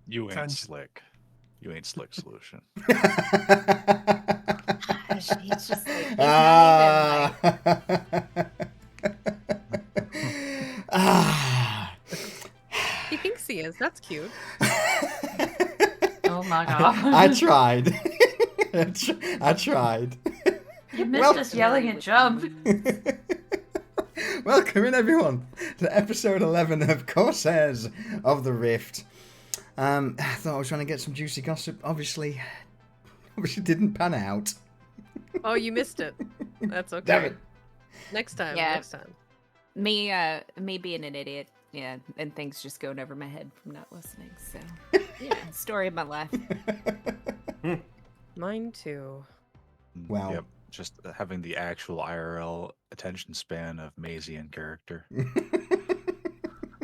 You ain't slick. You ain't slick, Solution. He's just like, he's not He thinks he is. That's cute. Oh my god. I tried. I tried. You missed us yelling at Jump. Welcome in, everyone, to episode 11 of Corsairs of the Rift. I thought I was trying to get some juicy gossip. Obviously didn't pan out. Oh, you missed it. That's okay. Damn it. Next time. Yeah. Next time. Me being an idiot, yeah, and things just going over my head from not listening. So, yeah, story of my life. Mine too. Wow. Yep. Just having the actual IRL attention span of Maisie in character.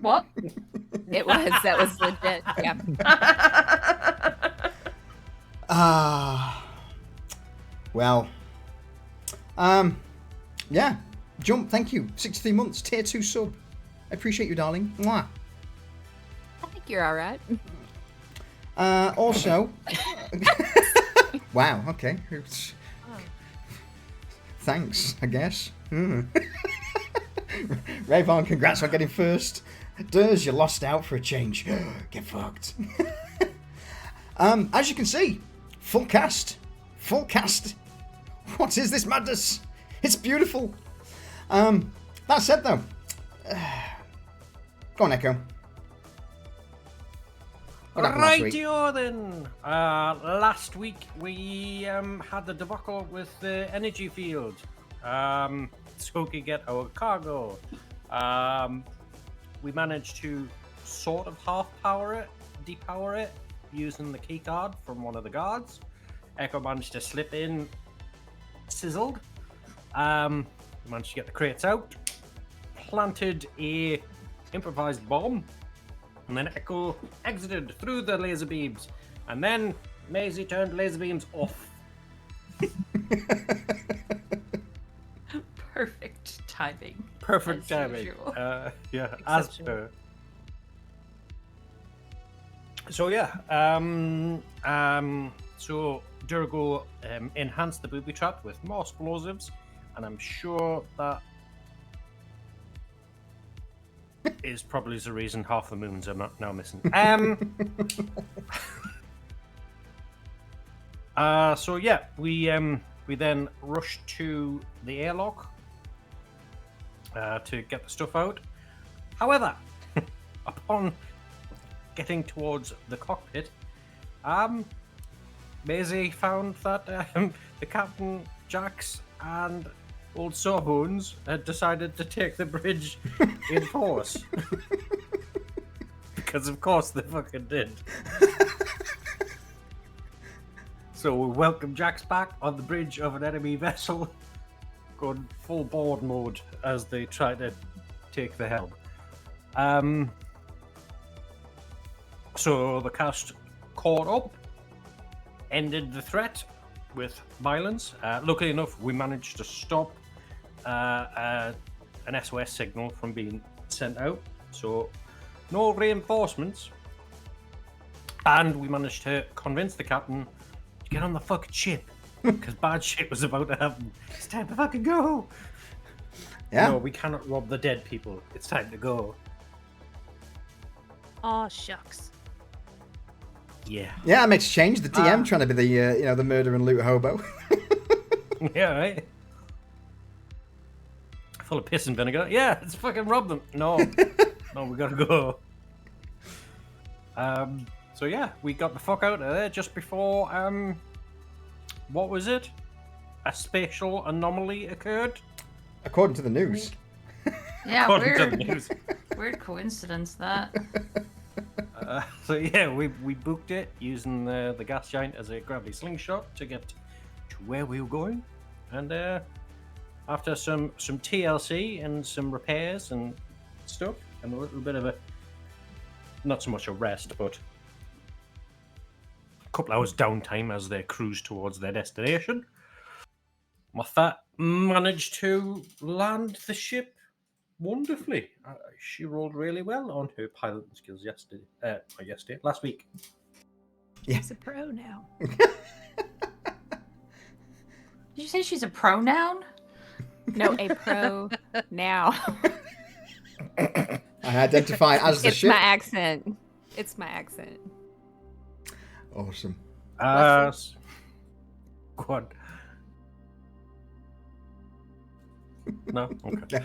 What? It was. That was legit. Yeah. Well. Yeah. Jump, thank you. 63 months, tier 2 sub. I appreciate you, darling. Mwah. I think you're all right. Also. Wow, okay. Thanks, I guess. Rayvon, congrats on getting first. Durs, you lost out for a change. Get fucked. As you can see, full cast. Full cast. What is this madness? It's beautiful. That said, though, go on, Echo. What happened last week? Rightio then. Last week we had the debacle with the energy field. So we could get our cargo. We managed to sort of depower it using the key card from one of the guards. Echo managed to slip in, sizzled. We managed to get the crates out, planted a improvised bomb, and then Echo exited through the laser beams, and then Maisie turned laser beams off. Perfect timing. Perfect as timing. usual. Yeah, as Exceptional. per. So yeah, so Durgo enhanced the booby trap with more explosives, and I'm sure that is probably the reason half the moons are not now missing. So yeah, we then rushed to the airlock to get the stuff out. However, upon getting towards the cockpit, Maisie found that the captain, Jax, and old Sawbones had decided to take the bridge in force. Because of course they fucking did. So we welcome Jax back on the bridge of an enemy vessel, going full board mode as they try to take the helm. So the cast caught up, ended the threat with violence. Luckily enough, we managed to stop an SOS signal from being sent out, so no reinforcements. And we managed to convince the captain to get on the fucking ship, because bad shit was about to happen. It's time to fucking go! Yeah. No, we cannot rob the dead people. It's time to go. Aw, shucks. Yeah. Yeah, it makes a change. The DM trying to be the the murder and loot hobo. Yeah, right? Full of piss and vinegar. Yeah, let's fucking rob them. No. No, we gotta go. So yeah, we got the fuck out of there just before, what was it? A spatial anomaly occurred? According to the news. Yeah, According to the weird. news. Weird coincidence that. So yeah, we booked it using the gas giant as a gravity slingshot to get to where we were going, and after some TLC and some repairs and stuff, and a little bit of a, not so much a rest, but a couple hours downtime as they cruise towards their destination. With that, managed to land the ship wonderfully. She rolled really well on her piloting skills last week. She's a pro now. Did you say she's a pronoun? No, a pro now. I identify as the It's ship. my accent. It's my accent. Awesome. Go on. No? Okay.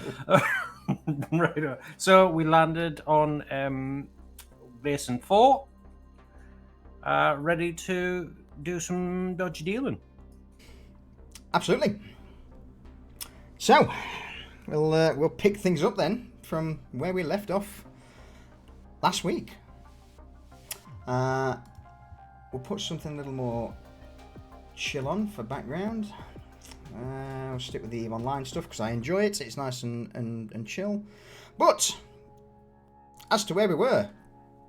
Right. So we landed on Basin 4. Ready to do some dodgy dealing. Absolutely. So, we'll pick things up then from where we left off last week. We'll put something a little more chill on for background. I'll stick with the EVE Online stuff because I enjoy it. It's nice and chill. But, as to where we were,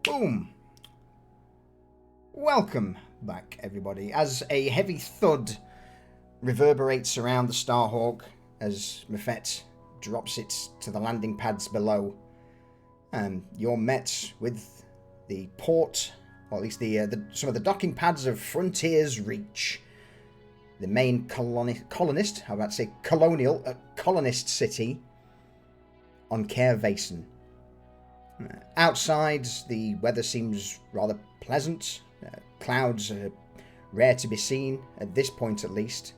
boom. Welcome back, everybody. As a heavy thud reverberates around the Starhawk as Mefet drops it to the landing pads below, you're met with the port, or at least some of the docking pads of Frontiers Reach, the main colonist city on Care Vason. Outside, the weather seems rather pleasant. Clouds are rare to be seen, at this point at least,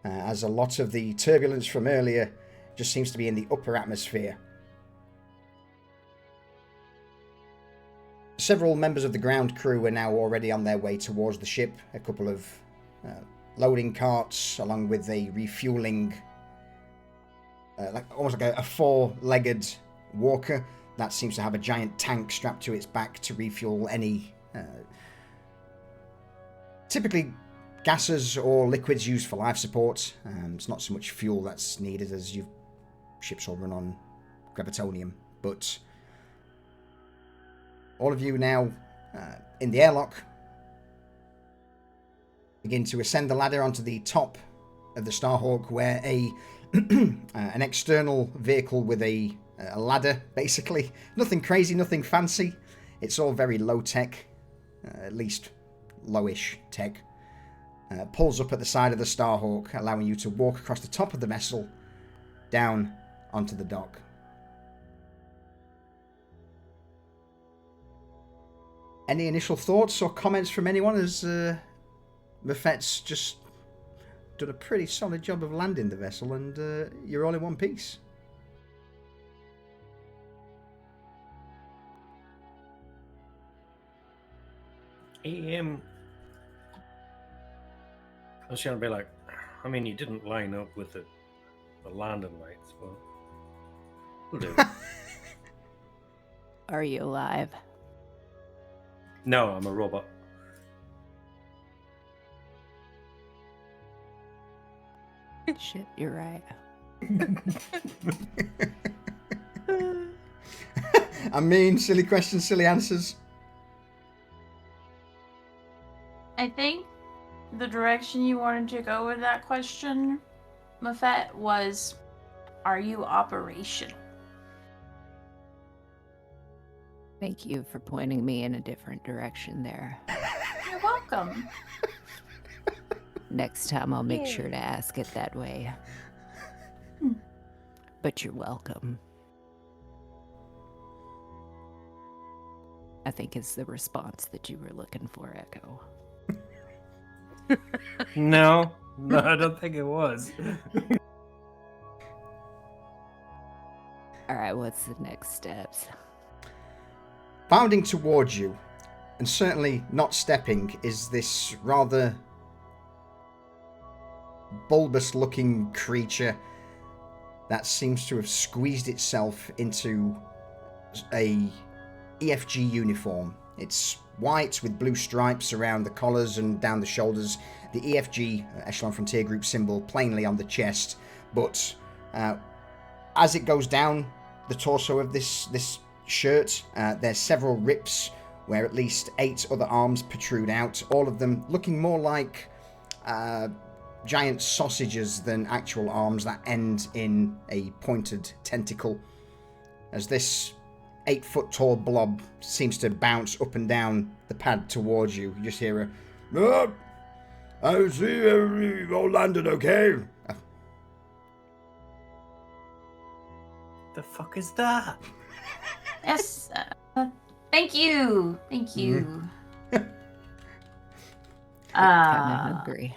as a lot of the turbulence from earlier just seems to be in the upper atmosphere. Several members of the ground crew are now already on their way towards the ship. A couple of loading carts, along with a refueling, almost like a four-legged walker that seems to have a giant tank strapped to its back to refuel any typically gases or liquids used for life support. It's not so much fuel that's needed, as ships all run on gravitonium. But all of you now in the airlock begin to ascend the ladder onto the top of the Starhawk, where an external vehicle with a ladder, basically. Nothing crazy, nothing fancy. It's all very low tech, at least lowish tech. Pulls up at the side of the Starhawk, allowing you to walk across the top of the vessel down onto the dock. Any initial thoughts or comments from anyone, as Mefet's just done a pretty solid job of landing the vessel, and you're all in one piece? I was going to be like, I mean, you didn't line up with the landing lights, but we'll do. Are you alive? No, I'm a robot. Shit, you're right. I mean, silly questions, silly answers. I think the direction you wanted to go with that question, Mefet, was, are you operational? Thank you for pointing me in a different direction there. You're welcome. Next time I'll make sure to ask it that way. But you're welcome. I think it's the response that you were looking for, Echo. No, I don't think it was. Alright, what's the next steps? Bounding towards you, and certainly not stepping, is this rather bulbous-looking creature that seems to have squeezed itself into a EFG uniform. It's white with blue stripes around the collars and down the shoulders, the EFG, Echelon Frontier Group symbol, plainly on the chest, but as it goes down the torso of this shirt, there's several rips where at least 8 other arms protrude out, all of them looking more like giant sausages than actual arms that end in a pointed tentacle. As this 8-foot tall blob seems to bounce up and down the pad towards you, you just hear a, "Oh, I see you all landed okay." The fuck is that? Yes. Thank you. Thank you. Kind of hungry.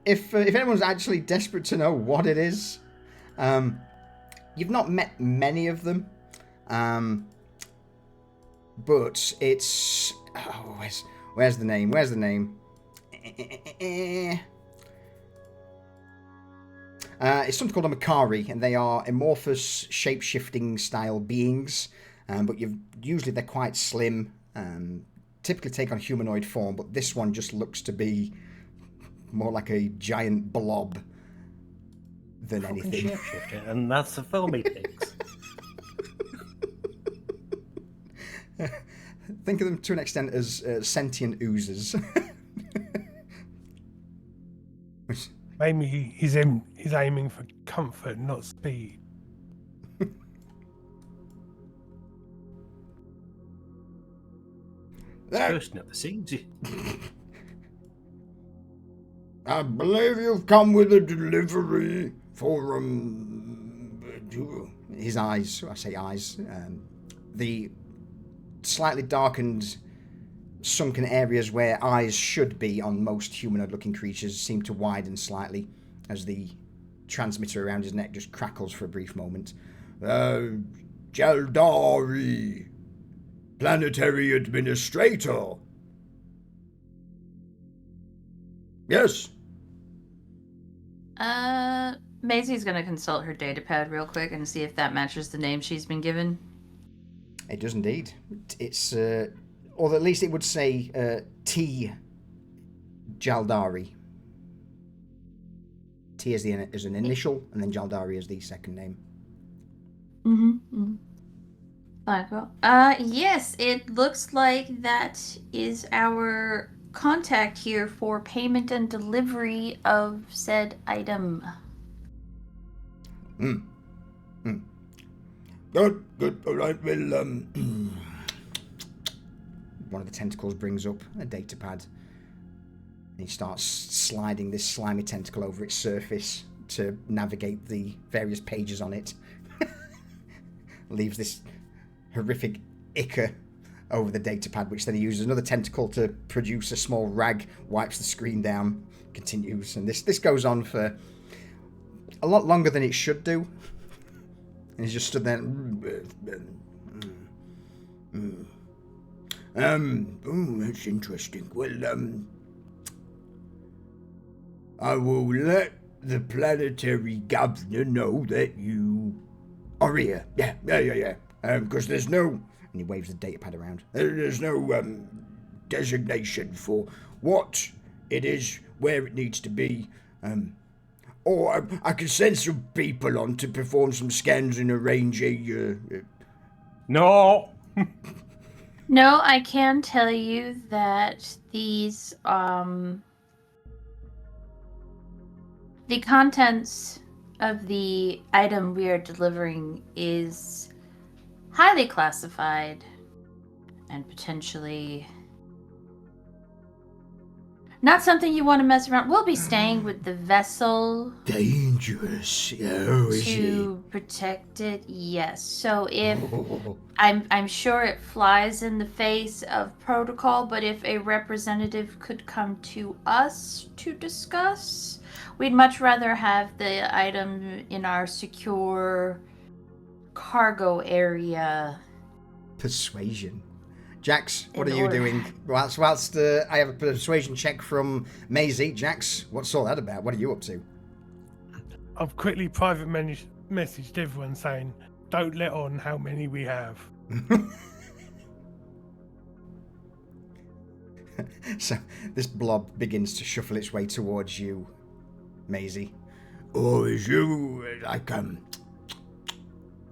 If anyone's actually desperate to know what it is, you've not met many of them, but it's where's the name? Where's the name? It's something called a Makari, and they are amorphous, shape-shifting style beings. But usually they're quite slim. Typically take on humanoid form, but this one just looks to be more like a giant blob than anything. Shapeshifter, and that's the film he thinks. Think of them to an extent as sentient oozes. Maybe he's aiming for comfort, not speed. Bursting at the seams. I believe you've come with a delivery for his eyes. I say eyes. The slightly darkened, sunken areas where eyes should be on most humanoid-looking creatures seem to widen slightly as the transmitter around his neck just crackles for a brief moment. Jaldari, planetary administrator. Yes. Maisie's gonna consult her datapad real quick and see if that matches the name she's been given. It does indeed. It's, or at least it would say T. Jaldari. T is an initial, and then Jaldari is the second name. Fine, cool. Yes, it looks like that is our contact here for payment and delivery of said item. Good. All right, well, one of the tentacles brings up a datapad. And he starts sliding this slimy tentacle over its surface to navigate the various pages on it. Leaves this horrific ichor over the datapad, which then he uses another tentacle to produce a small rag, wipes the screen down, continues. And this goes on for a lot longer than it should do. And he's just stood there. That's interesting. Well, I will let the planetary governor know that you are here. Yeah. Because there's no, and he waves the datapad around. There's no designation for what it is, where it needs to be. Or I can send some people on to perform some scans and arrange a... No! No, I can tell you that these, the contents of the item we are delivering is highly classified and potentially not something you want to mess around. We'll be staying with the vessel. Dangerous. Oh, is to protect it, yes. So if I'm sure it flies in the face of protocol, but if a representative could come to us to discuss, we'd much rather have the item in our secure cargo area. Persuasion. Jax, what are you doing? Whilst I have a persuasion check from Maisie. Jax, what's all that about? What are you up to? I've quickly private messaged everyone saying, don't let on how many we have. So this blob begins to shuffle its way towards you, Maisie. Oh, is you like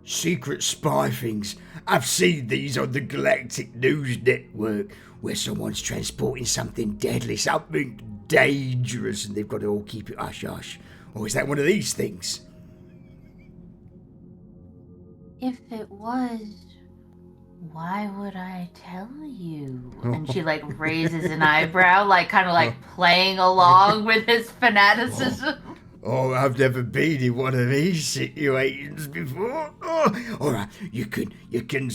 Secret spy things. I've seen these on the Galactic News Network, where someone's transporting something deadly, something dangerous, and they've got to all keep it hush-hush. Or is that one of these things? If it was, why would I tell you? And she like raises an eyebrow, like kind of like playing along with his fanaticism. Oh, I've never been in one of these situations before. Oh, all right, you can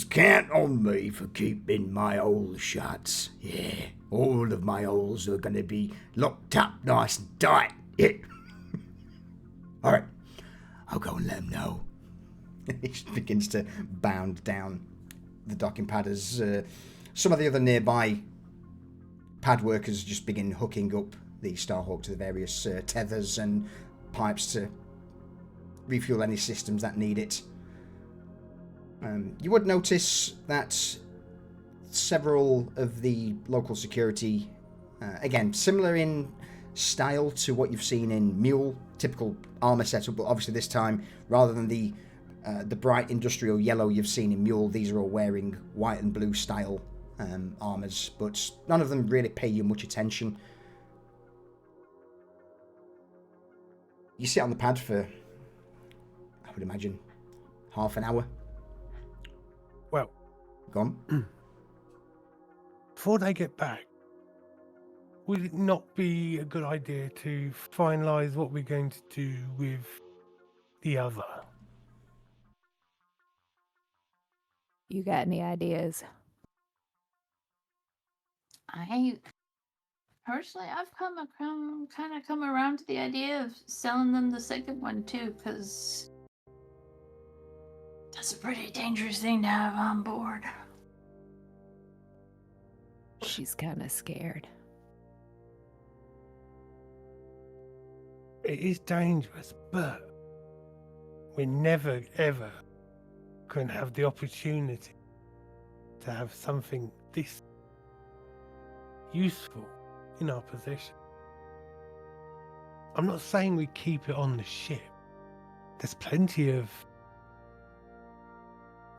count on me for keeping my holes shut. Yeah, all of my holes are going to be locked up nice and tight. Yeah. All right, I'll go and let them know. He begins to bound down the docking pad as some of the other nearby pad workers just begin hooking up the Starhawk to the various tethers and pipes to refuel any systems that need it. You would notice that several of the local security, again, similar in style to what you've seen in Mule, typical armor setup, but obviously this time, rather than the bright industrial yellow you've seen in Mule, these are all wearing white and blue style armors, but none of them really pay you much attention. You sit on the pad for, I would imagine, half an hour. Well, Gone. before they get back, would it not be a good idea to finalise what we're going to do with the other? You got any ideas? Personally, I've kind of come around to the idea of selling them the second one too, because that's a pretty dangerous thing to have on board. She's kind of scared. It is dangerous, but we never ever can have the opportunity to have something this useful in our possession. I'm not saying we keep it on the ship. There's plenty of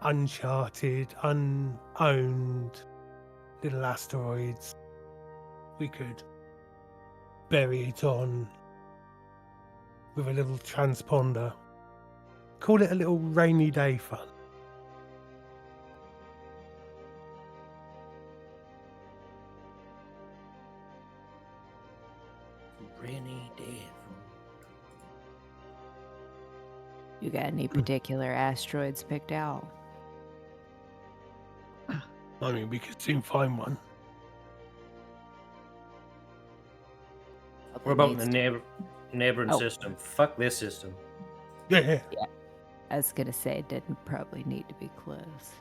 uncharted, unowned little asteroids we could bury it on with a little transponder. Call it a little rainy day fun. Rainy day. You got any particular asteroids picked out? I mean, we could soon find one. What about Needs the neighboring Oh. system? Fuck this system. Yeah. I was gonna say it didn't probably need to be close.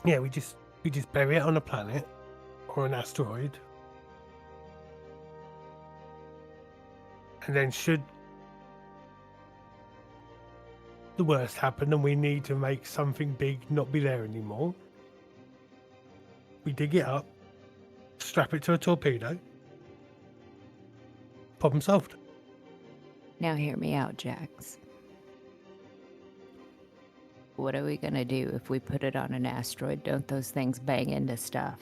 Yeah, we just bury it on a planet or an asteroid. And then should the worst happen and we need to make something big not be there anymore, we dig it up, strap it to a torpedo, problem solved. Now hear me out, Jax. What are we gonna do if we put it on an asteroid? Don't those things bang into stuff?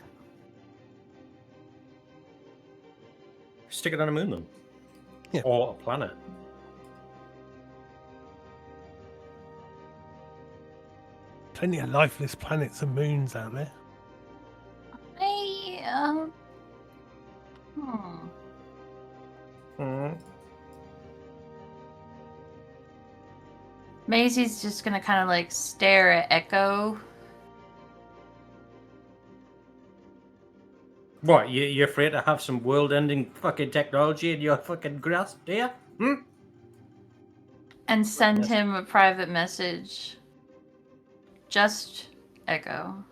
Stick it on a moon then. Yeah. Or a planet. Plenty of lifeless planets and moons out there. Maisie's just gonna kind of like stare at Echo. What, you're afraid to have some world-ending fucking technology in your fucking grasp, do you? And send Yes. him a private message. Just Echo.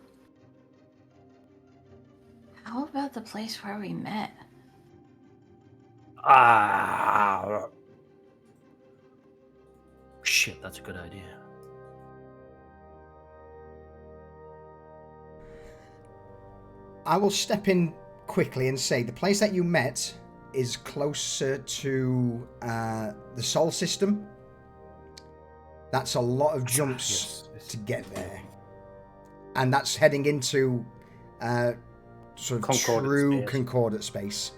How about the place where we met? Ah. Shit, that's a good idea. I will step in quickly and say the place that you met is closer to the Sol system. That's a lot of jumps Yes. to get there. And that's heading into sort of Concordate true space. concordate space.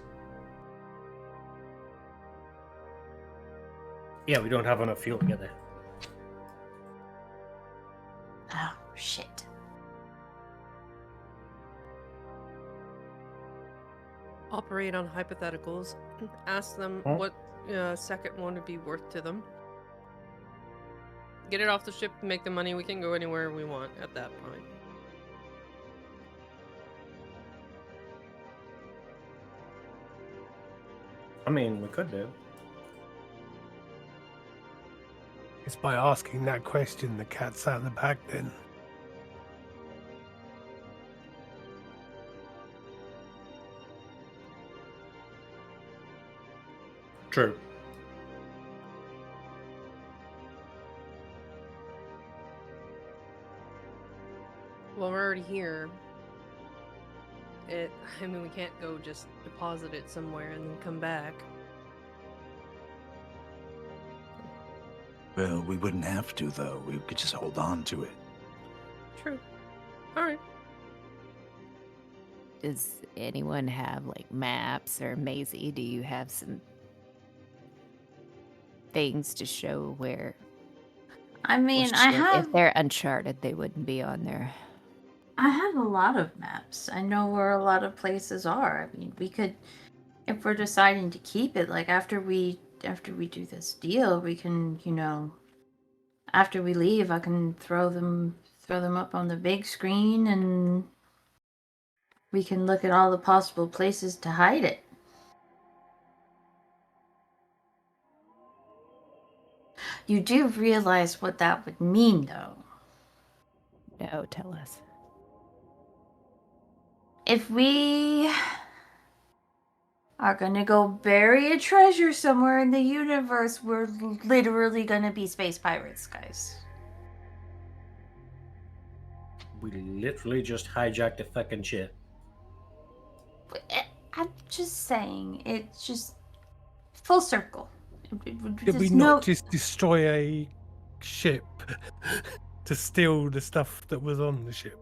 Yeah, we don't have enough fuel to get there. Oh, shit. Operate on hypotheticals. Ask them Huh? what second one would be worth to them. Get it off the ship, make the money. We can go anywhere we want at that point. I mean, we could do. It's by asking that question the cat's out the bag then. True. Well, we're already here. I mean, we can't go just deposit it somewhere and then come back. Well, we wouldn't have to, though. We could just hold on to it. True. All right. Does anyone have like maps or Maisie? Do you have some things to show where? I mean, or I shit, have If they're uncharted, they wouldn't be on there. I have a lot of maps. I know where a lot of places are. I mean, we could, if we're deciding to keep it, like after we do this deal, we can, after we leave, I can throw them up on the big screen, and we can look at all the possible places to hide it. You do realize what that would mean, though. No, tell us. If we are gonna go bury a treasure somewhere in the universe, we're literally gonna be space pirates, guys. We literally just hijacked a fucking ship. I'm just saying, it's just full circle. Did we There's not just destroy a ship to steal the stuff that was on the ship?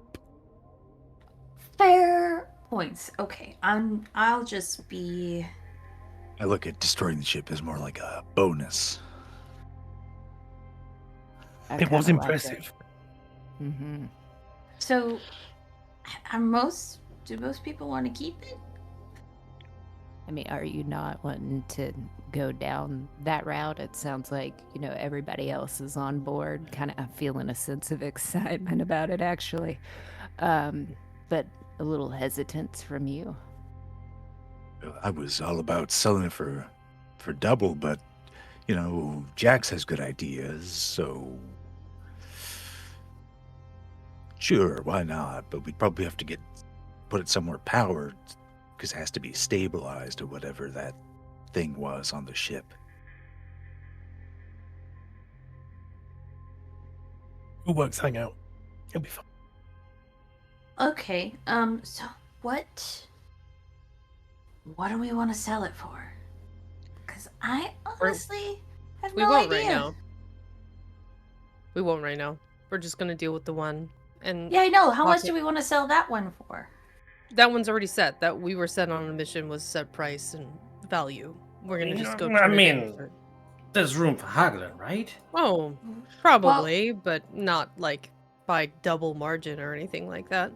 fair points. Okay, I'll just be. I look at destroying the ship as more like a bonus. It was impressive. Mm-hmm. So, do most people want to keep it? I mean, are you not wanting to go down that route? It sounds like, everybody else is on board, kind of feeling a sense of excitement about it, actually. But a little hesitance from you. I was all about selling it for double, but, Jax has good ideas, so... Sure, why not? But we'd probably have to put it somewhere powered, because it has to be stabilized or whatever that thing was on the ship. We'll work something out. It'll be fine. Okay. So what do we want to sell it for? Because I honestly have We no won't idea. right now. We won't right now. We're just gonna deal with the one. And Yeah, I know. How much pocket- do we want to sell that one for? That one's already set. That we were set on a mission was set price and value. We're gonna just go. I turn it mean- in for- There's room for haggling, right? Oh, probably, but not like by double margin or anything like that.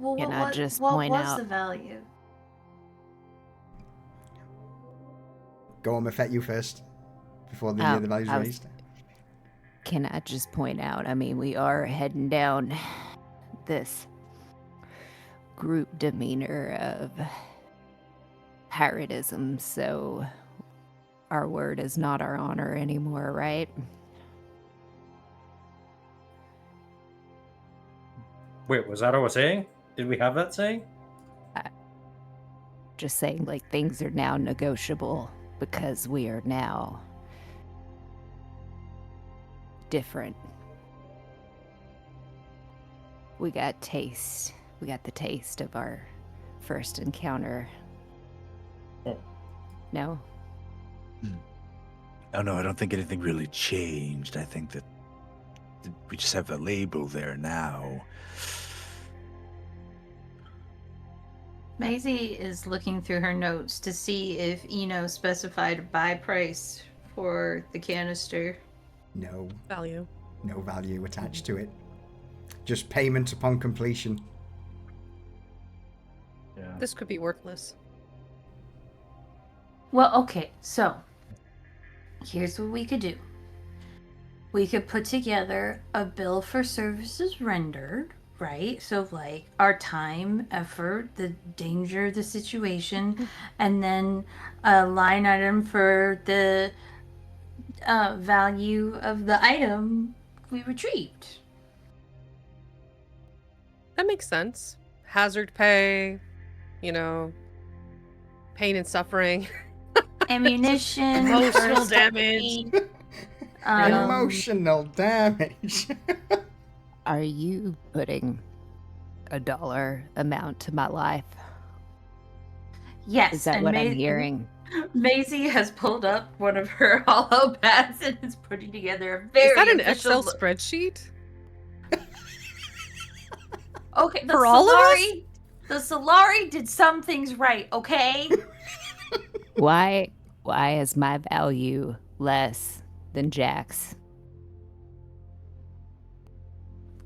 Well, Can I just what point was out- the value? Go on, Mefet, you first, before the value's I was- raised. Can I just point out, I mean, we are heading down this group demeanor of piratism, so our word is not our honor anymore, right? Wait, was that our saying? Did we have that saying? Just saying, like, things are now negotiable because we are now different. We got taste. We got the taste of our first encounter. Oh. No? Oh, no, I don't think anything really changed. I think that we just have a label there now. Maisie is looking through her notes to see if Eno specified a buy price for the canister. No, Value. no value attached to it. Just payment upon completion. Yeah. This could be worthless. Well, okay, so here's what we could do. We could put together a bill for services rendered, right? So, like, our time, effort, the danger of the situation, and then a line item for the value of the item we retrieved. That makes sense. Hazard pay, pain and suffering. Ammunition, Emotional first damage. aid, Emotional damage. Are you putting a dollar amount to my life? Yes, Is that and what I'm hearing? Maisie has pulled up one of her hollow pads and is putting together a very Is that an official Excel spreadsheet? Okay, the For all of us? The Solari did some things right, okay? Why is my value less than Jack's?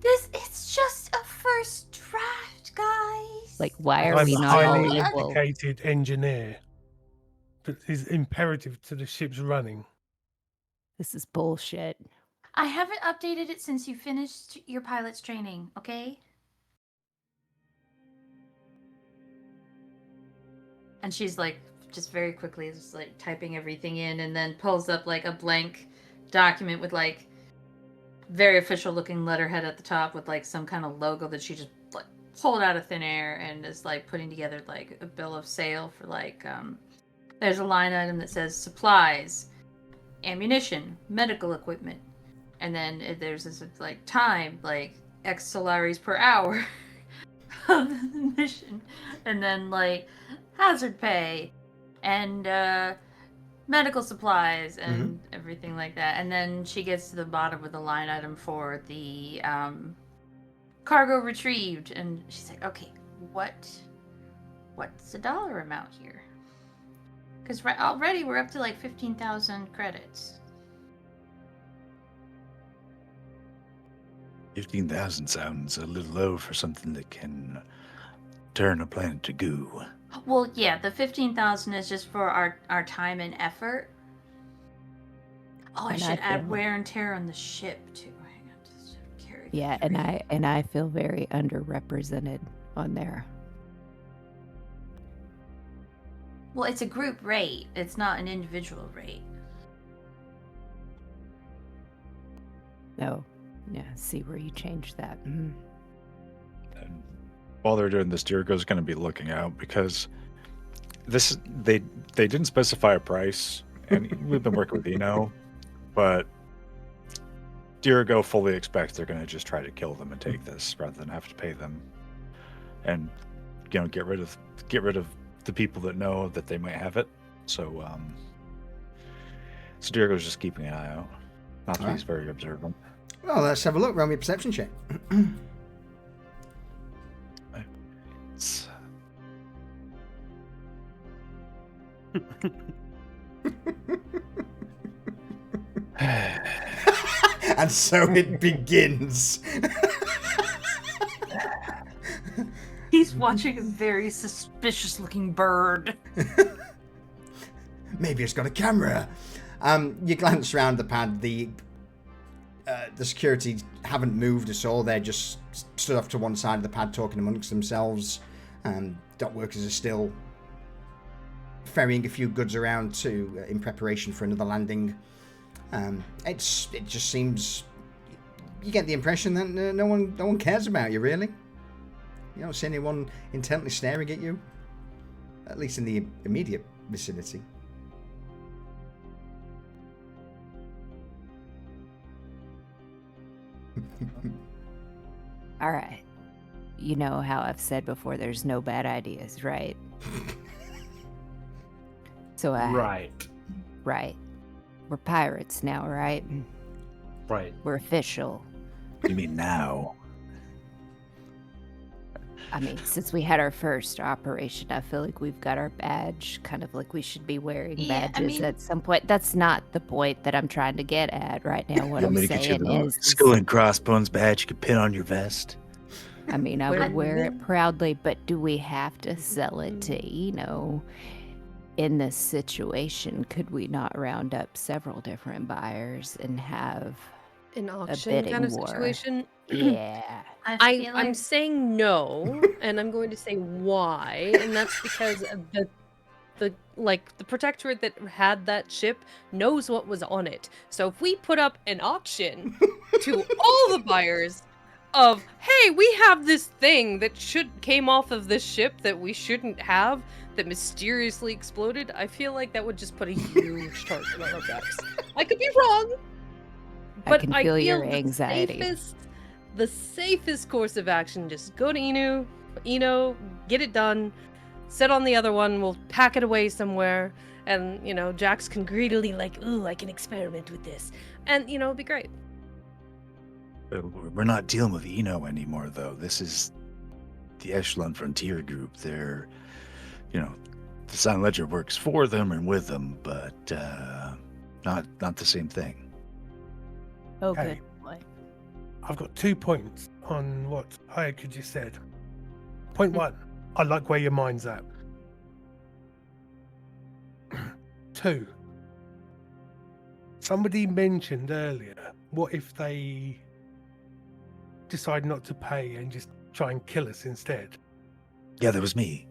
It's just a first draft, guys. Like, why are I'm we a not all highly equal? educated engineer. That is imperative to the ship's running. This is bullshit. I haven't updated it since you finished your pilot's training, okay? And she's like, just very quickly, just like typing everything in, and then pulls up like a blank document with like very official looking letterhead at the top with like some kind of logo that she just like pulled out of thin air, and is like putting together like a bill of sale for like there's a line item that says supplies, ammunition, medical equipment, and then there's this like time, like X Solaris per hour of the mission, and then like hazard pay and medical supplies and everything like that. And then she gets to the bottom with a line item for the cargo retrieved, and she's like, okay, what's the dollar amount here? Because already we're up to like 15,000 credits. 15,000 sounds a little low for something that can turn a planet to goo. Well, yeah, the 15,000 is just for our time and effort. Oh, I And should I add feel- wear and tear on the ship too. Hang on, just carry. Yeah, and I feel very underrepresented on there. Well, it's a group rate. It's not an individual rate. No. Yeah, see where you changed that. And while they're doing this, Dirigo's going to be looking out because they didn't specify a price, and we've been working with Eno, but Dirigo fully expects they're going to just try to kill them and take this rather than have to pay them, and get rid of the people that know that they might have it. So Dirigo's just keeping an eye out. Not that he's very observant. Well, let's have a look. Roll me a perception check. It's... And so it begins. He's watching a very suspicious-looking bird. Maybe it's got a camera. You glance around the pad. The security haven't moved at all. They're just stood off to one side of the pad talking amongst themselves. Dock workers are still ferrying a few goods around to in preparation for another landing. It just seems you get the impression that no one cares about you, really. You don't see anyone intently staring at you, at least in the immediate vicinity. All right. You know how I've said before, there's no bad ideas, right? So Right. Right. We're pirates now, right? Right. We're official. You mean now? I mean, since we had our first operation, I feel like we've got our badge, kind of like we should be wearing Yeah, I badges mean- at some point. That's not the point that I'm trying to get at right now. What You I'm want me to get you saying the is, skull and crossbones badge you could pin on your vest? I mean, I Where would do wear we- it proudly, but do we have to sell it to Eno? In this situation, could we not round up several different buyers and have An auction bidding kind of war. situation. yeah? feel I'm like saying no, and I'm going to say why, and that's because of the protectorate that had that ship knows what was on it. So if we put up an auction to all the buyers of, hey, we have this thing that came off of this ship that we shouldn't have that mysteriously exploded, I feel like that would just put a huge target on our backs. I could be wrong, but can feel your the anxiety. The safest course of action, just go to Eno, get it done, sit on the other one, we'll pack it away somewhere, and, Jax can greedily ooh, I can experiment with this. And, it'll be great. We're not dealing with Eno anymore, though. This is the Echelon Frontier Group. They're, the Silent Ledger works for them and with them, but not the same thing. Oh, Hey. good boy. I've got 2 points on what Hayaka just said. Point 1, I like where your mind's at. 2, somebody mentioned earlier, what if they decide not to pay and just try and kill us instead? Yeah, that was me.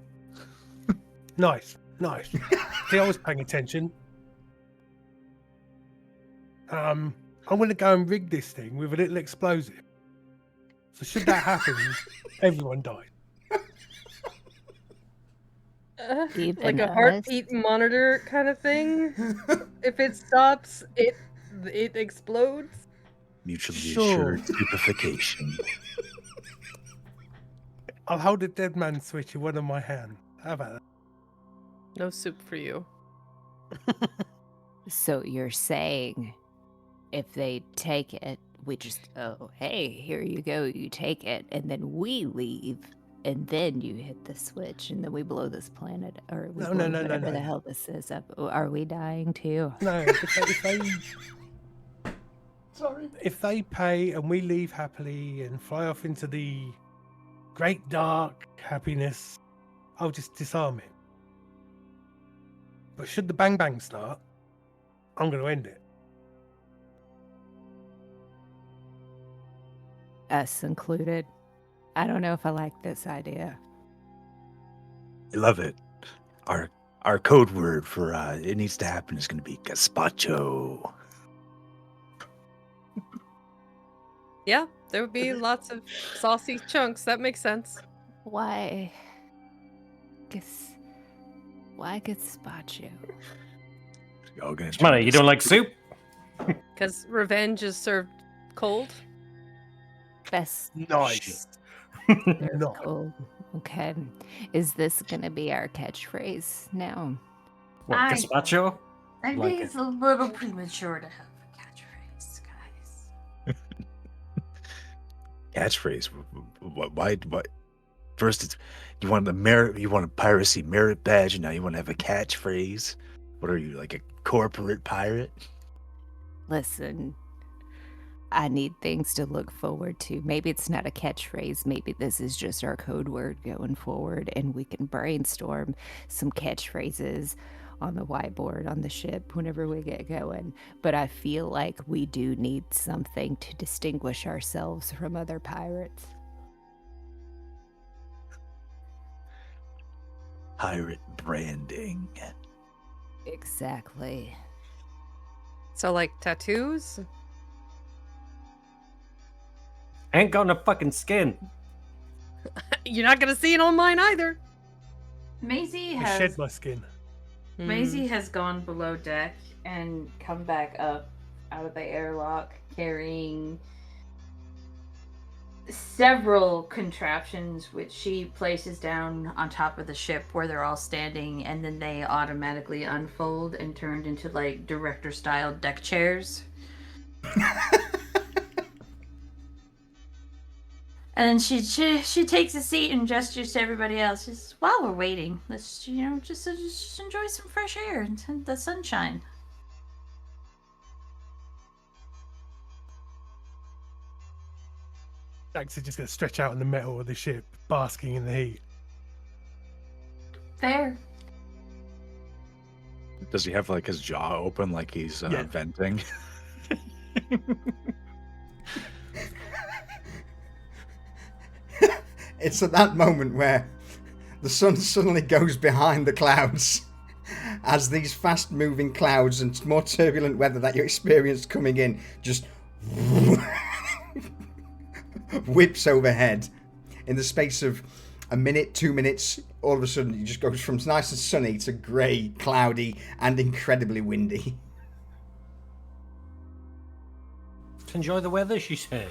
Nice. See, I was paying attention. I'm going to go and rig this thing with a little explosive. So should that happen, everyone dies. Even Like a us? heartbeat monitor kind of thing. If it stops, it explodes. Mutually Sure. assured stupefaction. I'll hold a dead man switch in one of my hands. How about that? No soup for you. So you're saying if they take it, we just, oh, hey, here you go, you take it, and then we leave, and then you hit the switch, and then we blow this planet, or we No, blow no, whatever no. the hell this is up. Are we dying too? No, if they pay and we leave happily and fly off into the great dark happiness, I'll just disarm it. But should the bang bang start, I'm going to end it. Us included. I don't know if I like this idea. I love it. Our code word for it needs to happen is going to be gazpacho. Yeah, there would be lots of saucy chunks. That makes sense. Why gazpacho? Y'all gonna Money, you don't like soup? Because revenge is served cold. Best Nice. served No. cold. Okay. Is this gonna be our catchphrase now? What, I- gazpacho? I Like think it. it's a little premature to have a catchphrase, guys. catchphrase. Why? First, it's you want the merit. You want a piracy merit badge, and now you want to have a catchphrase. What are you, like a corporate pirate? Listen, I need things to look forward to. Maybe it's not a catchphrase. Maybe this is just our code word going forward, and we can brainstorm some catchphrases on the whiteboard on the ship whenever we get going. But I feel like we do need something to distinguish ourselves from other pirates. Pirate branding. Exactly. So, like tattoos? Ain't got no fucking skin. You're not gonna see it on mine either. Maisie I has shed my skin. Maisie has gone below deck and come back up out of the airlock carrying several contraptions which she places down on top of the ship where they're all standing, and then they automatically unfold and turned into like director style deck chairs. And then she takes a seat and gestures to everybody else. She says, while we're waiting, let's just enjoy some fresh air and the sunshine. Jax is just going to stretch out in the metal of the ship, basking in the heat. Fair. Does he have like his jaw open like he's Yeah. venting? It's at that moment where the sun suddenly goes behind the clouds as these fast-moving clouds and more turbulent weather that you experienced coming in just whips overhead. In the space of a minute, 2 minutes, all of a sudden it just goes from nice and sunny to grey, cloudy, and incredibly windy. Enjoy the weather, she said.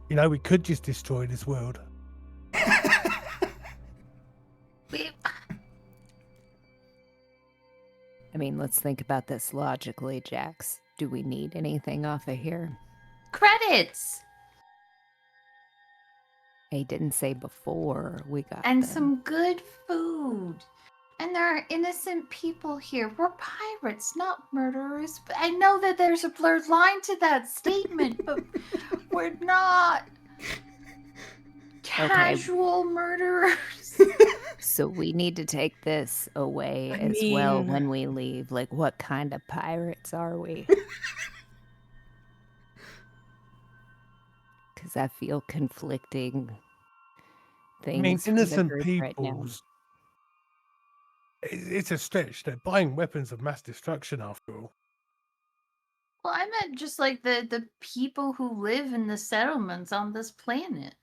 You know, we could just destroy this world. I mean, let's think about this logically, Jax. Do we need anything off of here? Credits! I didn't say before we got And them. some good food. And there are innocent people here. We're pirates, not murderers. But I know that there's a blurred line to that statement, but we're not casual murderers. So we need to take this away I as well mean- when we leave. Like, what kind of pirates are we? Because I feel conflicting things. I mean, from the innocent group right now. peoples. It's a stretch. They're buying weapons of mass destruction after all. Well, I meant just like the people who live in the settlements on this planet.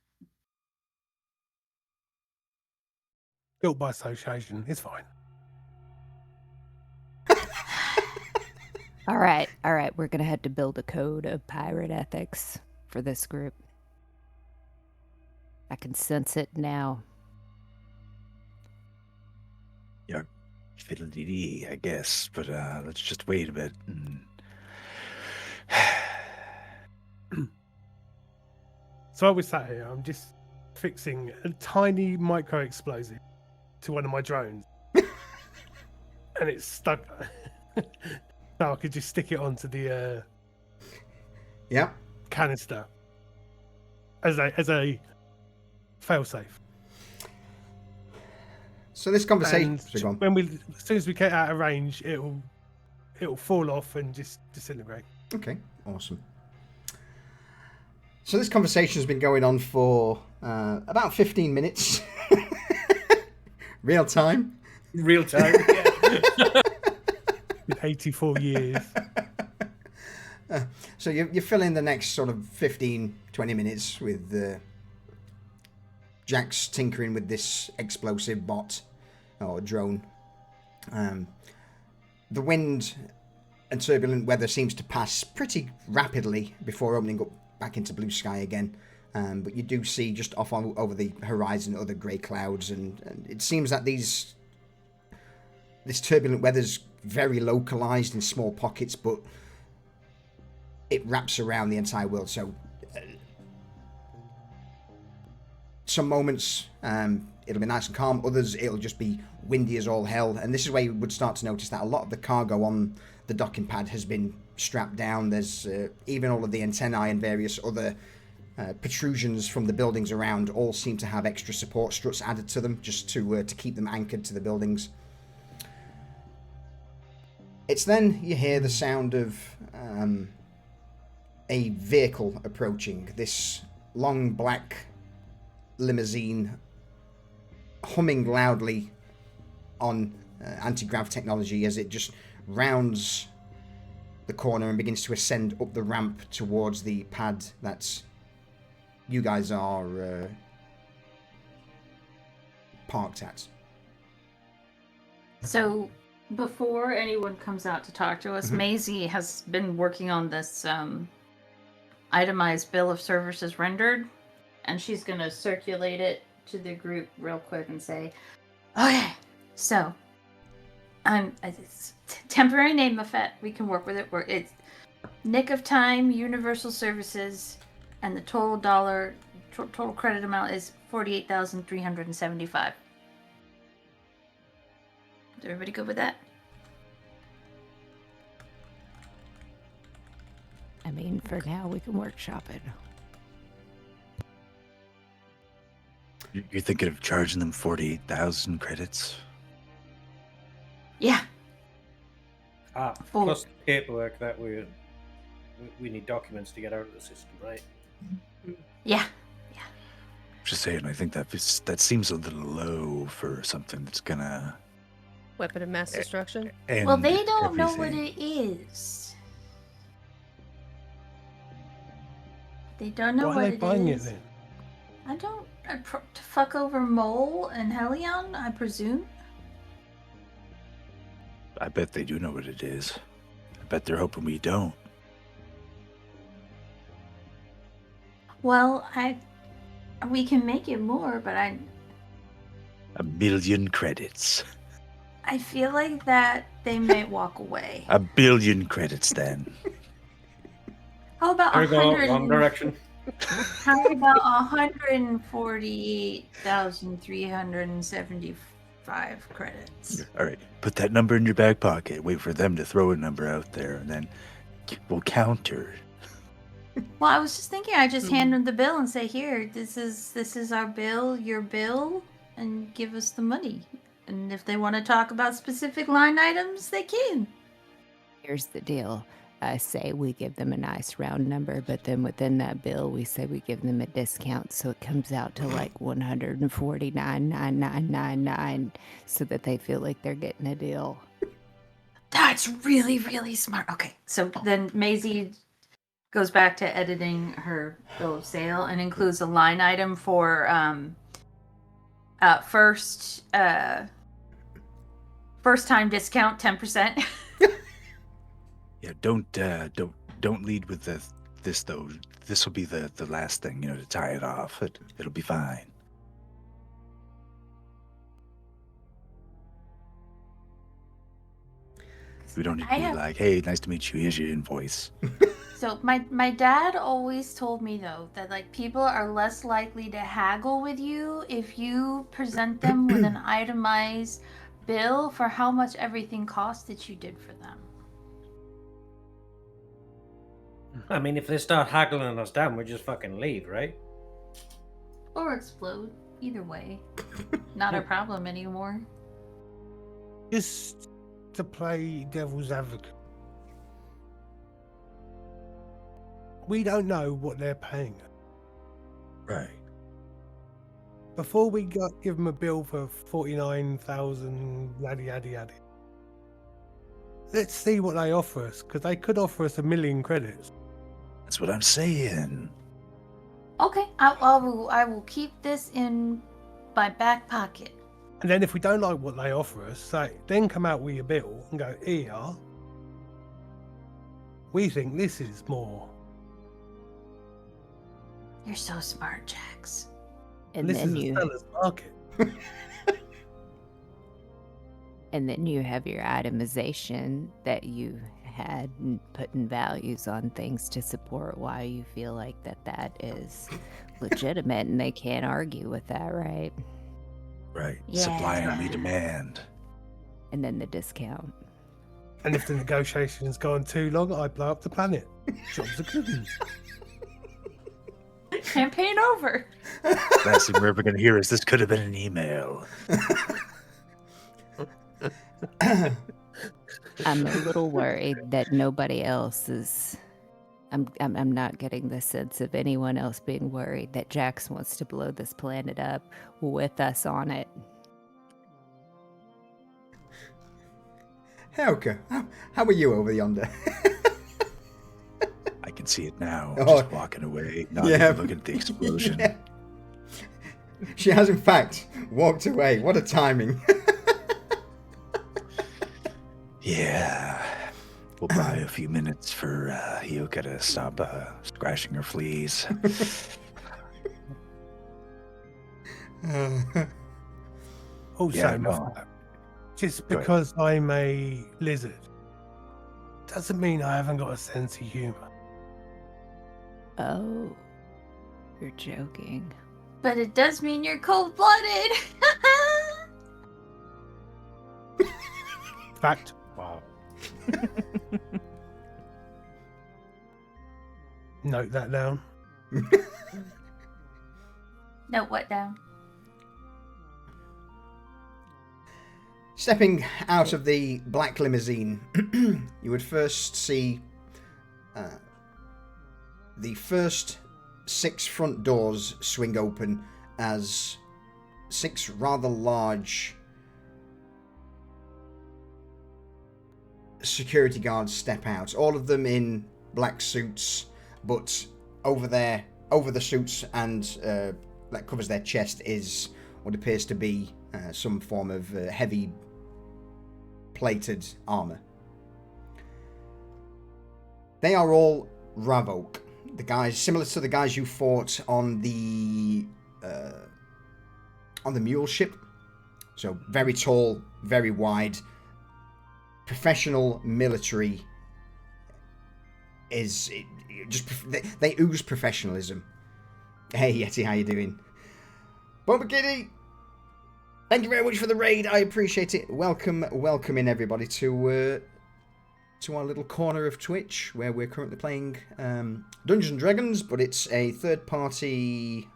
Built by association. It's fine. All right. We're going to have to build a code of pirate ethics for this group. I can sense it now. Yeah, fiddle-dee-dee, I guess. But let's just wait a bit. So while we sat here, I'm just fixing a tiny micro explosive to one of my drones. And it's stuck. So I could just stick it onto the Yeah. canister as a failsafe. So this conversation... And So go on. when as soon as we get out of range, it'll fall off and just disintegrate. Okay, awesome. So this conversation has been going on for about 15 minutes. Real time. Real time. Yeah. With 84 years. So you fill in the next sort of 15, 20 minutes with Jax tinkering with this explosive bot or drone. The wind and turbulent weather seems to pass pretty rapidly before opening up back into blue sky again. But you do see just off over the horizon other grey clouds, and it seems that this turbulent weather's very localized in small pockets, but it wraps around the entire world. So some moments it'll be nice and calm, others it'll just be windy as all hell, and this is where you would start to notice that a lot of the cargo on the docking pad has been strapped down. There's even all of the antennae and various other protrusions from the buildings around all seem to have extra support struts added to them just to keep them anchored to the buildings. It's then you hear the sound of a vehicle approaching. This long black limousine humming loudly on anti-grav technology as it just rounds the corner and begins to ascend up the ramp towards the pad that you guys are parked at. So before anyone comes out to talk to us, Maisie has been working on this itemized bill of services rendered, and she's going to circulate it to the group real quick and say, okay, so it's temporary name effect. We can work with it. It's Nick of Time Universal Services and the total total credit amount is 48,375. Is everybody good with that? I mean, for now, we can workshop it. You're thinking of charging them 48,000 credits? Yeah. Full. Plus the paperwork that we need documents to get out of the system, right? Yeah. Just saying, I think that seems a little low for something that's gonna Weapon of mass destruction. end Well, they don't know what everything. it is. They don't know Why what are they it buying it is. then? I don't. To fuck over Mole and Helion, I presume. I bet they do know what it is. I bet they're hoping we don't. Well, we can make it more, but $1 million credits. I feel like that they might walk away. $1 billion credits then. How about There we go, 100? wrong direction. How about 148,375 credits? All right, put that number in your back pocket. Wait for them to throw a number out there, and then we'll counter. Well, I was just thinking, I just hand them the bill and say, "Here, this is our bill, your bill, and give us the money." And if they want to talk about specific line items, they can. Here's the deal. I say we give them a nice round number, but then within that bill, we say we give them a discount, so it comes out to like $149,999, so that they feel like they're getting a deal. That's really, really smart. Okay, so then Maisie goes back to editing her bill of sale and includes a line item for first time discount 10%. Yeah, don't lead with this though. This will be the last thing, to tie it off. It'll be fine. We don't need to be like, hey, nice to meet you. Here's your invoice. So my dad always told me though that like people are less likely to haggle with you if you present them with an itemized bill for how much everything cost that you did for them. I mean, if they start haggling us down, we just fucking leave, right? Or explode. Either way. Not a problem anymore. Just to play devil's advocate. We don't know what they're paying. Right. Before we give them a bill for 49,000, yada yada yada. Let's see what they offer us, because they could offer us 1 million credits. That's what I'm saying. Okay, I will keep this in my back pocket. And then if we don't like what they offer us, then come out with your bill and go, here, we think this is more. You're so smart, Jax. And this then is you a seller's market. And then you have your itemization that you had and putting values on things to support why you feel like that is legitimate, and they can't argue with that, right? Right. Yeah. Supply and only demand. And then the discount. And if the negotiations go on too long, I blow up the planet. Jobs are good. Campaign over. Last thing we're ever going to hear is this could have been an email. I'm a little worried that nobody else is. I'm not getting the sense of anyone else being worried that Jax wants to blow this planet up with us on it. Helka, how are you over yonder? I can see it now. Oh. Just walking away, not Yeah. even looking at the explosion. Yeah. She has, in fact, walked away. What a timing. Yeah. We'll buy a few minutes for Hyoka to stop scratching her fleas. Also, Yeah, no. just Go ahead. because I'm a lizard doesn't mean I haven't got a sense of humor. Oh, You're joking. But it does mean you're cold-blooded. Fact. Wow. Note that down. Note what down? Stepping out of the black limousine, you would first see the first 6 front doors swing open as 6 rather large security guards step out. All of them in black suits, but over the suits and that covers their chest is what appears to be some form of heavy plated armor. They are all Ravok, the guys similar to the guys you fought on the mule ship. So very tall, very wide, professional military. They ooze professionalism. Hey Yeti, how you doing? Boba Kitty, thank you very much for the raid. I appreciate it. Welcome in everybody to our little corner of Twitch where we're currently playing Dungeons and Dragons, but it's a third-party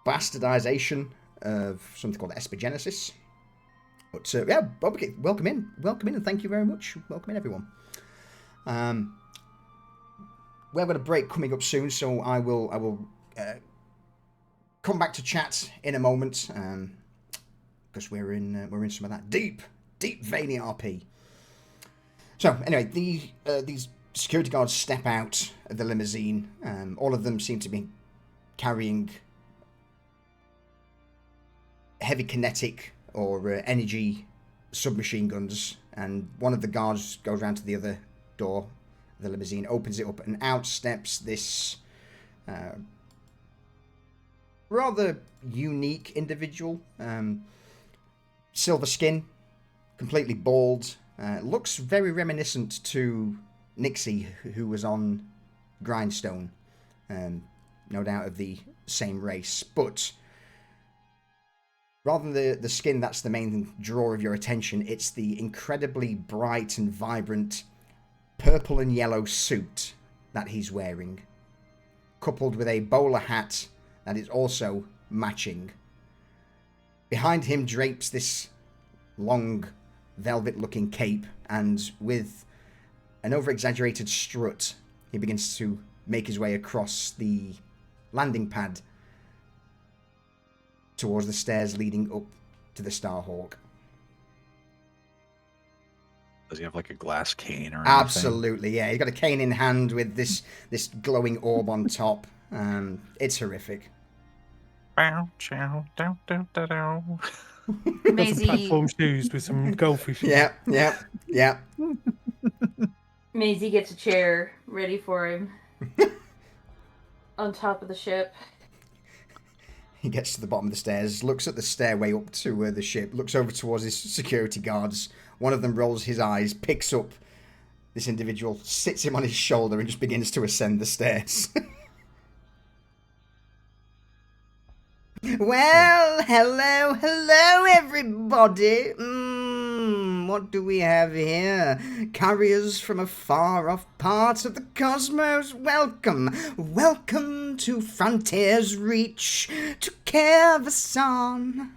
bastardization of something called Esper Genesis. But yeah, Boba Kitty, welcome in, and thank you very much. Welcome in, everyone. We've got a break coming up soon, so I will come back to chat in a moment, because we're in some of that deep veiny RP. So anyway, these security guards step out of the limousine. All of them seem to be carrying heavy kinetic or energy submachine guns, and one of the guards goes around to the other door of the limousine, opens it up, and out steps this rather unique individual. Silver skin, completely bald, looks very reminiscent to Nixie, who was on Grindstone, no doubt of the same race, but rather than the skin that's the main draw of your attention, it's the incredibly bright and vibrant purple and yellow suit that he's wearing, coupled with a bowler hat that is also matching. Behind him drapes this long velvet-looking cape, and with an over-exaggerated strut, he begins to make his way across the landing pad towards the stairs leading up to the Starhawk. Does he have like a glass cane or anything? Absolutely, yeah. He's got a cane in hand with this glowing orb on top. It's horrific. Some Maisie, platform shoes with some goldfish. Yeah. Maisie gets a chair ready for him on top of the ship. He gets to the bottom of the stairs, looks at the stairway up to the ship, looks over towards his security guards. One of them rolls his eyes, picks up this individual, sits him on his shoulder, and just begins to ascend the stairs. Well, hello, everybody. What do we have here? Carriers from a far-off part of the cosmos. Welcome to Frontier's Reach, to Kervasan.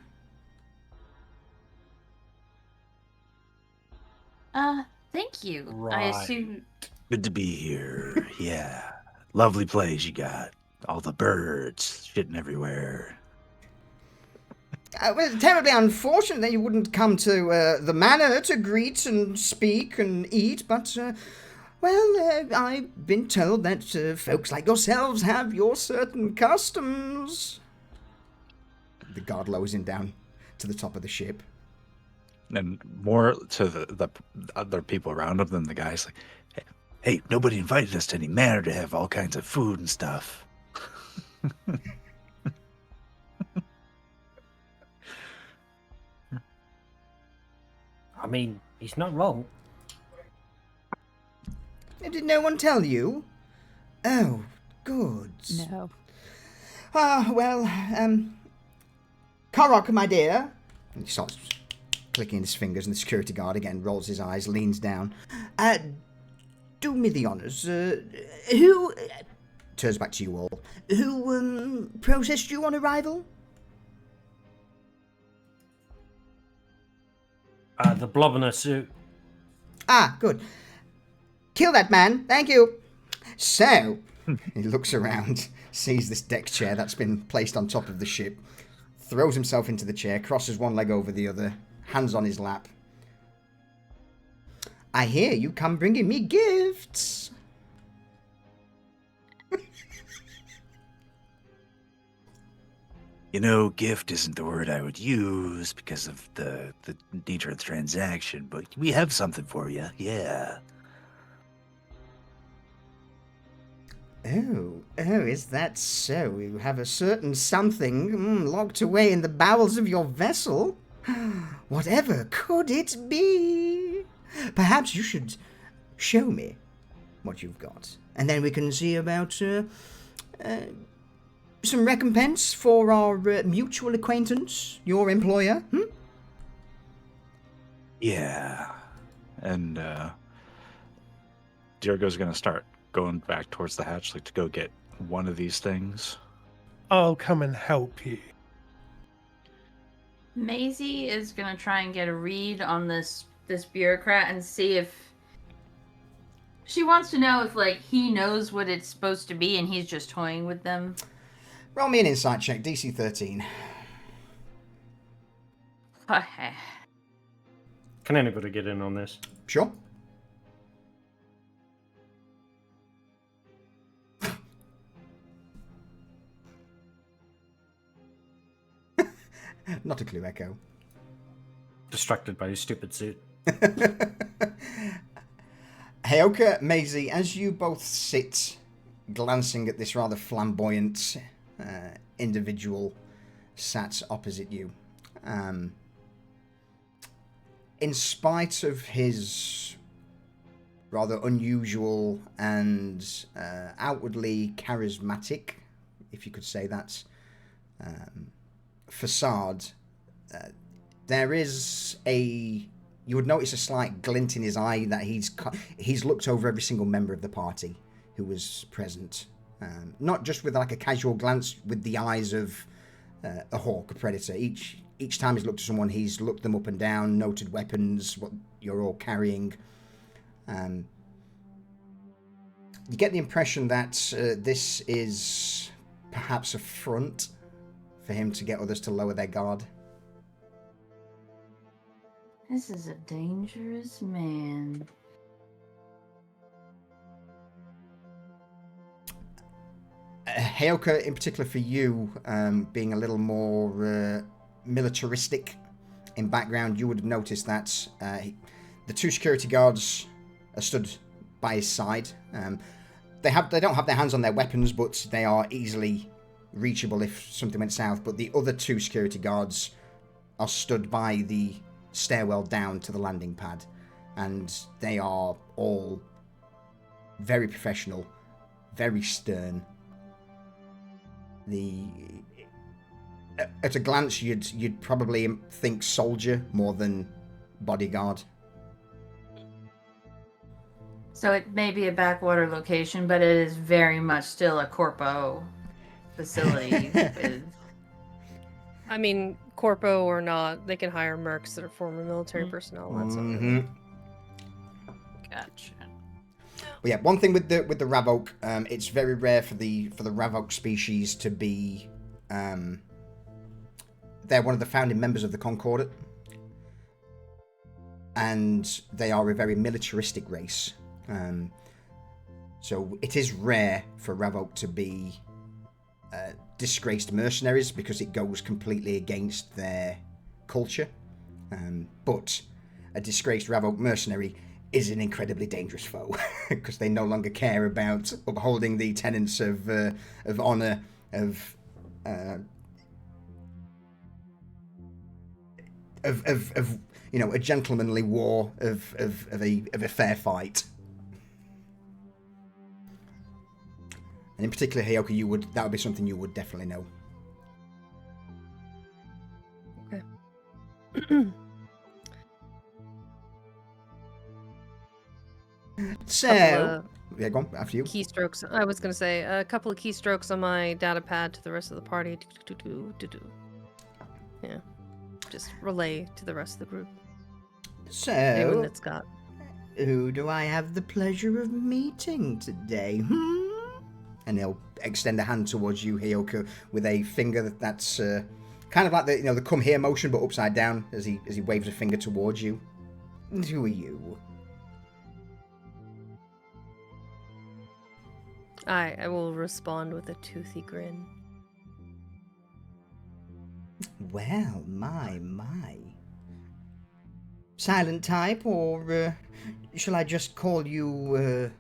Thank you. Right. I assume. Good to be here. Yeah. Lovely place you got. All the birds shitting everywhere. Well, it's terribly unfortunate that you wouldn't come to the manor to greet and speak and eat, but, I've been told that folks like yourselves have your certain customs. The guard lowers him down to the top of the ship. And more to the other people around him than the guys like, Hey, nobody invited us to any manor to have all kinds of food and stuff. I mean, he's not wrong. Did no one tell you? Oh, good. No. Well, Korok, my dear. And he starts clicking his fingers, and the security guard again rolls his eyes, leans down. Do me the honours. Who... Turns back to you all. Who, processed you on arrival? The blob in a suit. Ah, good. Kill that man. Thank you. So, he looks around, sees this deck chair that's been placed on top of the ship, throws himself into the chair, crosses one leg over the other, hands on his lap. I hear you come bringing me gifts. You know, gift isn't the word I would use because of the nature of the transaction, but we have something for you, yeah. Oh, is that so? You have a certain something locked away in the bowels of your vessel? Whatever could it be? Perhaps you should show me what you've got, and then we can see about some recompense for our mutual acquaintance, your employer. Yeah. And Diogo's going to start going back towards the hatch, like to go get one of these things. I'll come and help you. Maisie is gonna try and get a read on this bureaucrat and see if she wants to know if like he knows what it's supposed to be and he's just toying with them. Roll me an insight check, DC 13. Can anybody get in on this? Sure. Not a clue, Echo. Distracted by his stupid suit. Heyoka, Maisie, as you both sit glancing at this rather flamboyant individual sat opposite you, in spite of his rather unusual and outwardly charismatic, if you could say that, facade, there is you would notice a slight glint in his eye that he's looked over every single member of the party who was present, not just with like a casual glance with the eyes of a hawk, a predator. Each time he's looked at someone, he's looked them up and down, noted weapons, what you're all carrying. You get the impression that this is perhaps a front for him to get others to lower their guard. This is a dangerous man. Heyoka, in particular for you, being a little more militaristic in background, you would have noticed that the two security guards are stood by his side. They don't have their hands on their weapons, but they are easily reachable if something went south. But the other two security guards are stood by the stairwell down to the landing pad, and they are all very professional, very stern. At a glance, you'd probably think soldier more than bodyguard. So it may be a backwater location, but it is very much still a corpo facility. I mean, corpo or not, they can hire mercs that are former military personnel. That's Gotcha. Well, yeah, one thing with the Ravok, it's very rare for the Ravok species to be. They're one of the founding members of the Concordat, and they are a very militaristic race. So it is rare for Ravok to be disgraced mercenaries because it goes completely against their culture. But a disgraced Ravok mercenary is an incredibly dangerous foe because they no longer care about upholding the tenets of honor, of you know, a gentlemanly war, of a fair fight. And in particular, Hyoka, that would be something you would definitely know. Okay. So, yeah, go on, after you. Keystrokes. I was gonna say a couple of keystrokes on my data pad to the rest of the party. Yeah, just relay to the rest of the group. Anyone So, that's got. who do I have the pleasure of meeting today? And he'll extend a hand towards you, Hyoka, with a finger that's kind of like the come here motion, but upside down as he waves a finger towards you. And who are you? I will respond with a toothy grin. Well, my. Silent type, or shall I just call you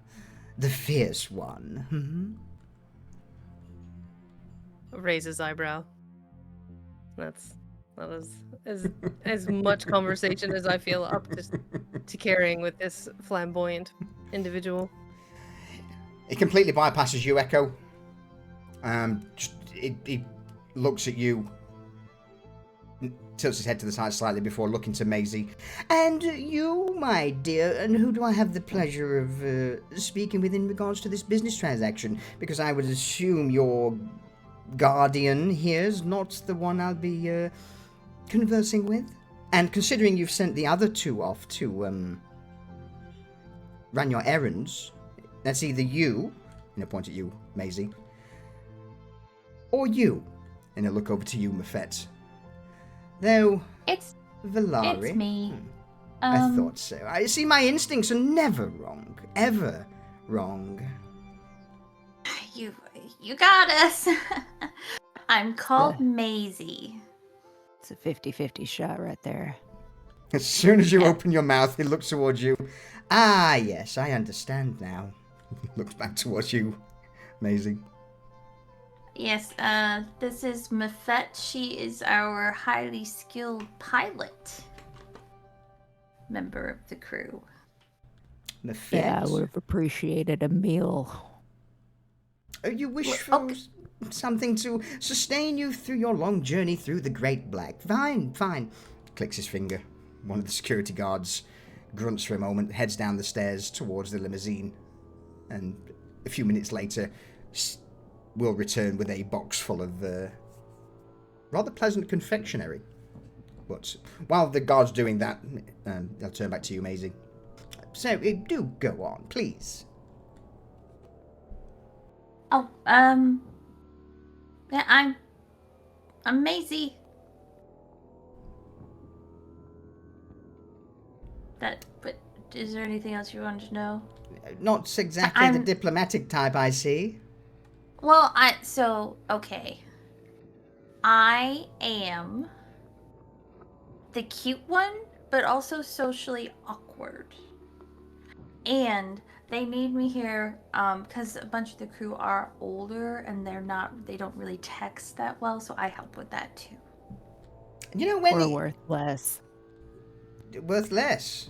the fierce one? Raise his eyebrow. That is as much conversation as I feel up to carrying with this flamboyant individual. It completely bypasses you, Echo. He looks at you, tilts his head to the side slightly before looking to Maisie. And you, my dear, and who do I have the pleasure of speaking with in regards to this business transaction? Because I would assume your guardian here's not the one I'll be conversing with. And considering you've sent the other two off to run your errands, that's either you, and I point at you, Maisie, or you, and I look over to you, Mafet. Though, It's Valari. me. I thought so. I see my instincts are never wrong. Ever wrong. You got us. I'm called Maisie. It's a 50-50 shot right there. As soon as you open your mouth, he looks towards you. Ah, yes, I understand now. Looks back towards you, Maisie. Yes, this is Mafet. She is our highly skilled pilot member of the crew. Mafet? Yeah, I would have appreciated a meal. You wish for something to sustain you through your long journey through the Great Black. Fine. Clicks his finger. One of the security guards grunts for a moment, heads down the stairs towards the limousine, and a few minutes later will return with a box full of rather pleasant confectionery. But while the guard's doing that, I'll turn back to you, Maisie. So, do go on, please. Oh, yeah, I'm Maisie. But is there anything else you wanted to know? Not exactly the diplomatic type, I see. Well, okay. I am the cute one, but also socially awkward. And they need me here because a bunch of the crew are older and they don't really text that well, so I help with that too. You know, when Or worth less. Worth less?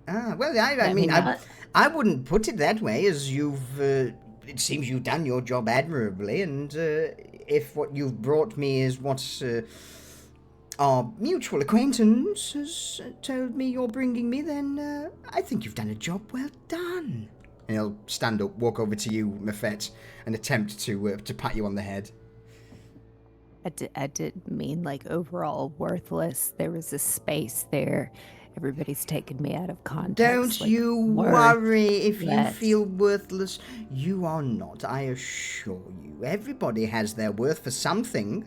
Ah, well, I mean, I wouldn't put it that way, as it seems you've done your job admirably, and if what you've brought me is what our mutual acquaintance has told me you're bringing me, then I think you've done a job well done. And he'll stand up, walk over to you, Mafet, and attempt to pat you on the head. I didn't mean like overall worthless. There was a space there. Everybody's taken me out of context. Don't like, you worry if you feel worthless. You are not, I assure you. Everybody has their worth for something.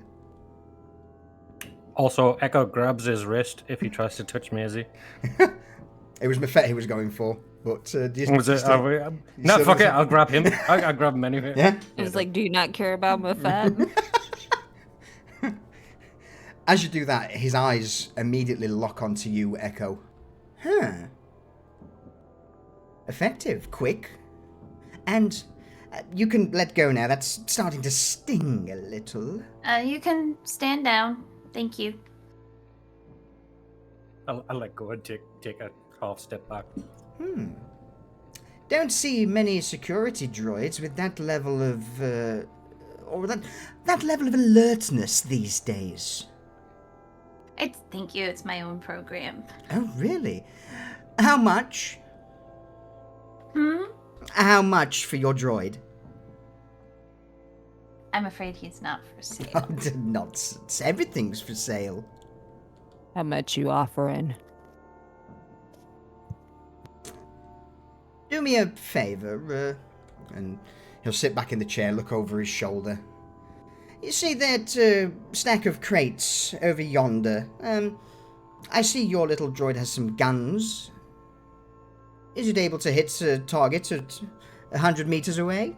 Also, Echo grabs his wrist if he tries to touch Maisie. It was Mafet he was going for, but no, fuck it, I'll grab him. I'll grab him anyway. Yeah? I was like, do you not care about Mafet? As you do that, his eyes immediately lock onto you, Echo. Huh. Effective, quick. And you can let go now. That's starting to sting a little. You can stand down. Thank you. I'll let go and take a half step back. don't see many security droids with that level of, or that level of alertness these days. Thank you. It's my own program. Oh, really? How much? Hmm? How much for your droid? I'm afraid he's not for sale. Oh, nonsense. Everything's for sale. How much you offering? Do me a favor, and he'll sit back in the chair, look over his shoulder. You see that stack of crates over yonder? I see your little droid has some guns. Is it able to hit a target at 100 meters away?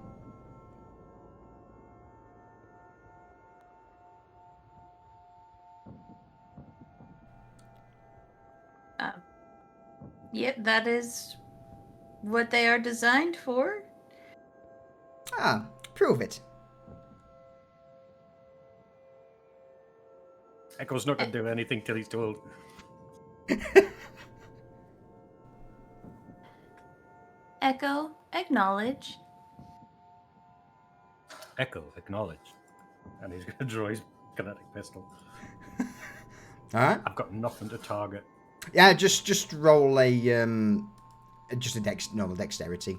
Yeah, that is what they are designed for. Ah, prove it. Echo's not going to do anything till he's told. Echo, acknowledge. Echo, acknowledge. And he's going to draw his kinetic pistol. Alright. I've got nothing to target. Yeah, just roll a just a normal dexterity.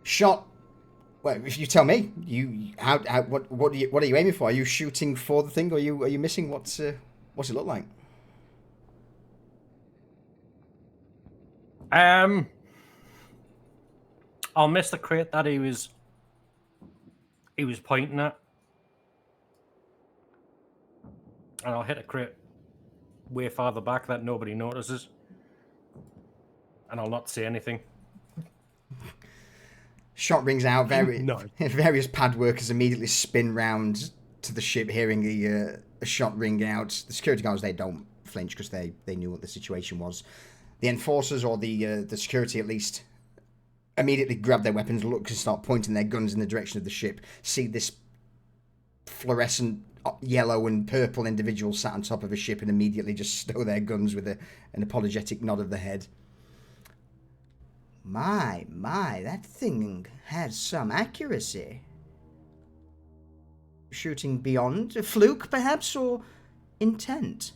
Shot. Well, if you tell me, what are you aiming for? Are you shooting for the thing, or are you missing? What's it look like? I'll miss the crate that he was pointing at, and I'll hit a crate way farther back that nobody notices, and I'll not say anything. Shot rings out. No. Various pad workers immediately spin round to the ship, hearing the shot ring out. The security guards, they don't flinch because they knew what the situation was. The enforcers, or the security at least, immediately grab their weapons, look and start pointing their guns in the direction of the ship. See this fluorescent yellow and purple individual sat on top of a ship and immediately just stow their guns with an apologetic nod of the head. My, that thing has some accuracy. Shooting beyond a fluke, perhaps, or intent.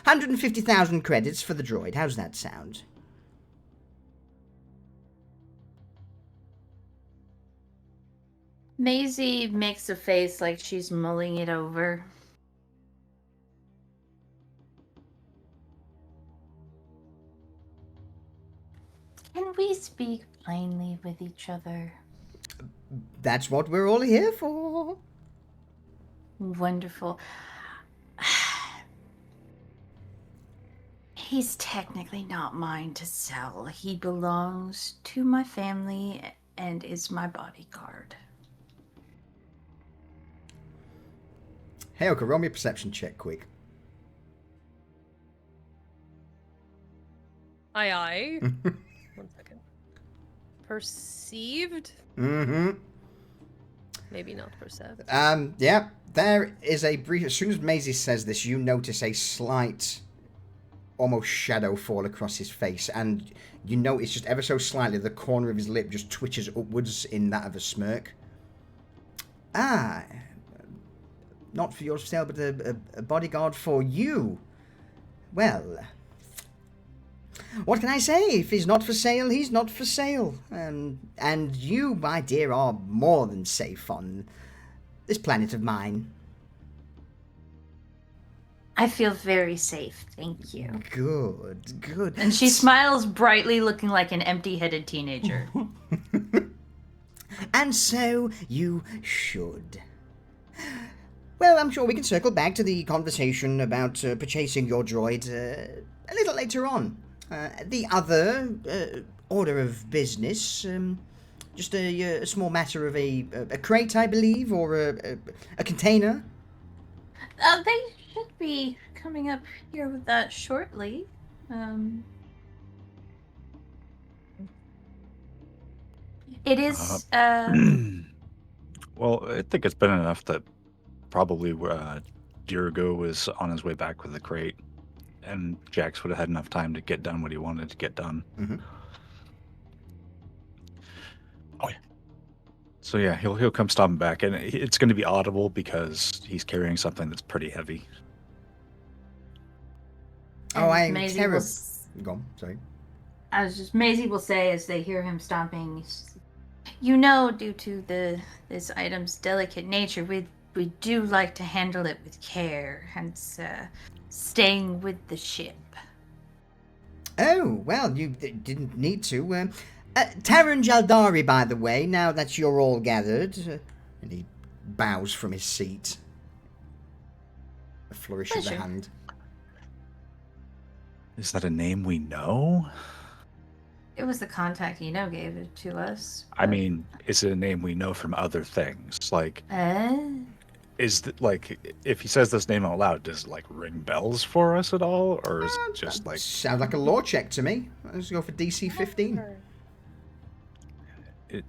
150,000 credits for the droid. How's that sound? Maisie makes a face like she's mulling it over. Can we speak plainly with each other? That's what we're all here for. Wonderful. He's technically not mine to sell. He belongs to my family and is my bodyguard. Hey, okay, roll me a perception check, quick. Aye. 1 second. Perceived? Mm-hmm. Maybe not perceived. Yeah, there is a brief... As soon as Maisie says this, you notice a slight, almost shadow fall across his face, and you notice just ever so slightly the corner of his lip just twitches upwards in that of a smirk. Ah, not for your sale, but a bodyguard for you. Well, what can I say? If he's not for sale, he's not for sale. And you, my dear, are more than safe on this planet of mine. I feel very safe, thank you. Good. And she smiles brightly, looking like an empty-headed teenager. And so you should. Well, I'm sure we can circle back to the conversation about purchasing your droid a little later on. The other order of business, just a small matter of a crate, I believe, or a container. They should be coming up here with that shortly. It is. Well, I think it's been enough that probably Dirigo was on his way back with the crate. and Jax would have had enough time to get done what he wanted to get done. Mhm. Oh yeah. So yeah, he'll come stomping back, and it's going to be audible because he's carrying something that's pretty heavy. Oh, And I'm Maisie terrible. will Go on, sorry. Maisie will say as they hear him stomping, you know, due to this item's delicate nature, we do like to handle it with care, hence staying with the ship. Oh, well, you didn't need to. Taran Jaldari, by the way, now that you're all gathered. And he bows from his seat. A flourish of the Pleasure. hand. Is that a name we know? It was the contact Eno gave it to us. I mean, is it a name we know from other things? Like, if he says this name out loud, does it like ring bells for us at all, or is it just like Sounds like a lore check to me. Let's go for DC 15.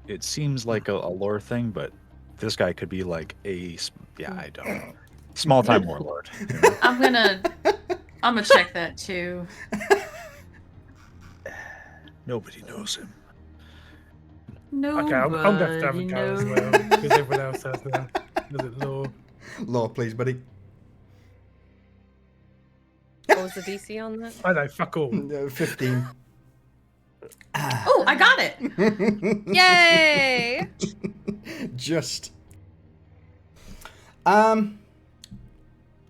it seems like a lore thing, but this guy could be like I don't know, small time warlord. You know? I'm gonna check that too. Nobody knows him. No. Okay, I'm going to have a go as well, because everyone else has now. Is it law? Lore, please, buddy. What was the DC on that? I know, fuck all. 15. Oh, I got it. Yay! Just. Taran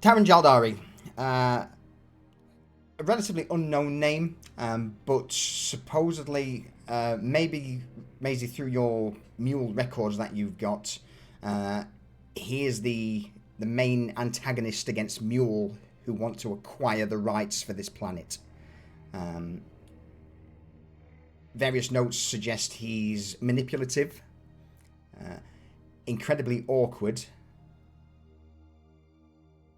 Jaldari. A relatively unknown name, but supposedly, maybe Maisie, through your mule records that you've got, he is the main antagonist against Mule who want to acquire the rights for this planet. Various notes suggest he's manipulative, incredibly awkward,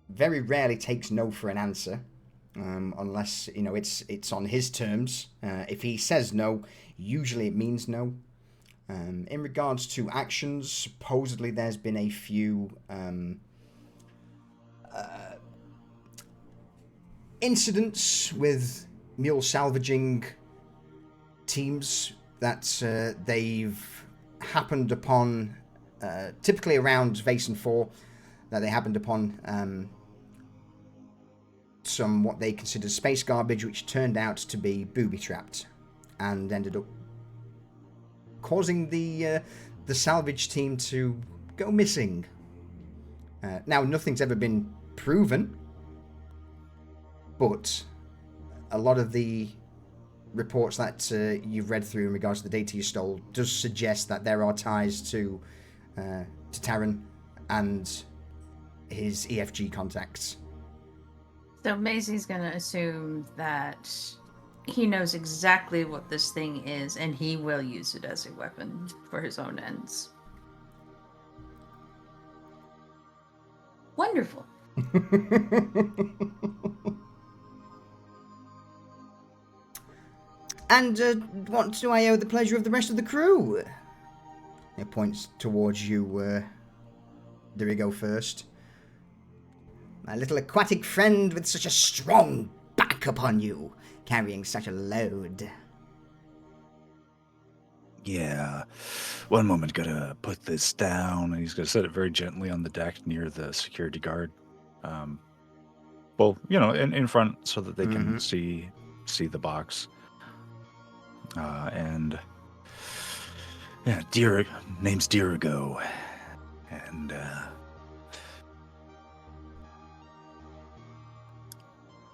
very rarely takes no for an answer, unless it's on his terms. If he says no, usually it means no. In regards to actions, supposedly there's been a few incidents with mule salvaging teams that they've happened upon, typically around Vason 4, that they happened upon some what they considered space garbage, which turned out to be booby-trapped and ended up causing the salvage team to go missing. Now, nothing's ever been proven, but a lot of the reports that you've read through in regards to the data you stole does suggest that there are ties to Taran and his EFG contacts. So Maisie's gonna assume that he knows exactly what this thing is, and he will use it as a weapon for his own ends. Wonderful. And what do I owe the pleasure of the rest of the crew? It points towards you, Dirigo first. My little aquatic friend with such a strong back upon you, carrying such a load. Yeah. One moment, gotta put this down. And he's going to set it very gently on the deck near the security guard. Well, in front so that they can see the box. And Yeah, name's Dirigo. And,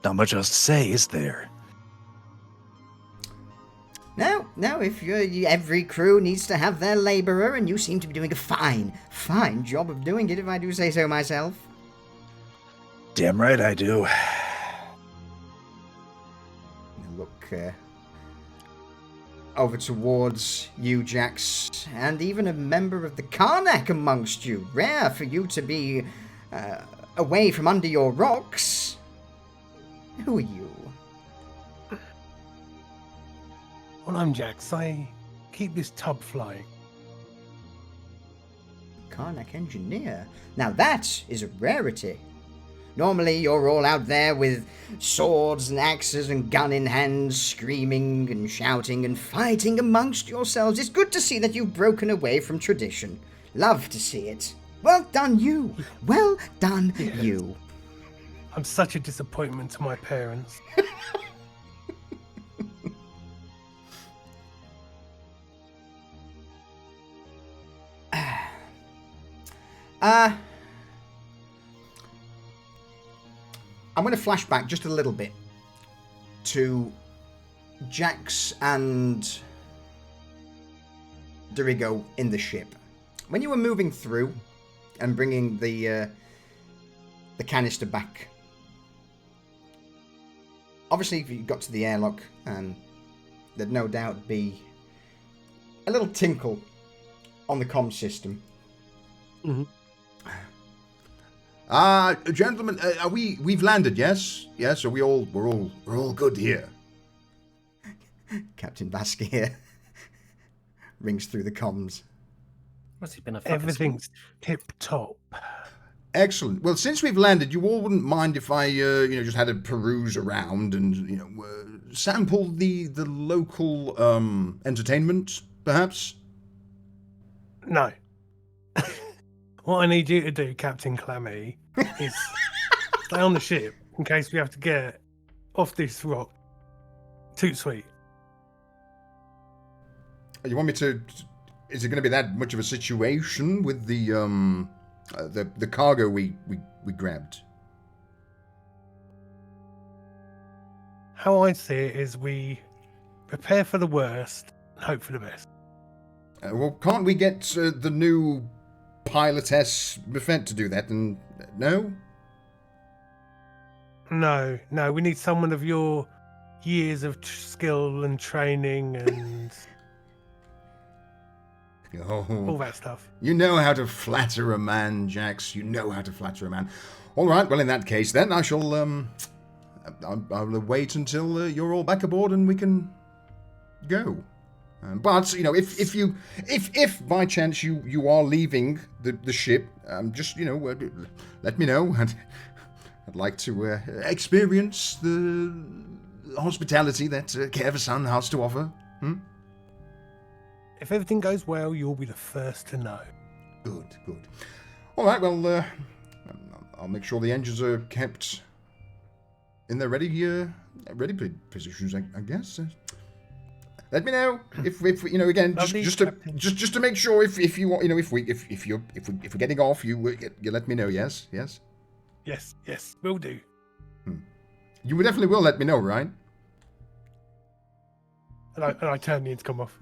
not much else to say, is there? No, if every crew needs to have their labourer, and you seem to be doing a fine job of doing it, if I do say so myself. Damn right I do. Look over towards you, Jax, and even a member of the Karnak amongst you. Rare for you to be away from under your rocks. Who are you? Well, I'm Jax. I keep this tub flying. Karnak engineer. Now that is a rarity. Normally you're all out there with swords and axes and gun in hands, screaming and shouting and fighting amongst yourselves. It's good to see that you've broken away from tradition. Love to see it. Well done, you. Well done, you. I'm such a disappointment to my parents. I'm going to flash back just a little bit to Jax and Dirigo in the ship. When you were moving through and bringing the canister back, obviously if you got to the airlock, there'd no doubt be a little tinkle on the comm system. Mm-hmm. Gentlemen, we've landed, yes? Yes, we're all good here. Captain Vasquez rings through the comms. Must have been a fucking Everything's tip-top. Excellent. Well, since we've landed, you all wouldn't mind if I, just had a peruse around and, sample the local, entertainment, perhaps? No. What I need you to do, Captain Clammy, is stay on the ship in case we have to get off this rock. Toot sweet. You want me to? Is it going to be that much of a situation with the cargo we grabbed? How I see it is we prepare for the worst and hope for the best. Well, can't we get the new pilotess Buffet to do that? And no? No, we need someone of your years of skill and training and all that stuff. You know how to flatter a man, Jax. You know how to flatter a man. All right, well, in that case, then I shall, I'll wait until you're all back aboard and we can go. But if by chance you are leaving the ship, just let me know. I'd like to experience the hospitality that Kervasan has to offer. If everything goes well, you'll be the first to know. Good. All right, well, I'll make sure the engines are kept in their ready positions, I guess. Let me know if again, just to make sure if you want, if we're getting off, you let me know. Yes. Yes, will do. You definitely will let me know, right? And I turn the intercom off.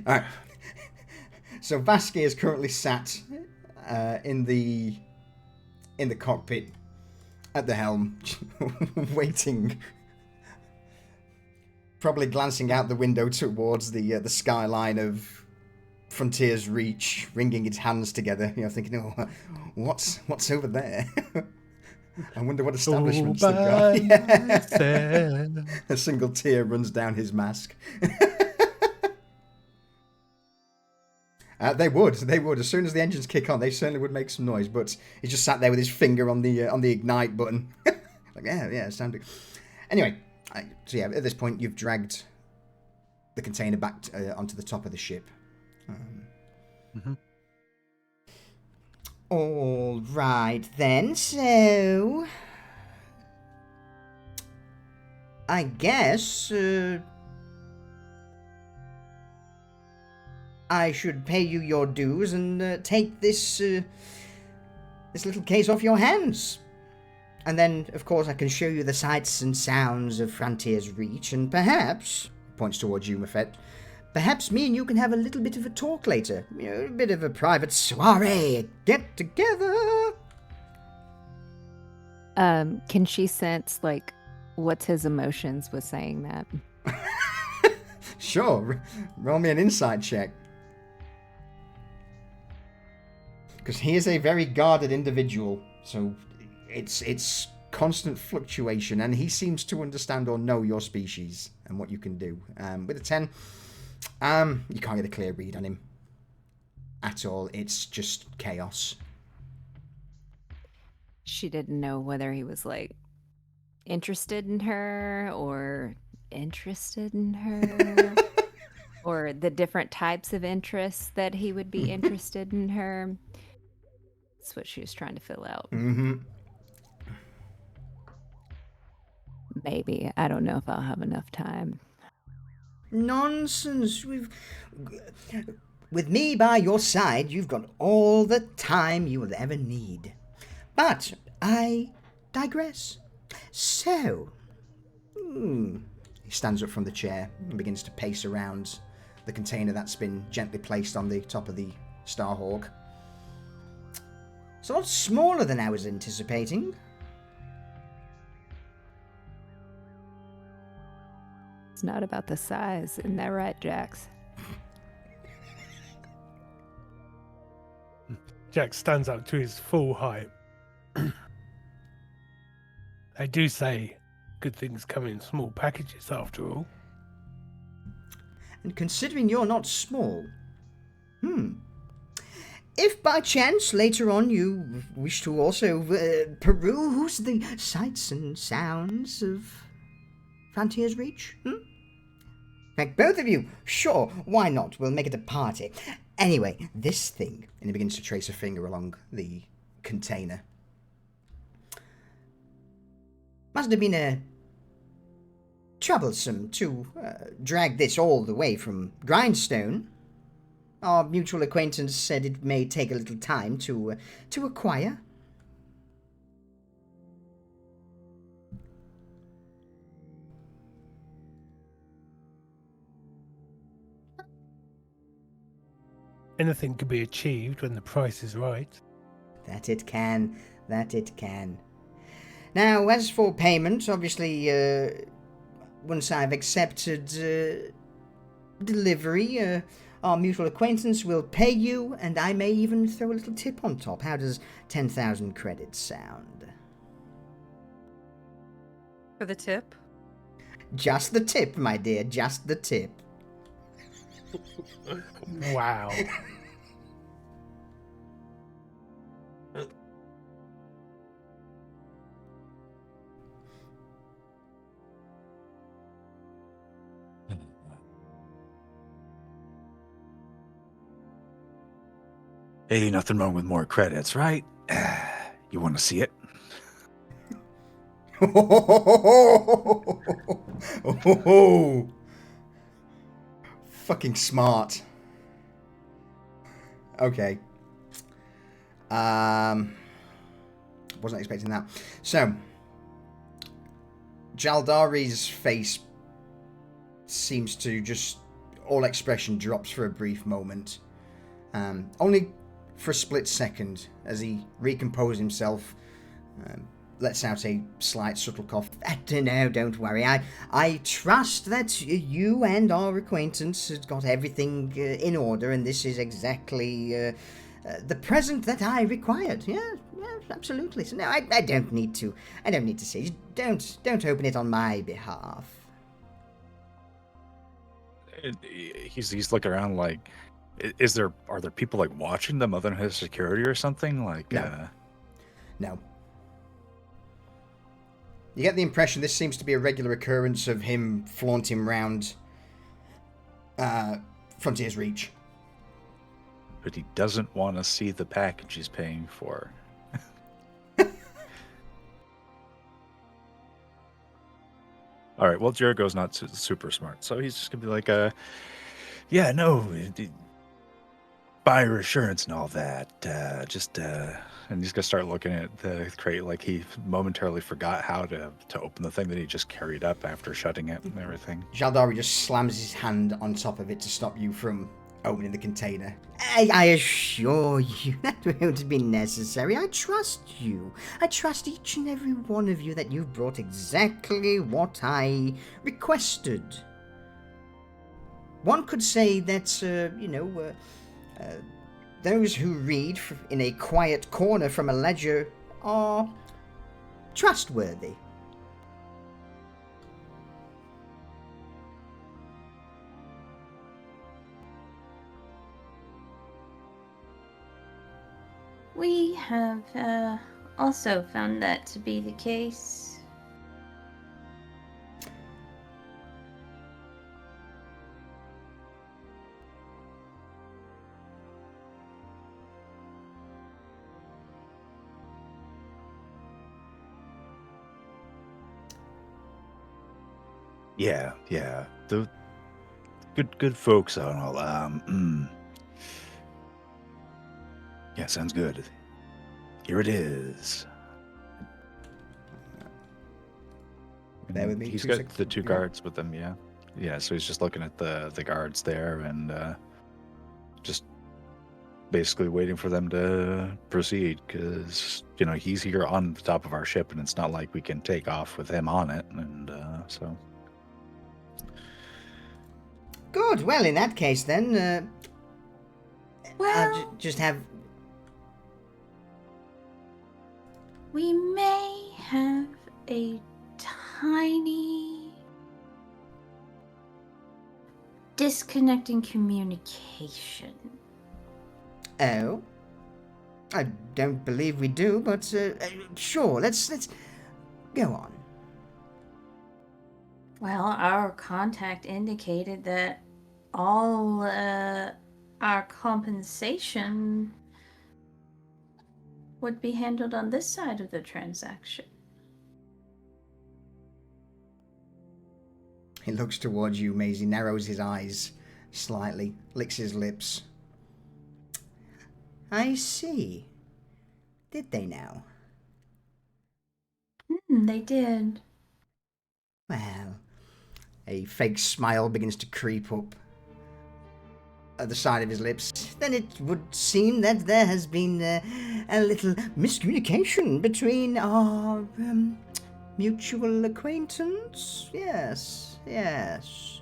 All right. So Vasquez is currently sat in the cockpit at the helm, waiting. Probably glancing out the window towards the skyline of Frontier's Reach, wringing its hands together, thinking, oh, what's over there? I wonder what establishments they've got. Yeah. A single tear runs down his mask. They would. As soon as the engines kick on, they certainly would make some noise. But he just sat there with his finger on the ignite button. Like, yeah, it's time to. Anyway. So yeah, at this point you've dragged the container back onto the top of the ship. All right then, so I guess I should pay you your dues and take this little case off your hands. And then, of course, I can show you the sights and sounds of Frontier's Reach, and perhaps, points towards you, Mafet, perhaps me and you can have a little bit of a talk later. A bit of a private soiree, a get-together. Can she sense, what's his emotions with saying that? Sure. Roll me an insight check. Because he is a very guarded individual, so it's constant fluctuation, and he seems to understand or know your species and what you can do. With a 10, you can't get a clear read on him at all. It's just chaos. She didn't know whether he was like interested in her or interested in her or the different types of interests that he would be interested in her. That's what she was trying to fill out. Mm-hmm. Maybe. I don't know if I'll have enough time. Nonsense. With me by your side, you've got all the time you will ever need. But I digress. So, he stands up from the chair and begins to pace around the container that's been gently placed on the top of the Starhawk. It's a lot smaller than I was anticipating. It's not about the size, isn't that right, Jax? Jack stands up to his full height. They do say good things come in small packages after all. And considering you're not small, if by chance later on you wish to also peruse the sights and sounds of Frontier's Reach, In fact, both of you, sure, why not? We'll make it a party. Anyway, this thing, and he begins to trace a finger along the container. Must have been troublesome to drag this all the way from Grindstone. Our mutual acquaintance said it may take a little time to acquire. Anything can be achieved when the price is right. That it can. Now, as for payment, obviously, once I've accepted delivery, our mutual acquaintance will pay you, and I may even throw a little tip on top. How does 10,000 credits sound? For the tip? Just the tip, my dear, just the tip. Wow. Hey, nothing wrong with more credits, right? You want to see it? Fucking smart. Okay. Wasn't expecting that. So, Jaldari's face seems to just... all expression drops for a brief moment. Only for a split second, as he recomposes himself, lets out a slight subtle cough. No, don't worry. I trust that you and our acquaintance has got everything in order, and this is exactly the present that I required. Yeah, absolutely. So no, I don't need to. I don't need to see. Don't open it on my behalf. He's looking around like, are there people like watching them other than his security or something? Like, No. You get the impression this seems to be a regular occurrence of him flaunting round Frontier's Reach. But he doesn't want to see the package he's paying for. All right, well, Jericho's not super smart, so he's just going to be like, yeah, no, buyer assurance and all that. And he's going to start looking at the crate like he momentarily forgot how to open the thing that he just carried up after shutting it and everything. Jaldari just slams his hand on top of it to stop you from opening the container. I assure you that won't be necessary. I trust you. I trust each and every one of you that you've brought exactly what I requested. One could say that, those who read in a quiet corner from a ledger are trustworthy. We have also found that to be the case. Yeah, yeah. The good folks and all. Yeah, sounds good. Here it is. Bear with me He's 2 got seconds. the 2 Yeah. guards with him, yeah. Yeah, so he's just looking at the guards there and just basically waiting for them to proceed because, you know, he's here on the top of our ship and it's not like we can take off with him on it. And so. Good. Well, in that case, then, Well, just have. we may have a tiny disconnecting communication. Oh, I don't believe we do, but sure. Let's go on. Well, our contact indicated that all our compensation would be handled on this side of the transaction. He looks towards you, Maisie, narrows his eyes slightly, licks his lips. I see. Did they now? They did. Well, a fake smile begins to creep up at the side of his lips. Then it would seem that there has been a little miscommunication between our mutual acquaintance. Yes, yes.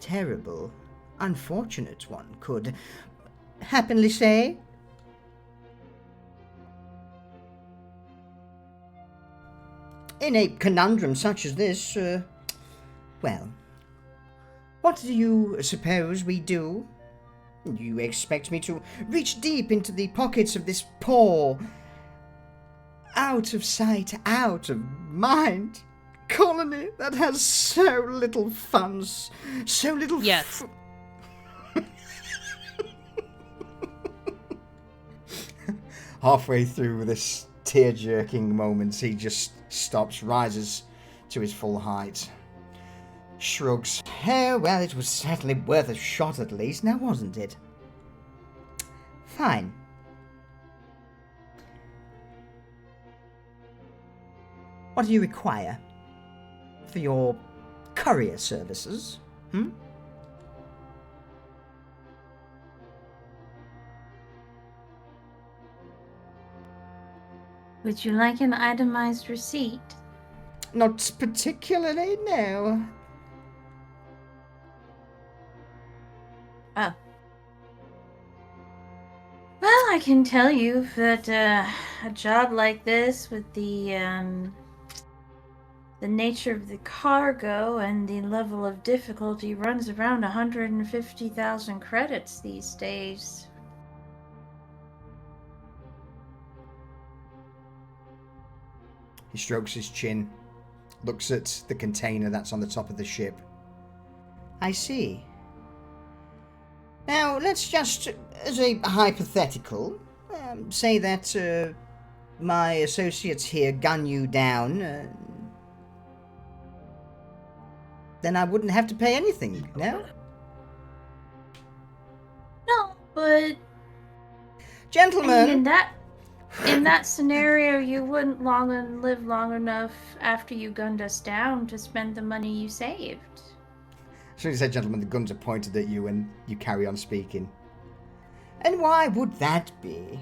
Terrible, unfortunate, one could happily say. In a conundrum such as this, well, what do you suppose we do? You expect me to reach deep into the pockets of this poor, out of sight, out of mind colony that has so little funds, so little... Yes. Halfway through this tear-jerking moment, he just stops, rises to his full height, shrugs. Oh, well, it was certainly worth a shot at least, now wasn't it? Fine. What do you require for your courier services? Would you like an itemized receipt? Not particularly, no. Oh. Well, I can tell you that a job like this, with the nature of the cargo and the level of difficulty, runs around 150,000 credits these days. He strokes his chin, looks at the container that's on the top of the ship. I see. Now, let's just, as a hypothetical, say that my associates here gun you down, then I wouldn't have to pay anything, no? No, but Gentlemen! in that scenario, you wouldn't live long enough after you gunned us down to spend the money you saved. As soon as you said gentlemen, the guns are pointed at you and you carry on speaking. And why would that be?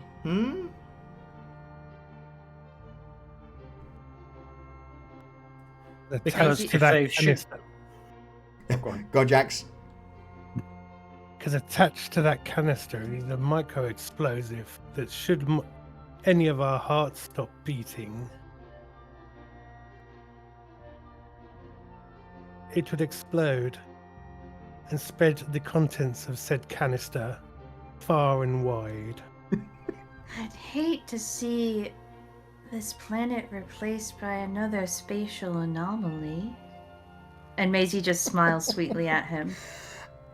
Because Attached if to that they shoot- canister. Go on. Go, Jax. Because attached to that canister is a micro-explosive that should any of our hearts stop beating, it would explode and spread the contents of said canister far and wide. I'd hate to see this planet replaced by another spatial anomaly. And Maisie just smiles sweetly at him.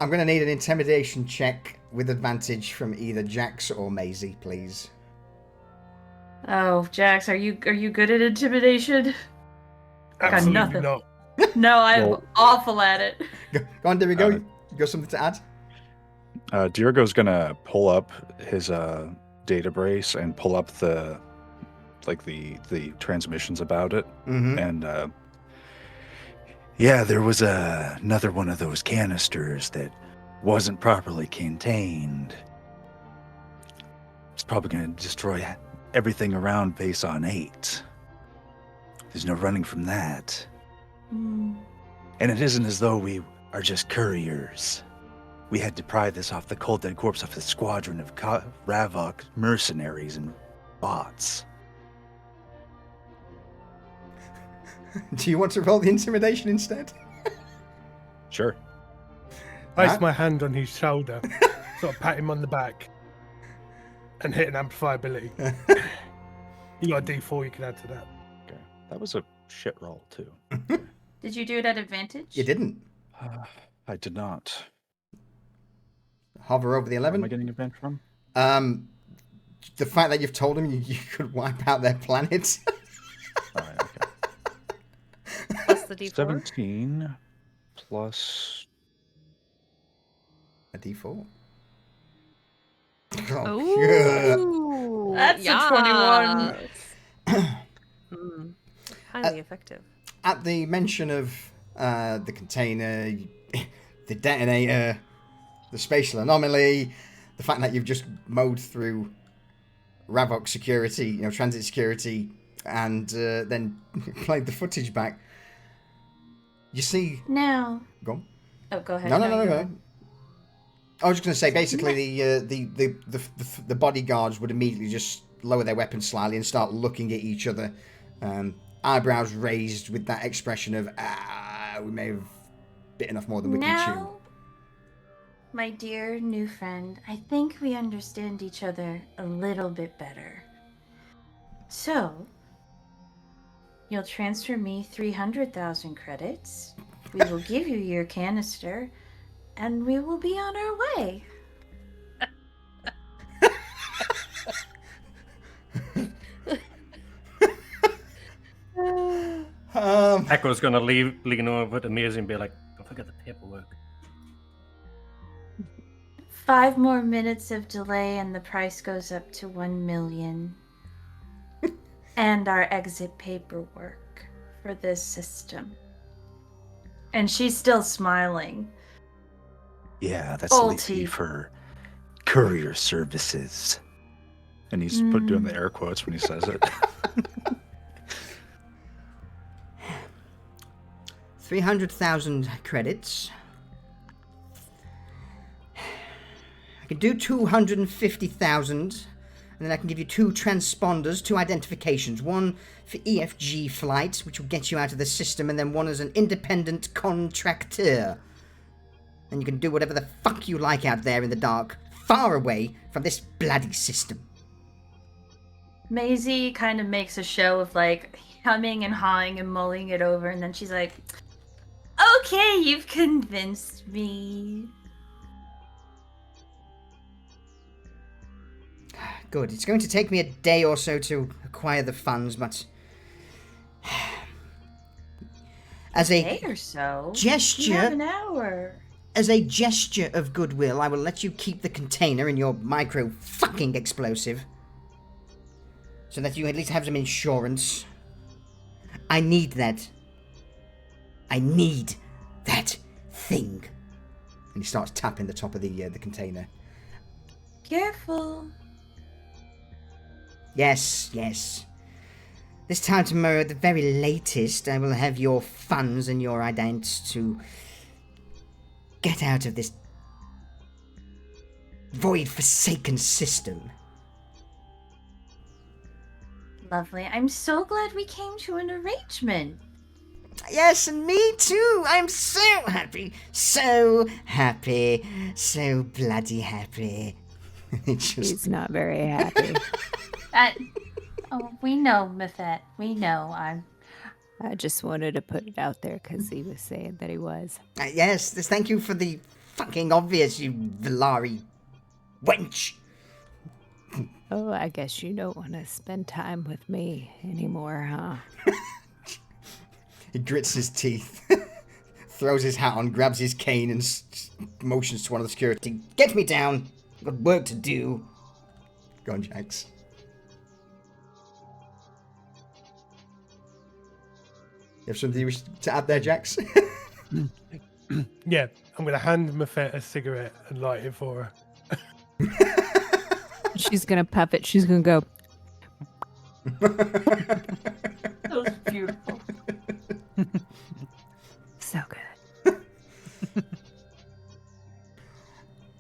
I'm going to need an intimidation check with advantage from either Jax or Maisie, please. Oh, Jax, are you good at intimidation? Got Absolutely nothing. not. No, I'm Well- awful at it. Go on, there we go. You got something to add? Diogo's gonna pull up his data brace and pull up the transmissions about it, Mm-hmm. and Yeah, there was another one of those canisters that wasn't properly contained. It's probably going to destroy everything around base on 8. There's no running from that. Hmm. And it isn't as though we are just couriers. We had to pry this off the cold dead corpse of a squadron of Ravok mercenaries and bots. Do you want to roll the intimidation instead? sure. Place Right. my hand on his shoulder, sort of pat him on the back, and hit an amplify ability. You got a D4 you can add to that. Okay, that was a shit roll too. Did you do it at advantage? You didn't. I did not. Hover over the Where am I 11. getting advantage from? The fact that you've told them you could wipe out their planet. All right, okay. Plus the D4. 17 plus. A D4. Ooh, That's a 21. Highly effective. At the mention of the container, the detonator, the spatial anomaly, the fact that you've just mowed through Ravok security, transit security, and then played the footage back, you see... Now. Go on. Oh, go ahead. No. you're right. I was just going to say, basically, the bodyguards would immediately just lower their weapons slightly and start looking at each other, eyebrows raised with that expression of, we may have bitten off more than we can chew. Now, my dear new friend, I think we understand each other a little bit better. So, you'll transfer me 300,000 credits, we will give you your canister, and we will be on our way. Echo's gonna lean over to Maisie and be like, "Don't forget the paperwork." 5 more minutes of delay and the price goes up to 1 million. And our exit paperwork for this system. And she's still smiling. Yeah, that's the least Ulti. fee for courier services. And he's doing the air quotes when he says it. 300,000 credits. I can do 250,000, and then I can give you 2 transponders, 2 identifications. One for EFG flight, which will get you out of the system, and then one as an independent contractor. And you can do whatever the fuck you like out there in the dark, far away from this bloody system. Maisie kind of makes a show of like humming and hawing and mulling it over, and then she's like, okay, you've convinced me. Good. It's going to take me a day or so to acquire the funds, but as a Day or so? gesture- You have an hour. As a gesture of goodwill, I will let you keep the container and your micro fucking explosive. So that you at least have some insurance. I need that. I need that thing. And he starts tapping the top of the container. Careful. Yes, yes. This time tomorrow, at the very latest, I will have your funds and your idents to get out of this void-forsaken system. Lovely. I'm so glad we came to an arrangement. Yes, and me too. I'm so happy. So happy. So bloody happy. It's just... He's not very happy. Oh, we know, Methette. We know. I just wanted to put it out there because he was saying that he was. Yes, thank you for the fucking obvious, you Valari wench. Oh, I guess you don't want to spend time with me anymore, huh? He grits his teeth, throws his hat on, grabs his cane, and motions to one of the security. Get me down. I've got work to do. Go on, Jax. You have something you wish to add there, Jax? Yeah, I'm going to hand Mafette a cigarette and light it for her. She's going to puff it. She's going to go, That was beautiful. so good.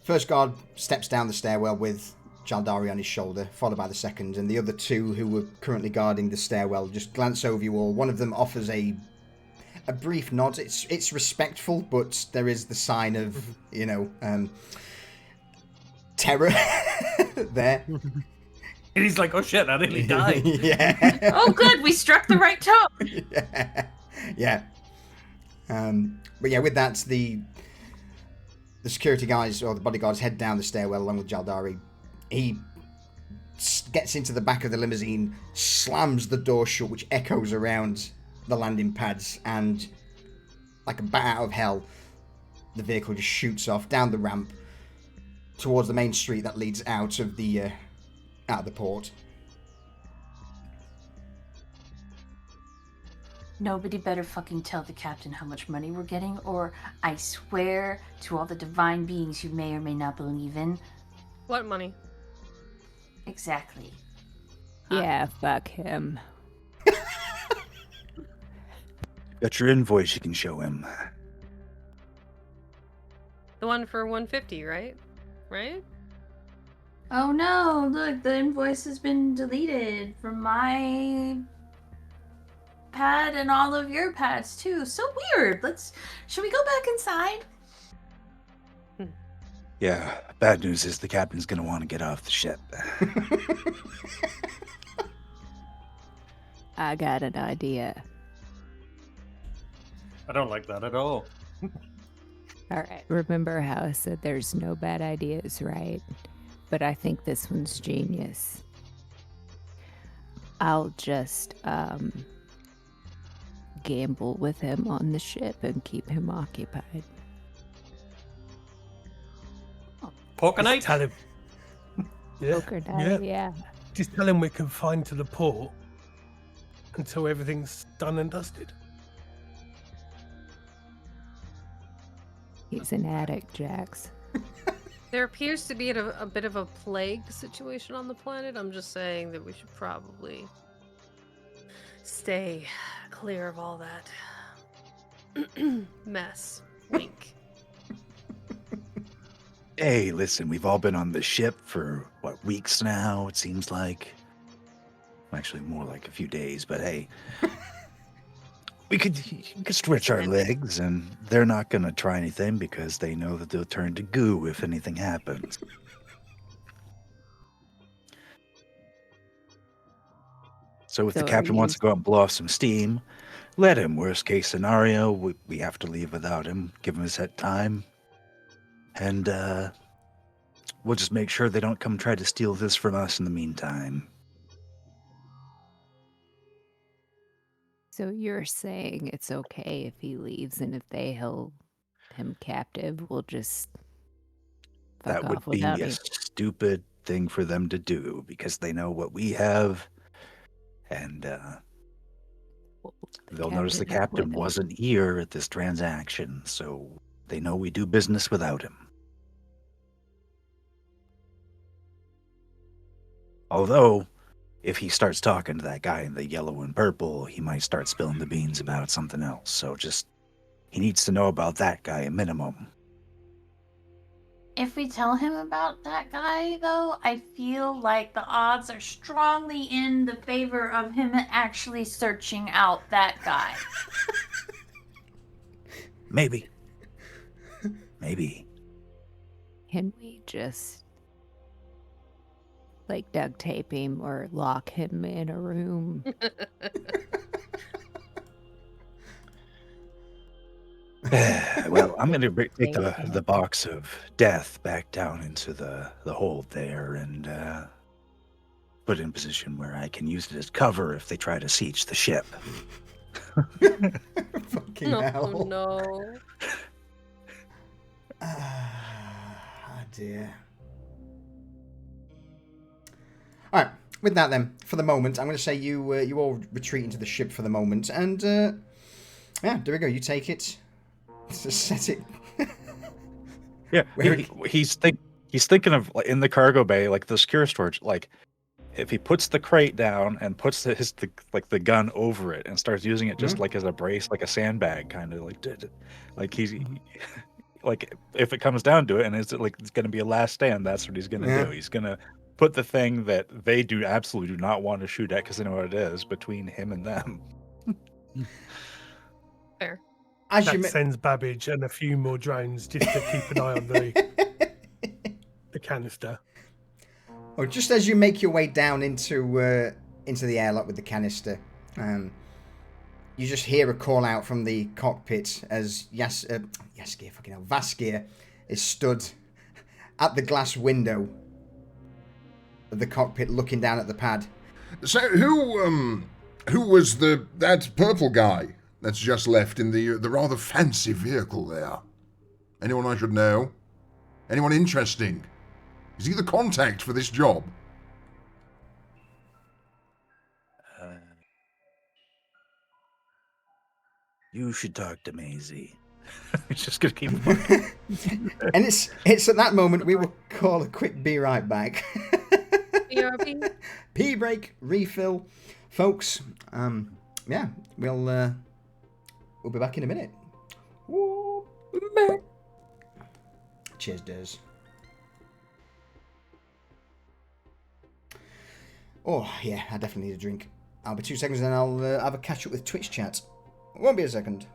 First guard steps down the stairwell with Jaldari on his shoulder, followed by the second, and the other two who were currently guarding the stairwell just glance over you all. One of them offers a brief nod. It's respectful, but there is the sign of, terror there. And he's like, oh shit, I nearly died. Yeah. Oh, good. We struck the right tone. Yeah. But yeah, with that, the security guys or the bodyguards head down the stairwell along with Jaldari. He gets into the back of the limousine, slams the door shut, which echoes around the landing pads, and like a bat out of hell, the vehicle just shoots off down the ramp towards the main street that leads out of the port. Nobody better fucking tell the captain how much money we're getting, or I swear to all the divine beings you may or may not believe in. What money? Exactly. Yeah, fuck him. Got your invoice you can show him. The one for 150, right? Right? Oh no, look, the invoice has been deleted from my pad and all of your pads too. So weird. Should we go back inside? Yeah, bad news is the captain's gonna want to get off the ship. I got an idea. I don't like that at all. All right. Remember how I said there's no bad ideas, right? But I think this one's genius. I'll just gamble with him on the ship and keep him occupied. Poker night? Just tell him. Yeah. Poker night, yeah. Just tell him we're confined to the port until everything's done and dusted. He's an addict, Jax. There appears to be a bit of a plague situation on the planet. I'm just saying that we should probably stay clear of all that mess. Wink. Hey, listen, we've all been on the ship for, weeks now, it seems like. Actually, more like a few days, but hey. We could stretch our legs, and they're not going to try anything because they know that they'll turn to goo if anything happens. So if the captain wants to go out and blow off some steam, let him. Worst case scenario, we have to leave without him. Give him a set time. And we'll just make sure they don't come try to steal this from us in the meantime. So you're saying it's okay if he leaves, and if they hold him captive, we'll just fuck That would off be without a him? stupid thing for them to do because they know what we have, and they'll notice the captain wasn't here at this transaction, so they know we do business without him. Although, if he starts talking to that guy in the yellow and purple, he might start spilling the beans about something else. So he needs to know about that guy at minimum. If we tell him about that guy, though, I feel like the odds are strongly in the favor of him actually searching out that guy. Maybe. Maybe. Can we just like duct tape him or lock him in a room. Well, I'm going to take the box of death back down into the hold there and put it in a position where I can use it as cover if they try to siege the ship. Fucking hell. Oh no. Oh dear. Alright, with that then, for the moment, I'm going to say you all retreat into the ship for the moment, and yeah, there we go, you take it, set it. Yeah, he's thinking of, like, in the cargo bay, like the secure storage, like, if he puts the crate down and puts the gun over it and starts using it just like as a brace, like a sandbag, kind of like he's like, if it comes down to it and it's going to be a last stand, that's what he's going to do. He's going to put the thing that they absolutely do not want to shoot at because they know what it is between him and them. Fair. That sends Babbage and a few more drones just to keep an eye on the canister. Or just as you make your way down into the airlock with the canister, you just hear a call out from the cockpit as Vaskir is stood at the glass window of the cockpit looking down at the pad. So who was that purple guy that's just left in the rather fancy vehicle there? Anyone I should know? Anyone interesting? Is he the contact for this job? You should talk to Maisie. He's just gonna keep. And it's at that moment we will call a quick be right back. BRB. Pee break, refill, folks. Yeah, we'll be back in a minute. Cheers, Des. Oh, yeah, I definitely need a drink. I'll be 2 seconds and then I'll have a catch up with Twitch chat. Won't be a second.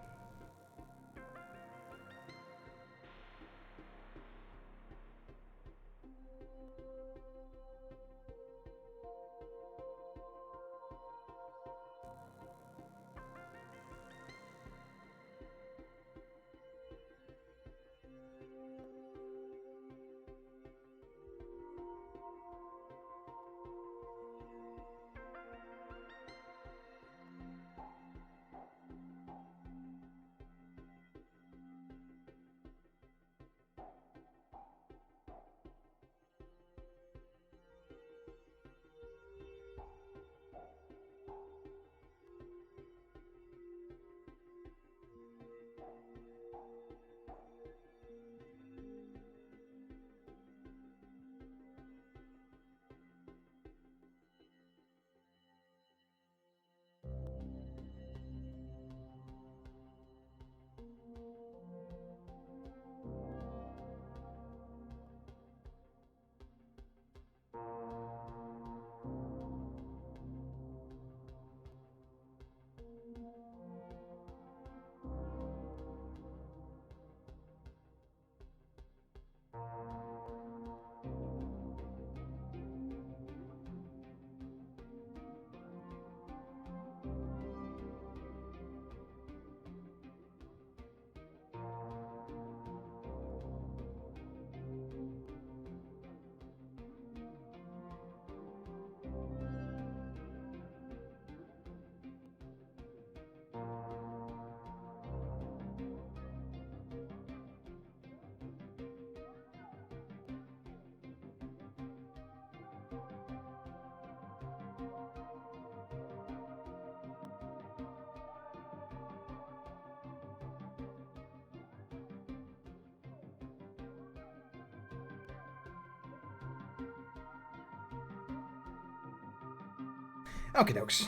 Okay, dokes.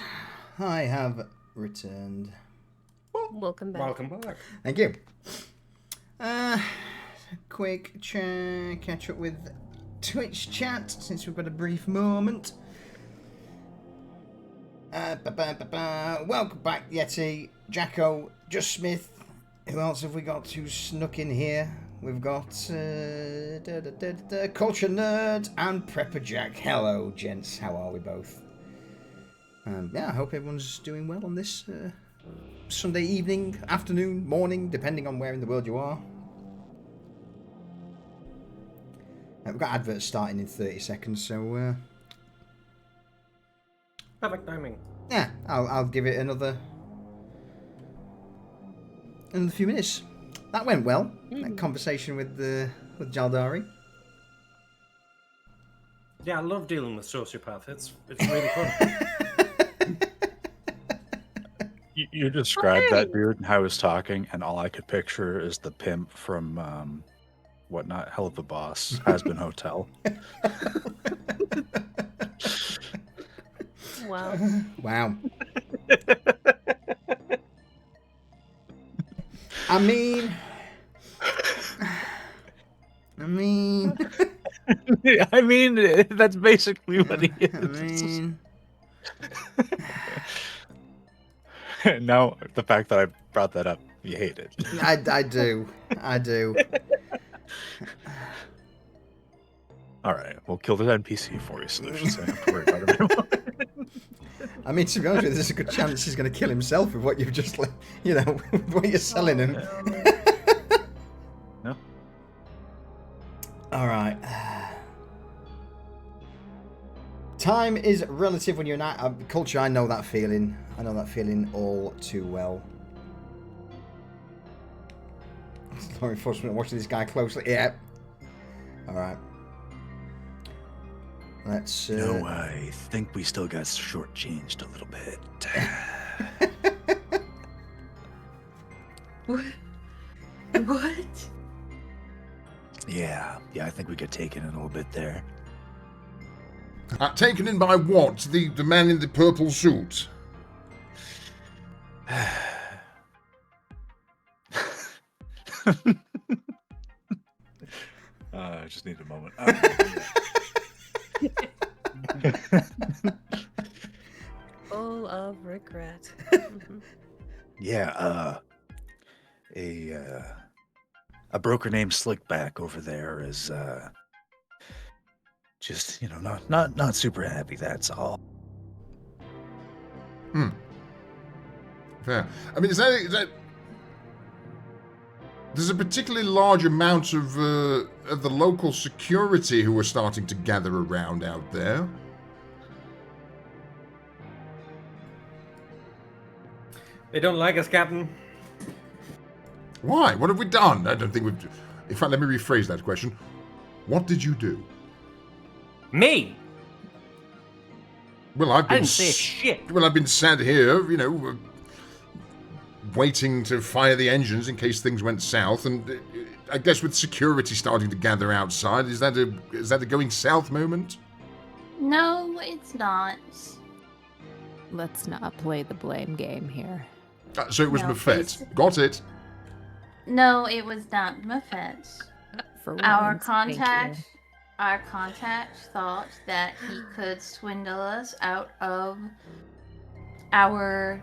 I have returned. Welcome back. Welcome back. Thank you. Quick catch up with Twitch chat since we've got a brief moment. Welcome back, Yeti, Jacko, Just Smith. Who else have we got who's snuck in here? we've got Culture Nerd and Prepper Jack. Hello, gents. How are we both? Yeah, I hope everyone's doing well on this Sunday evening, afternoon, morning, depending on where in the world you are. We've got adverts starting in 30 seconds, so Perfect timing. yeah, I'll give it another few minutes. That went well. That conversation with Jaldari. Yeah, I love dealing with sociopaths. It's really fun. You described that dude and how he was talking, and all I could picture is the pimp from whatnot, Hell of a Boss, Has Been Hotel. Wow. Wow. I mean, I mean, that's basically what he is. I mean, Now, the fact that I brought that up, you hate it. I do. All right, we'll kill the NPC for you, Solution, so I don't have to worry about it anymore. I mean, to be honest with you, there's a good chance he's going to kill himself with what you've just, with what you're selling him. No. All right. Time is relative when you're in culture. I know that feeling. I know that feeling all too well. Law enforcement watching this guy closely. Yeah. All right. Let's. No, I think we still got shortchanged a little bit. What? Yeah, I think we got taken in a little bit there. Taken in by what? The man in the purple suit? I just need a moment. Full of regret. Yeah, a broker named Slickback over there is just not super happy. That's all. Fair. I mean, is that there's a particularly large amount of the local security who are starting to gather around out there. They don't like us, Captain. Why? What have we done? I don't think we've... In fact, let me rephrase that question. What did you do? Me? Well, I've I been... didn't say shit. Well, I've been sat here, waiting to fire the engines in case things went south, and I guess with security starting to gather outside, is that a going south moment? No, it's not. Let's not play the blame game here. So it was No, Mafet. Got it. No, it was not Mafet. For Our once, thank you. contact thought that he could swindle us out of our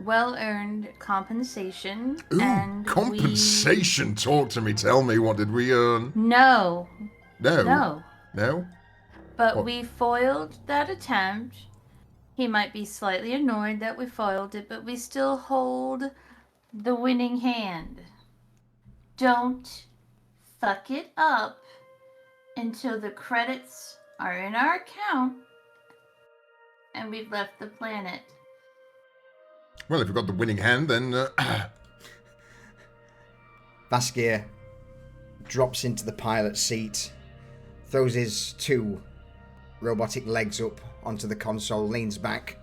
well-earned compensation. Ooh, and compensation. Talk to me. Tell me, what did we earn? No. No. But What? we foiled that attempt. He might be slightly annoyed that we foiled it, but we still hold the winning hand. Don't fuck it up until the credits are in our account and we've left the planet. Well, if you've got the winning hand, then... Vasquir drops into the pilot's seat, throws his two robotic legs up onto the console, leans back.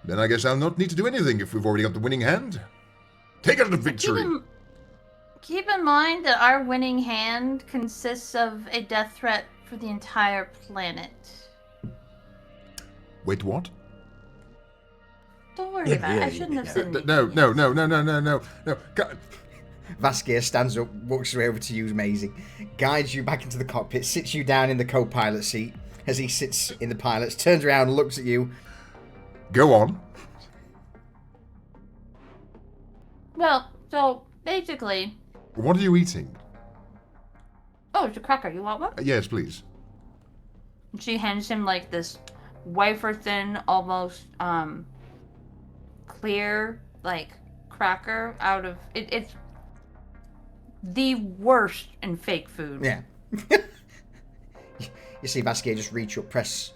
Then I guess I'll not need to do anything if we've already got the winning hand. Take it to victory. Keep in mind that our winning hand consists of a death threat for the entire planet. Wait, what? Don't worry about it. I shouldn't have said anything. No. Vasquir stands up, walks over to you, Maisie, guides you back into the cockpit, sits you down in the co-pilot seat as he sits in the pilot's, turns around and looks at you. Go on. Well, so basically, What are you eating? Oh, it's a cracker. You want one? Yes, please. She hands him like this wafer thin, almost clear, like cracker out of it. It's the worst in fake food. Yeah. You see Vasquez just reach up, press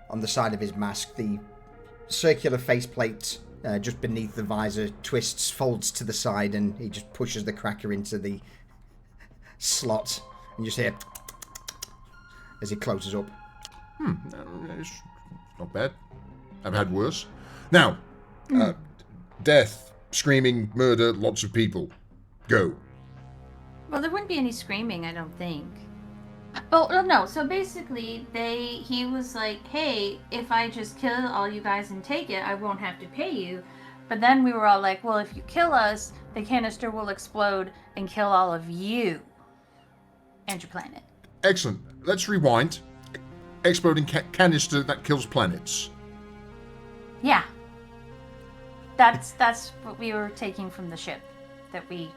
on the side of his mask. The circular faceplate just beneath the visor twists, folds to the side, and he just pushes the cracker into the slot. And you just hear as he closes up. It's not bad. I've had worse. Now, death, screaming, murder, lots of people. Go. Well, there wouldn't be any screaming, I don't think. Oh, no. So basically, he was like, hey, if I just kill all you guys and take it, I won't have to pay you. But then we were all like, well, if you kill us, the canister will explode and kill all of you and your planet. Excellent. Let's rewind. Exploding canister that kills planets. Yeah. That's what we were taking from the ship that we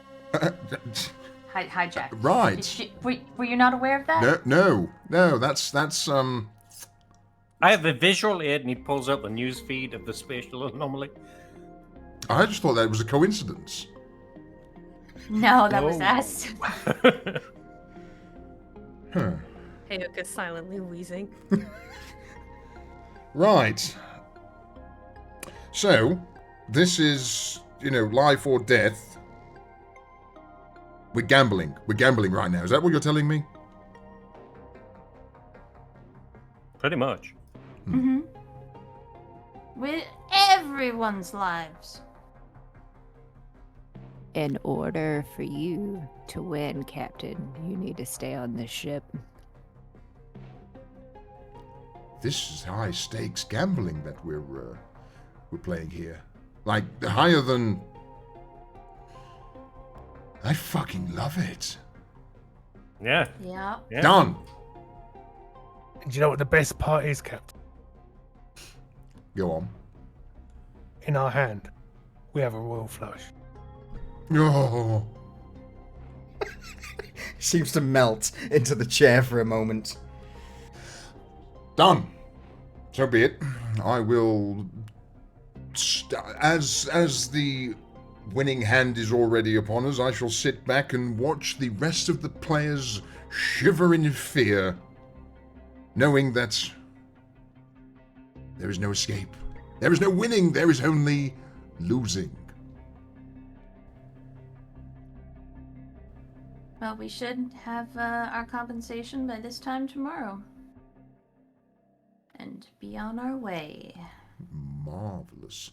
hijacked. Right. Were you not aware of that? No. That's I have a visual aid, and he pulls up the news feed of the spatial anomaly. I just thought that was a coincidence. No, that was us. Huh. Heyoka's silently wheezing. Right. So, this is, life or death. We're gambling. We're gambling right now. Is that what you're telling me? Pretty much. Mm-hmm. With everyone's lives. In order for you to win, Captain, you need to stay on this ship. This is high stakes gambling that we're playing here. Like higher than. I fucking love it. Yeah. Yeah. Done. And do you know what the best part is, Captain? Go on. In our hand, we have a royal flush. Oh. Seems to melt into the chair for a moment. Done. So be it. I will. As the winning hand is already upon us, I shall sit back and watch the rest of the players shiver in fear, knowing that there is no escape. There is no winning. There is only losing. Well, we should have our compensation by this time tomorrow. And be on our way. Marvelous.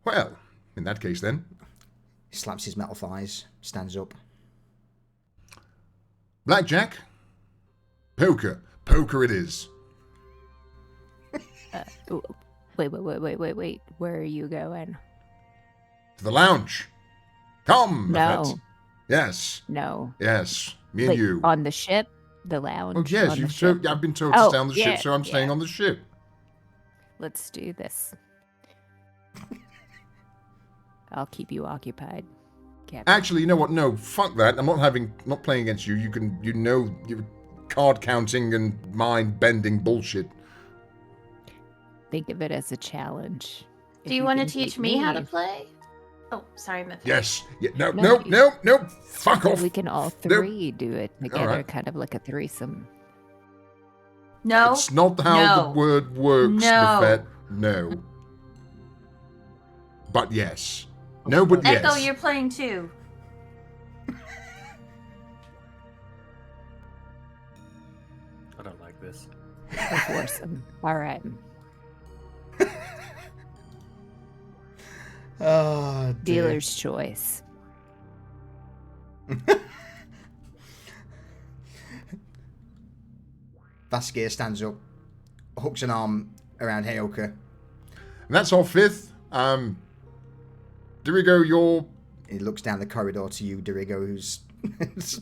Well, in that case then. He slaps his metal thighs, stands up. Blackjack. Poker. Poker it is. Wait. Where are you going? To the lounge. Come, No. Mafet. Yes. No. Yes. Me and Like, you. on the ship? The lounge? Oh, yes. on the I've ship? been told to stay on the ship, so I'm staying yeah. on the ship. Let's do this. I'll keep you occupied, Captain. Actually, you know what? No, fuck that. I'm not playing against you. You're card counting and mind bending bullshit. Think of it as a challenge. Do you want to teach me how to play? Oh, sorry, Mephi. Yes. Yeah, no. Fuck off. We can all three do it together, right. kind of like a threesome. No. It's not how the word works, No. Mafet. No. But yes. No, but yes. Echo, you're playing too. I don't like this. We'll force them. All right. Oh, dear. Dealer's choice. Vasquez stands up, hooks an arm around Heyoka. And that's our fifth. Dirigo, you're... He looks down the corridor to you, Dirigo, who's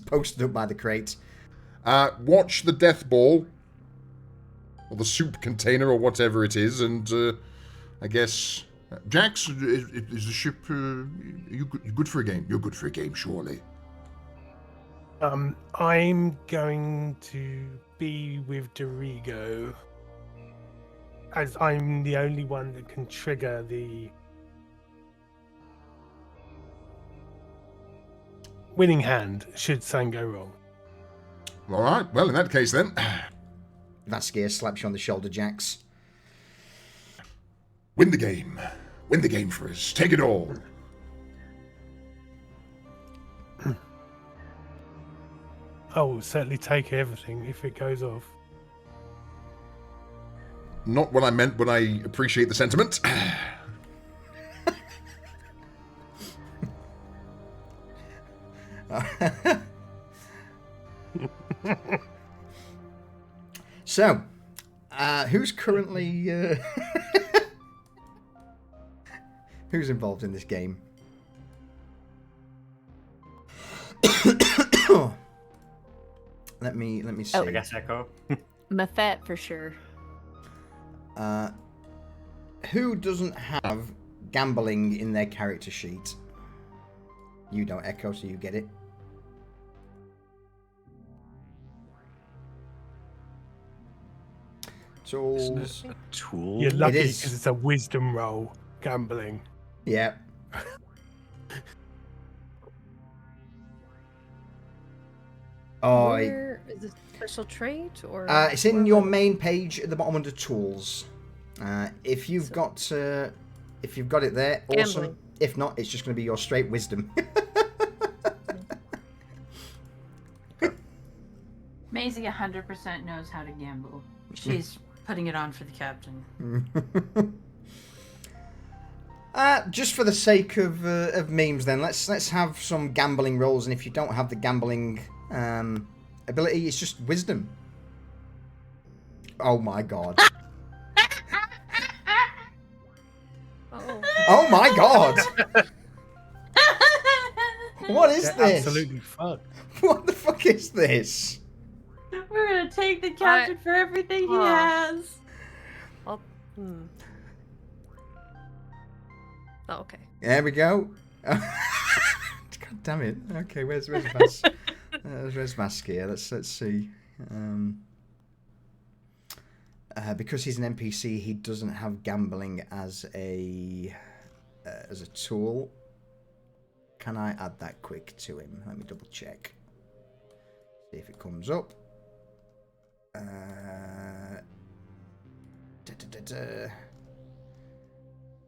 posted up by the crate. Watch the death ball. Or the soup container, or whatever it is, and I guess... Jax, is the ship... you good for a game? You're good for a game, surely. I'm going to be with Dorigo, as I'm the only one that can trigger the winning hand should something go wrong. All right. Well, in that case, then. Vaskia slaps you on the shoulder, Jax. Win the game. Win the game for us. Take it all. I will certainly take everything if it goes off. Not what I meant, but I appreciate the sentiment. So, who's currently who's involved in this game? Let me see. I guess Echo. Mafet for sure. Who doesn't have gambling in their character sheet? You don't, Echo, so you get it. Tools. A tool? You're lucky It is. because it's a wisdom roll, gambling. Yeah. Oh, Where is it special trait or? it's in your main page at the bottom under tools. If you've got it there, awesome. Gambling. If not, it's just going to be your straight wisdom. Maisie 100% knows how to gamble. She's putting it on for the captain. Just for the sake of memes, then let's have some gambling rolls, and if you don't have the gambling ability, it's just wisdom. Oh my god! Uh-oh. Oh my god! What is They're this? absolutely fucked. What the fuck is this? We're gonna take the captain for everything he has. Oh, okay. There we go. God damn it. Okay, where's Vas? Where's Vaskia? Let's see. Because he's an NPC, he doesn't have gambling as a tool. Can I add that quick to him? Let me double check. See if it comes up.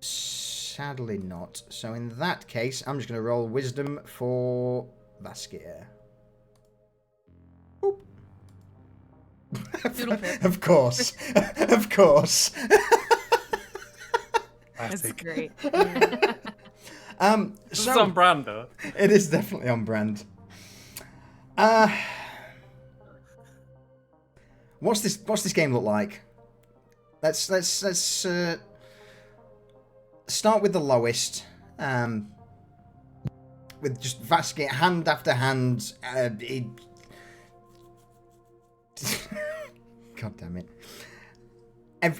Sadly not. So in that case, I'm just going to roll wisdom for Vaskia. Of course. Of course. That's great. This is on brand, though. It is definitely on brand. What's this game look like? Let's start with the lowest. With just Vaskia hand after hand. God damn it.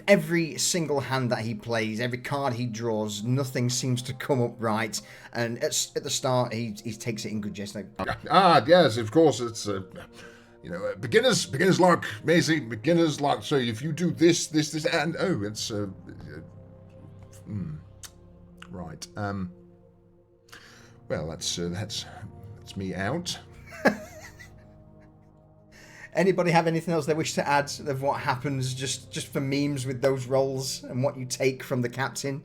Every single hand that he plays, every card he draws, nothing seems to come up right. And at the start, he takes it in good jest. Like, Yes, of course, it's beginner's luck, Maisie, beginner's luck. So if you do this, and it's right. Well, that's me out. Anybody have anything else they wish to add of what happens just for memes with those rolls and what you take from the captain?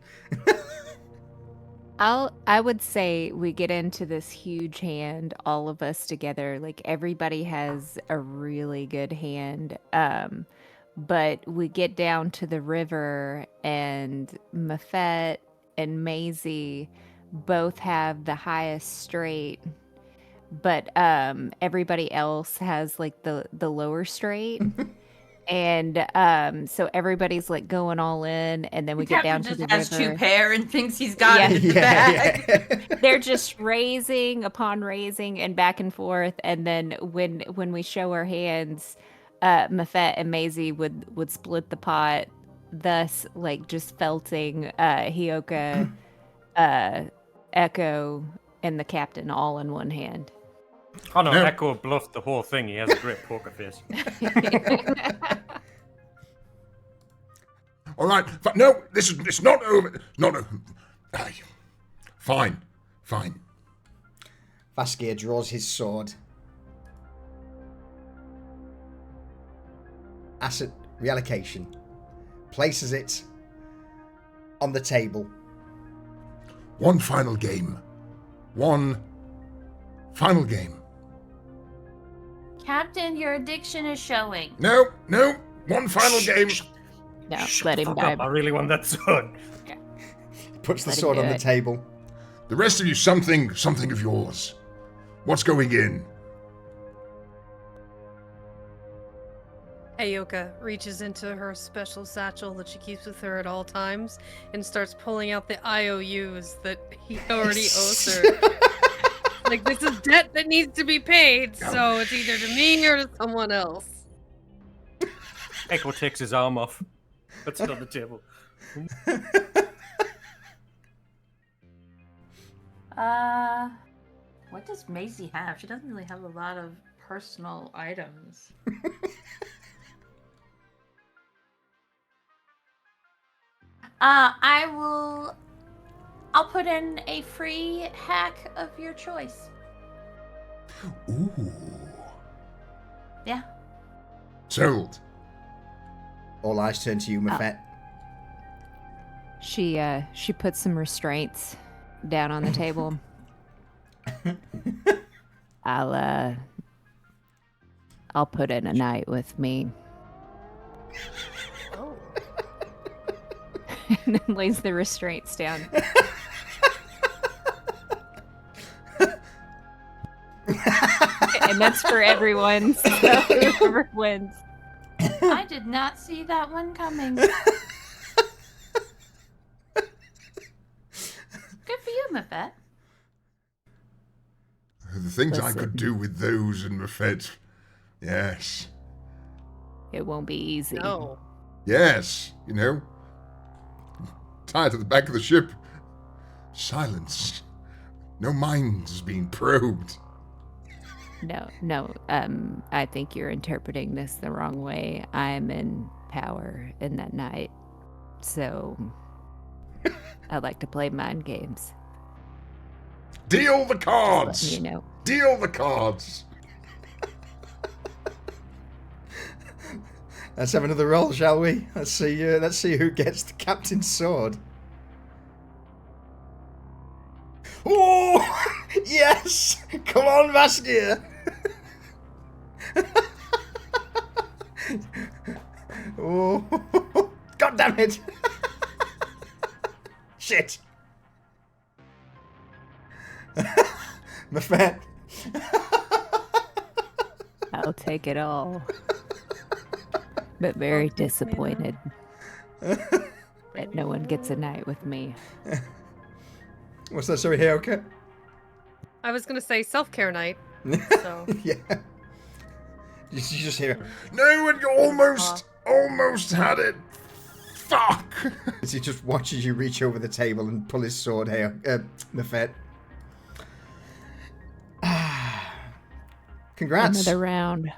I would say we get into this huge hand, all of us together. Like everybody has a really good hand. But we get down to the river and Mafet and Maisie both have the highest straight. But everybody else has like the lower straight. And so everybody's like going all in, and then we get down to the river. Has 2 pair and thinks he's got it in the bag. Yeah. They're just raising upon raising and back and forth. And then when we show our hands, Mafet and Maisie would split the pot, thus like just felting Hioka, Echo, and the captain all in one hand. Oh no, No. Echo bluffed the whole thing. He has a great poker face. All right. No, it's not over. Not over. Aye. Fine. Fine. Vaskir draws his sword. Asset reallocation. Places it on the table. One final game. One final game. Captain, your addiction is showing. No. One final game. No, Shut let the him fuck up. die. I really want that sword. Puts the Let him sword do on the it. table. The rest of you, something of yours. What's going in? Ayoka reaches into her special satchel that she keeps with her at all times and starts pulling out the IOUs that he already owes her. Like, this is debt that needs to be paid, so it's either to me or to someone else. Echo takes his arm off. Puts it on the table. What does Maisie have? She doesn't really have a lot of personal items. I'll put in a free hack of your choice. Ooh. Yeah. Sold. All eyes turn to you, Mafet. She puts some restraints down on the table. I'll put in a night with me. Oh. And then lays the restraints down. And that's for everyone, so whoever wins. I did not see that one coming. Good for you, Mafet. The things I Listen. could do with those and Mafet. Yes. It won't be easy. No. Yes. You know. Tied to the back of the ship. Silence. No mind is being probed. No. I think you're interpreting this the wrong way. I'm in power in that night, so I like to play mind games. Deal the Just cards. letting you know. Deal the cards. Let's have another roll, shall we? Let's see who gets the captain's sword. Oh, yes! Come on, Vaskir! Oh, God damn it! Shit! Mafet. I'll take it all. But very Don't kiss me, disappointed that no one gets a night with me. What's that, sorry, Heoka? I was gonna say self-care night. So Yeah. You just hear No, and you almost had it. Fuck. as he just watches you reach over the table and pull his sword, Mafet. Congrats. Another round.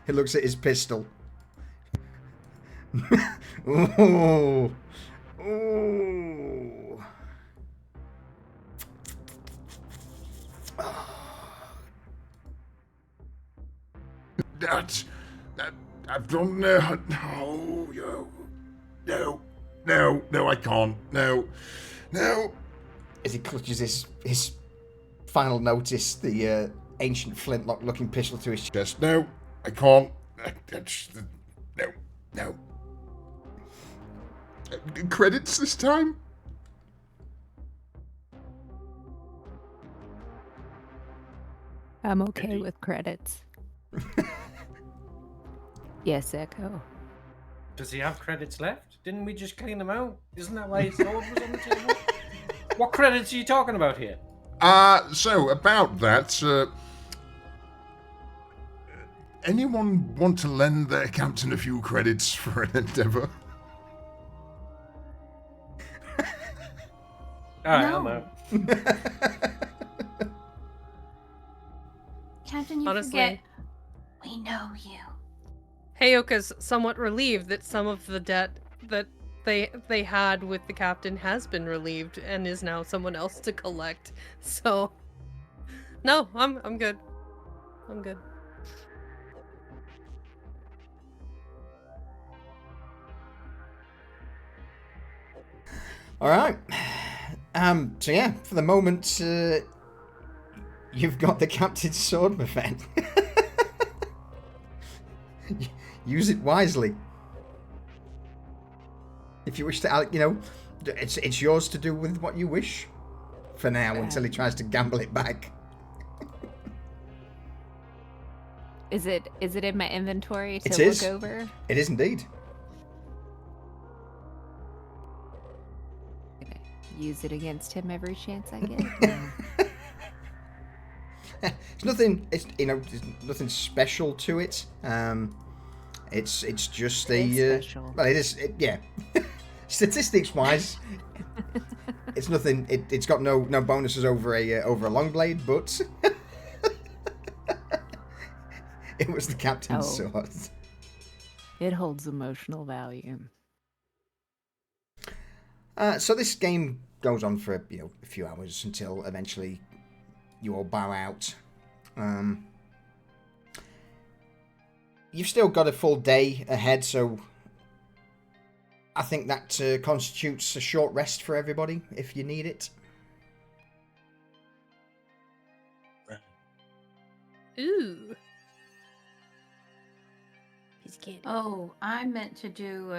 He looks at his pistol. Ooh. Ooh. That I don't know. No, I can't. No. As he clutches his final notice, the ancient flintlock-looking pistol to his chest. Just no, I can't. No. Credits this time? I'm okay with credits. Yes, Echo. Does he have credits left? Didn't we just clean them out? Isn't that why his sword was on the table? What credits are you talking about here? So about that, anyone want to lend their captain a few credits for an endeavor? Alright, No. I'm out. Captain, you Honestly. forget. We know you. Heyoka's somewhat relieved that some of the debt that they had with the captain has been relieved and is now someone else to collect. So, no, I'm good. I'm good. All right. So yeah, for the moment, you've got the captain's sword, my friend. Use it wisely. If you wish to, it's yours to do with what you wish. For now, until he tries to gamble it back. Is it in my inventory to It look is. over? It is indeed. Use it against him every chance I get. It's nothing. There's nothing special to it. It's just special. well, it is. Yeah. Statistics wise, it's nothing. It's got no bonuses over a long blade, but it was the captain's sword. It holds emotional value. So this game goes on for a few hours until eventually you all bow out. You've still got a full day ahead, so I think that constitutes a short rest for everybody if you need it. Ooh. Piece of candy. Oh, I meant to do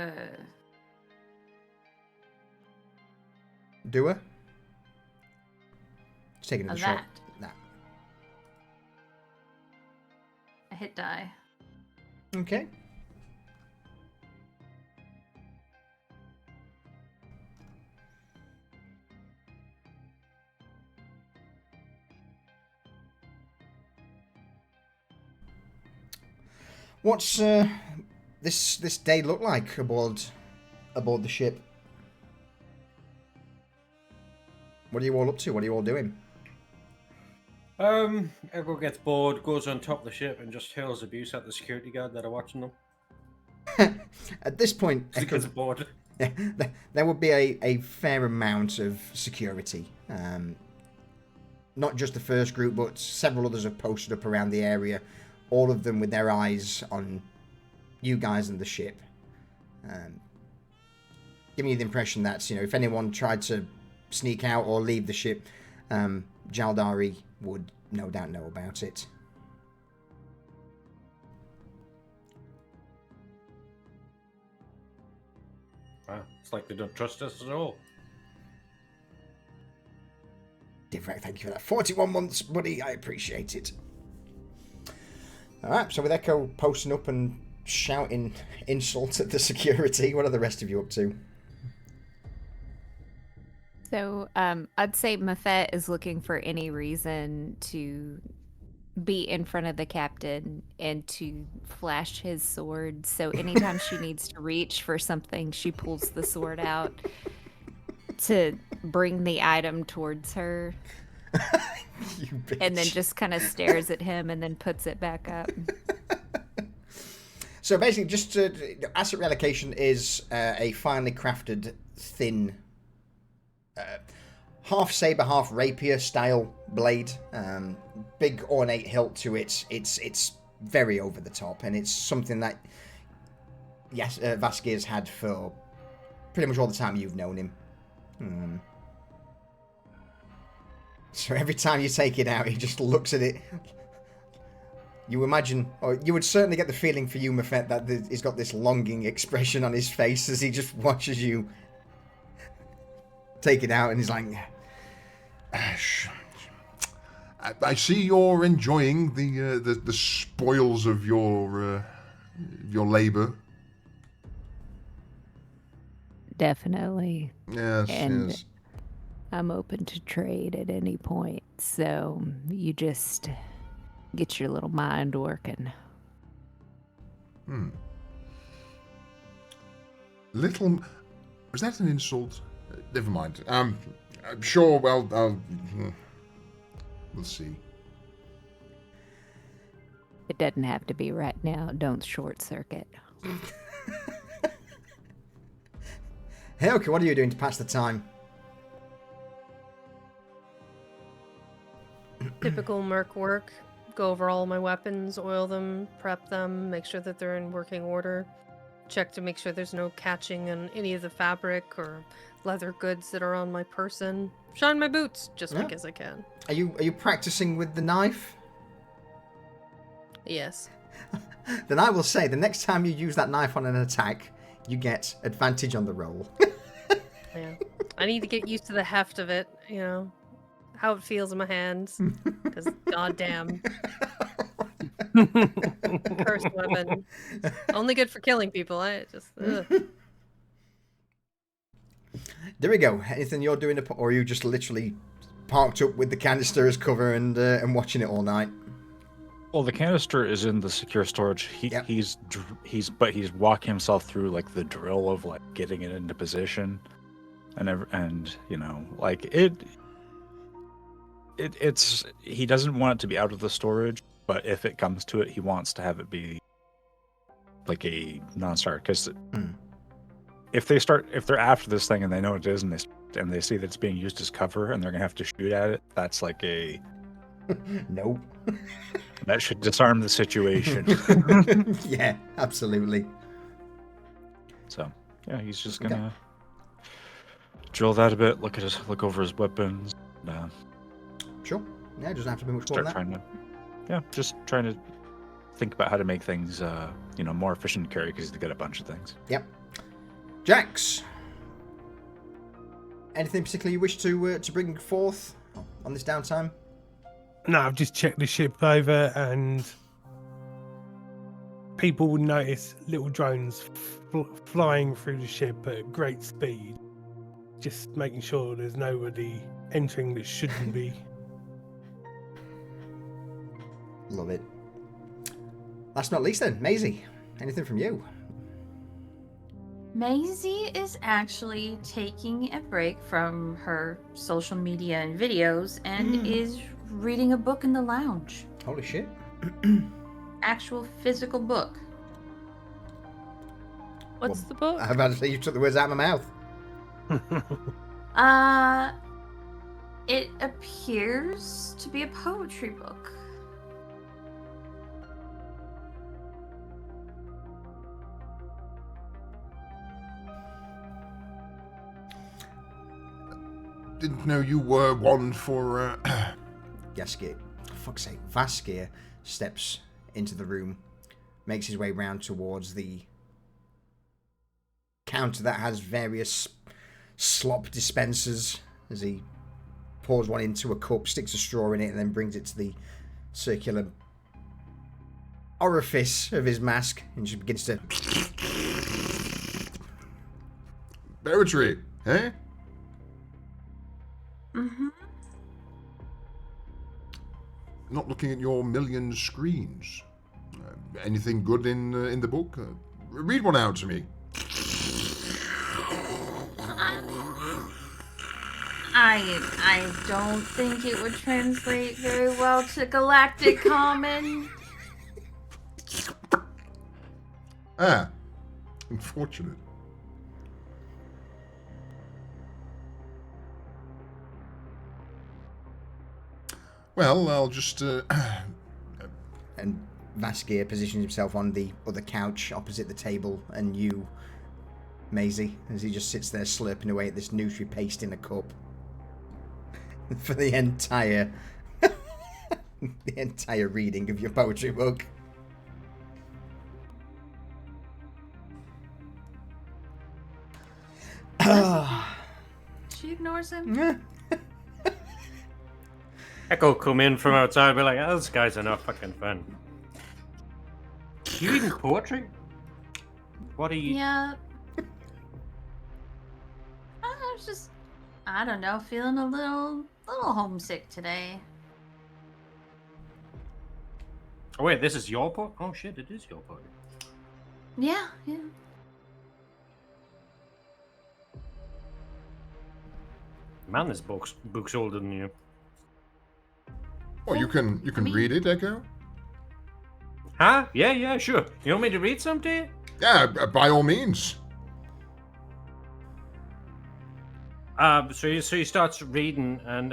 Do her. Just taking a short. that. A hit die. Okay. What's this day look like aboard the ship? What are you all up to? What are you all doing? Everyone gets bored, goes on top of the ship, and just hurls abuse at the security guard that are watching them. At this point, Because of bored. there would be a fair amount of security. Not just the first group, but several others have posted up around the area, all of them with their eyes on you guys and the ship. Giving you the impression that, if anyone tried to sneak out or leave the ship, Jaldari would no doubt know about it. Wow, it's like they don't trust us at all. Divrak, thank you for that. 41 months, buddy. I appreciate it. Alright, so with Echo posting up and shouting insults at the security, what are the rest of you up to? So, I'd say Mafet is looking for any reason to be in front of the captain and to flash his sword. So anytime she needs to reach for something, she pulls the sword out to bring the item towards her. You bitch. And then just kind of stares at him and then puts it back up. So basically, just asset relocation is a finely crafted, thin, half saber, half rapier style blade. Big ornate hilt to it. It's very over the top, and it's something that Vaskir's had for pretty much all the time you've known him. So every time you take it out, he just looks at it. You imagine, or you would certainly get the feeling for you, Mafet, that he's got this longing expression on his face as he just watches you take it out, and he's like, Ash, I see you're enjoying the spoils of your labor. Definitely. Yes, And yes. I'm open to trade at any point. So you just get your little mind working. Little, was that an insult? Never mind. I'm sure. Well, we'll see. It doesn't have to be right now. Don't short circuit. Hey, okay, what are you doing to pass the time? Typical merc work. Go over all my weapons, oil them, prep them, make sure that they're in working order. Check to make sure there's no catching on any of the fabric or leather goods that are on my person. Shine my boots just because I can. Are you practicing with the knife? Yes. Then I will say, the next time you use that knife on an attack, you get advantage on the roll. Yeah. I need to get used to the heft of it, you know, how it feels in my hands. Because, goddamn. Cursed weapon. Only good for killing people. Ugh. There we go. Anything you're doing, or are you just literally parked up with the canister as cover and watching it all night? Well, the canister is in the secure storage. He's walking himself through like the drill of like getting it into position, and you know, like it's he doesn't want it to be out of the storage, but if it comes to it, he wants to have it be like a non-starter. Because if they're after this thing and they know what it is, and they see that it's being used as cover, and they're gonna have to shoot at it, that's like a nope. That should disarm the situation. Yeah, absolutely. So yeah, he's just gonna drill that a bit, look over his weapons. Sure. Yeah, it doesn't have to be much more than that. Just trying to think about how to make things, more efficient to carry because he's got a bunch of things. Yep. Jax, anything particularly you wish to bring forth on this downtime? No, I've just checked the ship over, and people will notice little drones flying through the ship at great speed. Just making sure there's nobody entering that shouldn't be. Love it. Last but not least then, Maisie, anything from you? Maisie is actually taking a break from her social media and videos and is reading a book in the lounge. Holy shit. Actual physical book. What's the book? I'm about to say you took the words out of my mouth. It appears to be a poetry book. Didn't know you were one for. Gaskir, for fuck's sake, Vaskir steps into the room, makes his way round towards the counter that has various slop dispensers as he pours one into a cup, sticks a straw in it, and then brings it to the circular orifice of his mask and just begins to. Poetry, eh? Mm-hmm. Not looking at your million screens. Anything good in the book? Read one out to me. I don't think it would translate very well to Galactic Common. Ah, unfortunate. Well, I'll just... And Vaskir positions himself on the other couch opposite the table, and you, Maisie, as he just sits there slurping away at this nutri paste in a cup. For the entire... the entire reading of your poetry book. She ignores him. Echo come in from outside and be like, oh, this guy's enough fucking fun. You reading poetry? What are you... Yeah. I was just, I don't know, feeling a little homesick today. Oh wait, this is your poet? Oh shit, it is your poet. Yeah. Man, this book's older than you. Well, you can read it, Echo. Huh? Yeah, sure. You want me to read some to you? Yeah, by all means. So he starts reading, and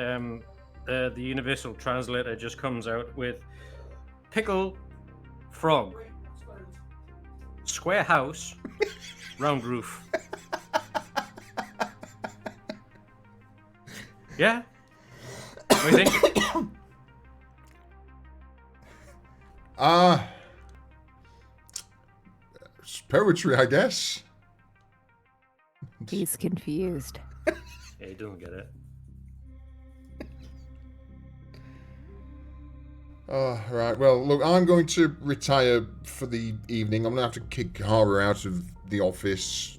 the universal translator just comes out with pickle, frog, square house, round roof. Yeah? What do you think? It's poetry, I guess. He's confused. Yeah, he doesn't get it. Right. Well, look, I'm going to retire for the evening. I'm going to have to kick Hara out of the office.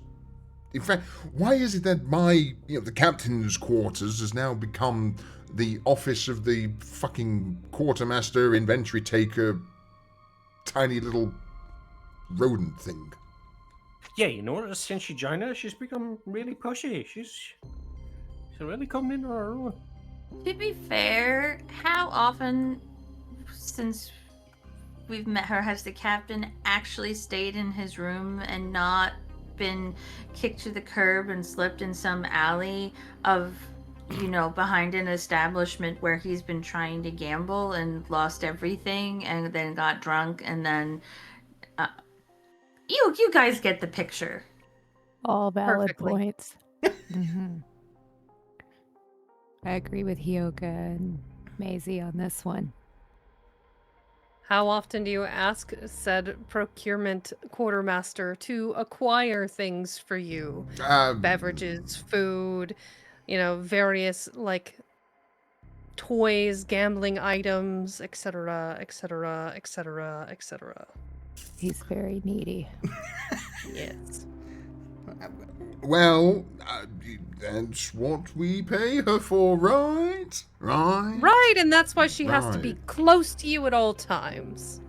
In fact, why is it that the captain's quarters has now become the office of the fucking quartermaster, inventory taker, tiny little rodent thing? Yeah, you notice since she joined us, she's become really pushy. She's really coming into her own. To be fair, how often since we've met her has the captain actually stayed in his room and not been kicked to the curb and slipped in some alley of, behind an establishment where he's been trying to gamble and lost everything and then got drunk and then you guys get the picture. All valid Perfectly. points. hmm I agree with Hyoka and Maisie on this one. How often do you ask said procurement quartermaster to acquire things for you? Beverages, food, various toys, gambling items, etc., etc., etc., etc. He's very needy. Yes. Well, that's what we pay her for, right? Right? Right, and that's why she has to be Right. close to you at all times.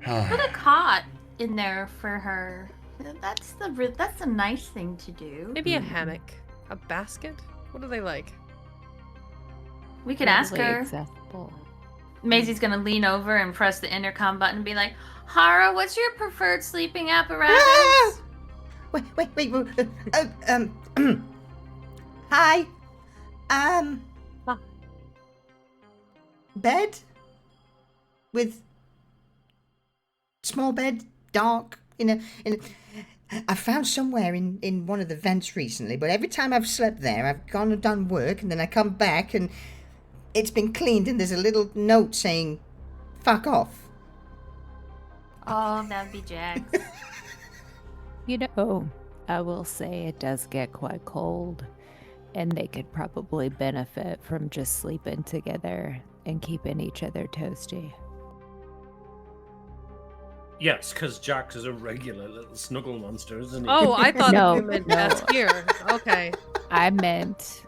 Put a cot in there for her. That's a nice thing to do. Maybe a hammock, a basket. What do they like? We could ask Totally her. acceptable. Maisie's gonna lean over and press the intercom button and be like, Hara, what's your preferred sleeping apparatus? Wait. Hi. Bed? With small bed, dark, I found somewhere in one of the vents recently, but every time I've slept there, I've gone and done work, and then I come back, and it's been cleaned, and there's a little note saying, fuck off. Oh, that'd be Jax. I will say it does get quite cold, and they could probably benefit from just sleeping together and keeping each other toasty. Yes, because Jax is a regular little snuggle monster, isn't he? Oh, I thought No, you meant no. Baskier. Okay. I meant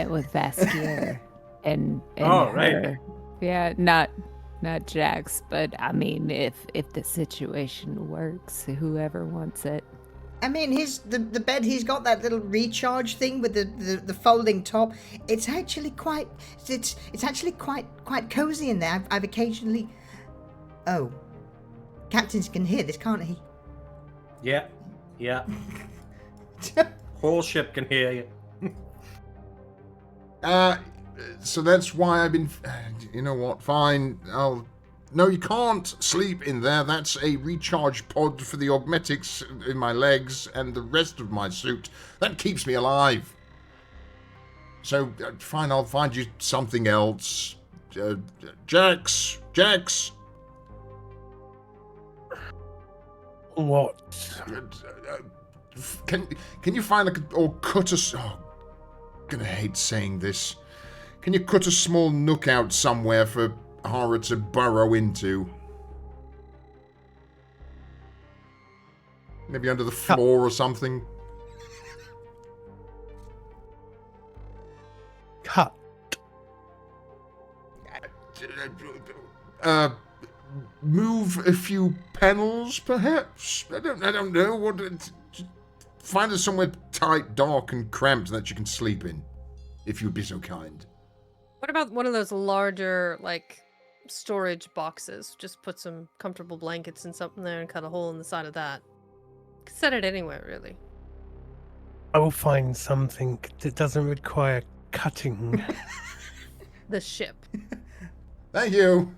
with Vaskier and Oh, right. her. Yeah, not Jax, but I mean, if the situation works, whoever wants it. I mean, the bed, he's got that little recharge thing with the folding top. It's actually quite cozy in there. I've occasionally. Oh, captains can hear this, can't he? Yeah. Whole ship can hear you. So that's why I've been. You know what? Fine. No, you can't sleep in there. That's a recharge pod for the augmetics in my legs and the rest of my suit. That keeps me alive. So, fine, I'll find you something else. Jax! What? Can you find or cut a... Oh, gonna hate saying this. Can you cut a small nook out somewhere for Hara to burrow into? Maybe under the floor or something? Cut. Move a few panels, perhaps? I don't know. What? Find us somewhere tight, dark, and cramped that you can sleep in. if you'd be so kind. What about one of those larger, like, storage boxes? Just put some comfortable blankets and something there and cut a hole in the side of that. Could set it anywhere, really. I will find something that doesn't require cutting. The ship. Thank you.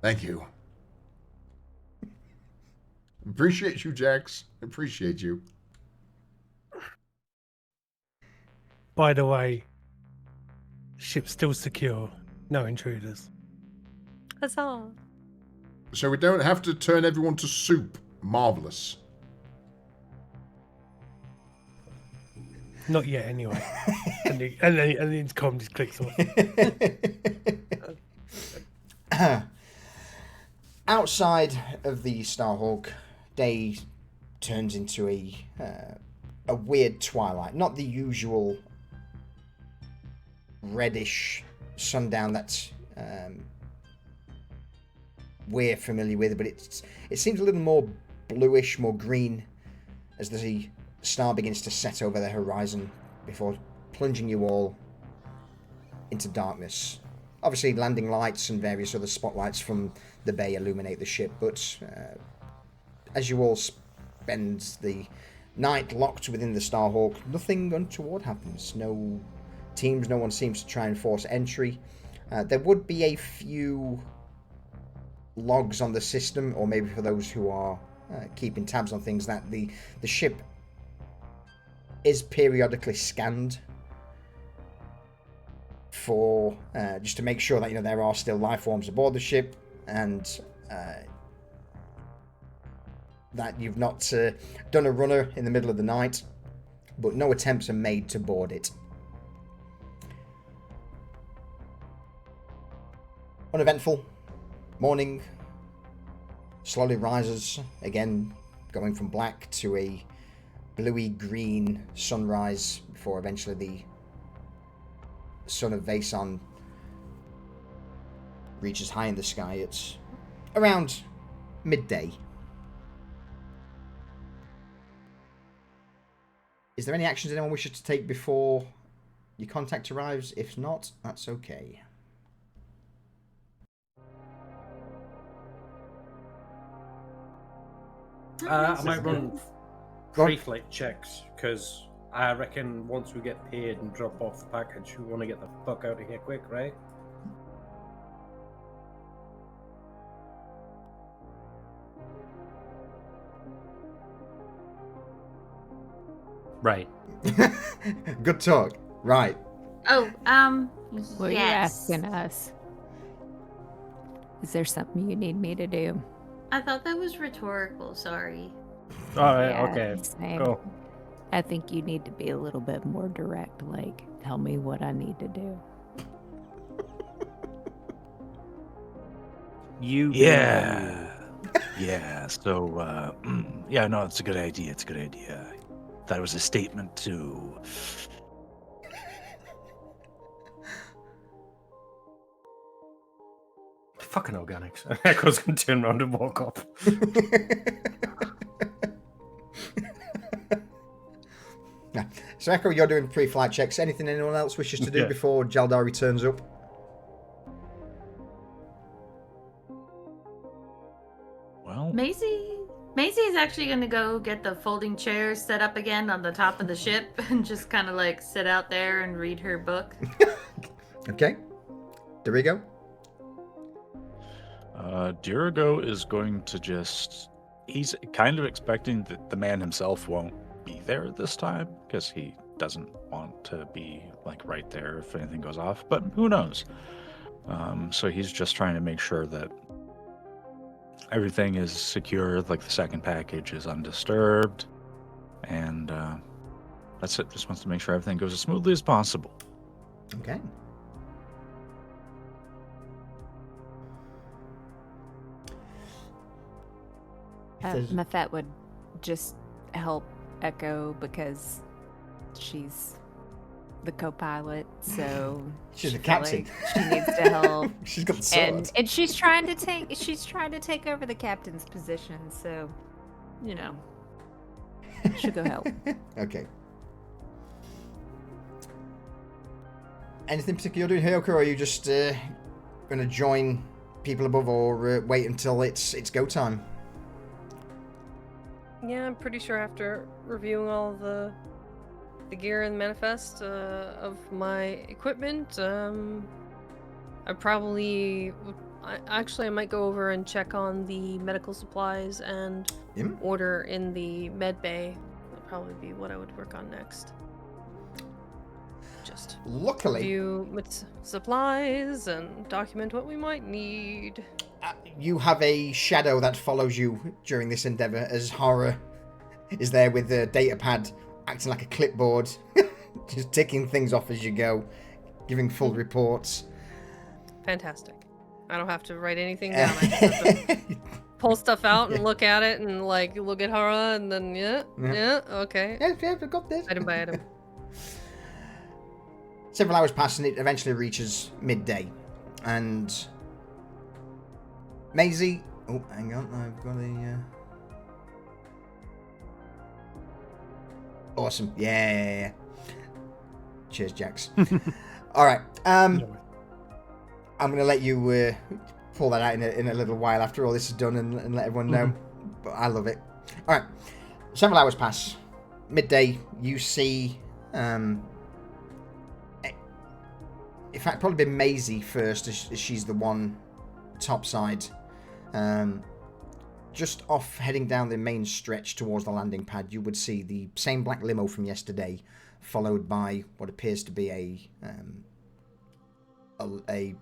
Thank you. Appreciate you, Jax. Appreciate you. By the way, ship's still secure. No intruders. Huzzah. So we don't have to turn everyone to soup. Marvelous. Not yet, anyway. and the intercom just clicks off. Outside of the Starhawk, day turns into a weird twilight. Not the usual reddish sundown that we're familiar with, but it seems a little more bluish, more green, as the star begins to set over the horizon before plunging you all into darkness. Obviously, landing lights and various other spotlights from the bay illuminate the ship, but as you all spend the night locked within the Starhawk, nothing untoward happens. No teams, no one seems to try and force entry. There would be a few logs on the system, or maybe for those who are keeping tabs on things, that the ship is periodically scanned for just to make sure that there are still life forms aboard the ship, and that you've not done a runner in the middle of the night, but no attempts are made to board it. Uneventful. Morning slowly rises, again going from black to a bluey green sunrise before eventually the sun of Vason reaches high in the sky at around midday. Is there any actions anyone wishes to take before your contact arrives? If not, that's okay. I might run pre-flight checks, because I reckon once we get paid and drop off the package, we want to get the fuck out of here quick, right? Right. Good talk. Right. Oh, What are you yes. asking us? Is there something you need me to do? I thought that was rhetorical, sorry. Alright, Yeah, okay. same. Go. I think you need to be a little bit more direct, like, tell me what I need to do. You. Yeah. Yeah. So, yeah, no, it's a good idea. It's a good idea. That was a statement to. Fucking organics. Echo's gonna turn around and walk up. So Echo, you're doing pre-flight checks. Anything anyone else wishes to do Yeah. before Jaldari turns up? Well, Maisie is actually going to go get the folding chairs set up again on the top of the ship and just kind of like sit out there and read her book. Okay. Dorigo? Dirigo is going to just... He's kind of expecting that the man himself won't be there this time, because he doesn't want to be like right there if anything goes off, but who knows? So he's just trying to make sure that everything is secure, like the second package is undisturbed, and that's it. Just wants to make sure everything goes as smoothly as possible. Okay. there's- Mafet would just help Echo because she's the co-pilot, so She's she the feel captain. like she needs to help. She's got the sword. and she's trying to take over the captain's position, so she'll go help. Okay. Anything particular you're doing, Hyoka, or are you just going to join people above, or wait until it's go time? Yeah, I'm pretty sure after reviewing all the gear and manifest of my equipment, I probably I might go over and check on the medical supplies and order in the med bay. That'll probably be what I would work on next. Just luckily review supplies and document what we might need. You have a shadow that follows you during this endeavor, as Horror is there with the data pad acting like a clipboard, just ticking things off as you go, giving full reports. Fantastic. I don't have to write anything down. I just have to pull stuff out and look at it and like look at Horror and then okay. Yeah, I got this. Item by item. Several hours pass and it eventually reaches midday. And Maisie... Oh, hang on. I've got a... Awesome. Yeah. Cheers, Jax. All right. I'm going to let you pull that out in a little while after all this is done and let everyone know. But I love it. All right. Several hours pass. Midday, you see... in fact, probably been Maisie first, as she's the one topside. Just off heading down the main stretch towards the landing pad, you would see the same black limo from yesterday, followed by what appears to be a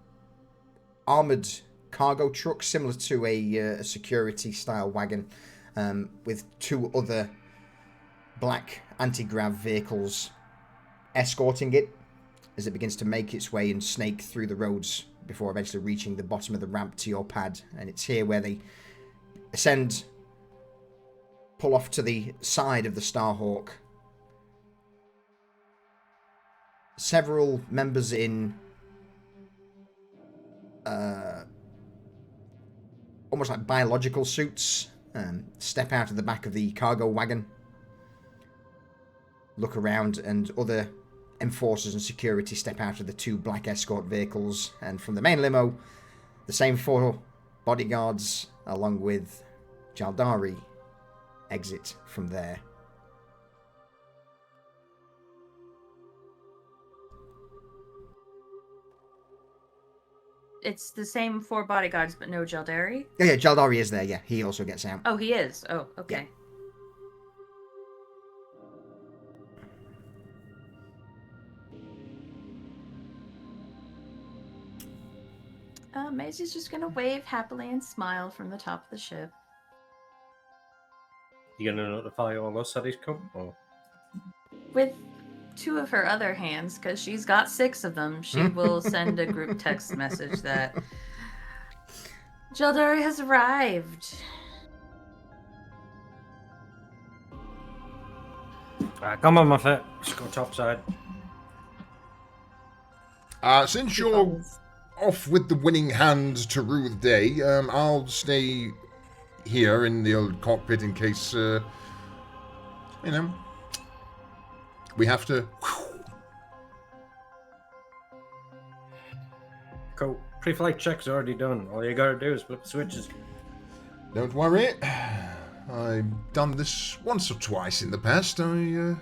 armoured cargo truck, similar to a security-style wagon, with two other black anti-grav vehicles escorting it, as it begins to make its way and snake through the roads before eventually reaching the bottom of the ramp to your pad. And it's here where they ascend, pull off to the side of the Starhawk. Several members in almost like biological suits step out of the back of the cargo wagon, look around, and other enforcers and security step out of the two black escort vehicles, and from the main limo, the same four bodyguards, along with Jaldari, exit from there. It's the same four bodyguards, but no Jaldari? Yeah, Jaldari is there, yeah. He also gets out. Oh, he is? Oh, okay. Yeah. Maisie's just gonna wave happily and smile from the top of the ship. You gonna notify all us that he's come? Or? With two of her other hands, because she's got 6 of them, she will send a group text message that Jaldari has arrived. Come on, Muffet. Let's go topside. Since you're off with the winning hand to rue the day, I'll stay here in the old cockpit in case, we have to... Cool. Pre-flight check's already done. All you gotta do is flip the switches. Don't worry. I've done this once or twice in the past. I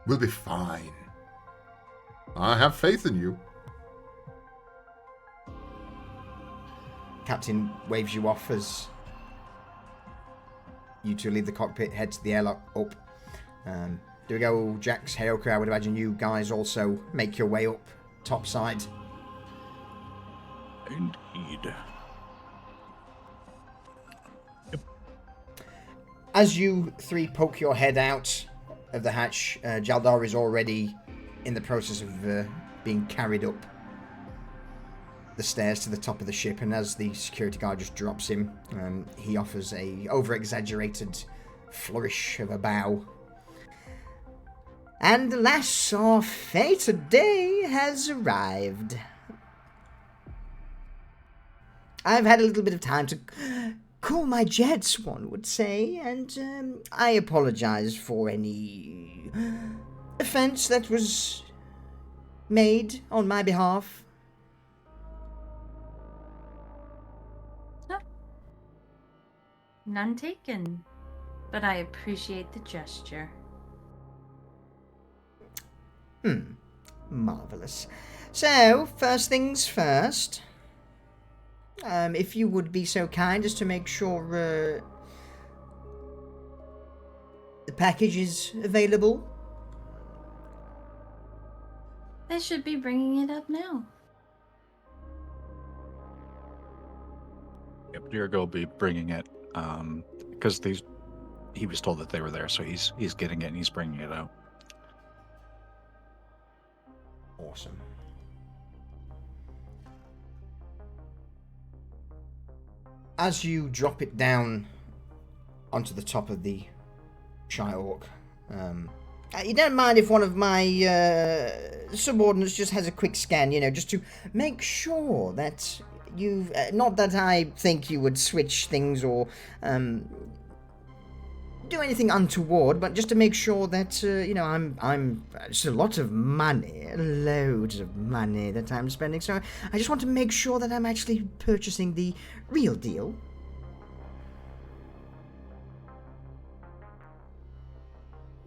will be fine. I have faith in you. Captain waves you off as you two leave the cockpit, head to the airlock up. Do we go, Jax, Heyoka? I would imagine you guys also make your way up topside. Indeed. As you three poke your head out of the hatch, Jaldar is already in the process of being carried up the stairs to the top of the ship, and as the security guard just drops him, he offers a over-exaggerated flourish of a bow. And alas, our fated day has arrived. I've had a little bit of time to cool my jets, one would say, and I apologize for any offense that was made on my behalf. None taken, but I appreciate the gesture. Marvelous. So, first things first. If you would be so kind as to make sure the package is available. They should be bringing it up now. Yep, Dirigo will be bringing it because he was told that they were there, so he's getting it and he's bringing it out. Awesome. As you drop it down onto the top of the Shy-Orc, you don't mind if one of my subordinates just has a quick scan, just to make sure that you've... not that I think you would switch things or do anything untoward, but just to make sure that, I'm just a lot of money, loads of money that I'm spending, so I just want to make sure that I'm actually purchasing the real deal.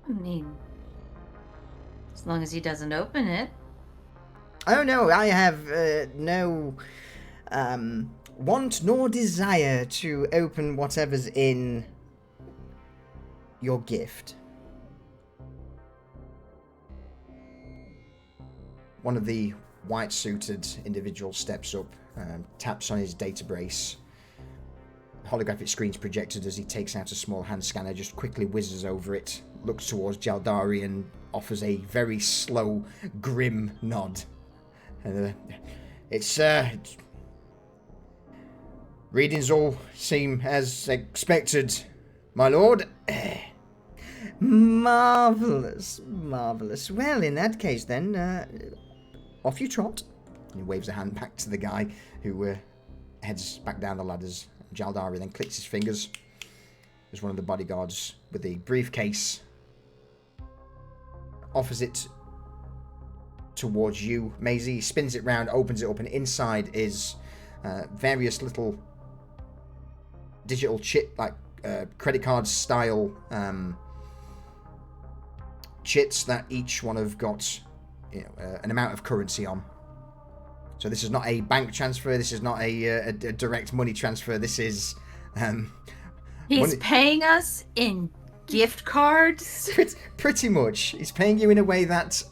I mean, as long as he doesn't open it. Oh no, I have no want nor desire to open whatever's in your gift. One of the white-suited individuals steps up, taps on his data brace. Holographic screen's projected as he takes out a small hand scanner, just quickly whizzes over it, looks towards Jaldari and offers a very slow, grim nod. It's readings all seem as expected, my lord. Marvelous, marvelous. Well, in that case, then, off you trot. And he waves a hand back to the guy who heads back down the ladders. Jaldari then clicks his fingers as one of the bodyguards with a briefcase offers it towards you, Maisie. Spins it round, opens it up, and inside is various little digital chip, like credit card style chits that each one have got an amount of currency on. So this is not a bank transfer. This is not a direct money transfer. This is he's paying us in gift cards. Pretty much, he's paying you in a way that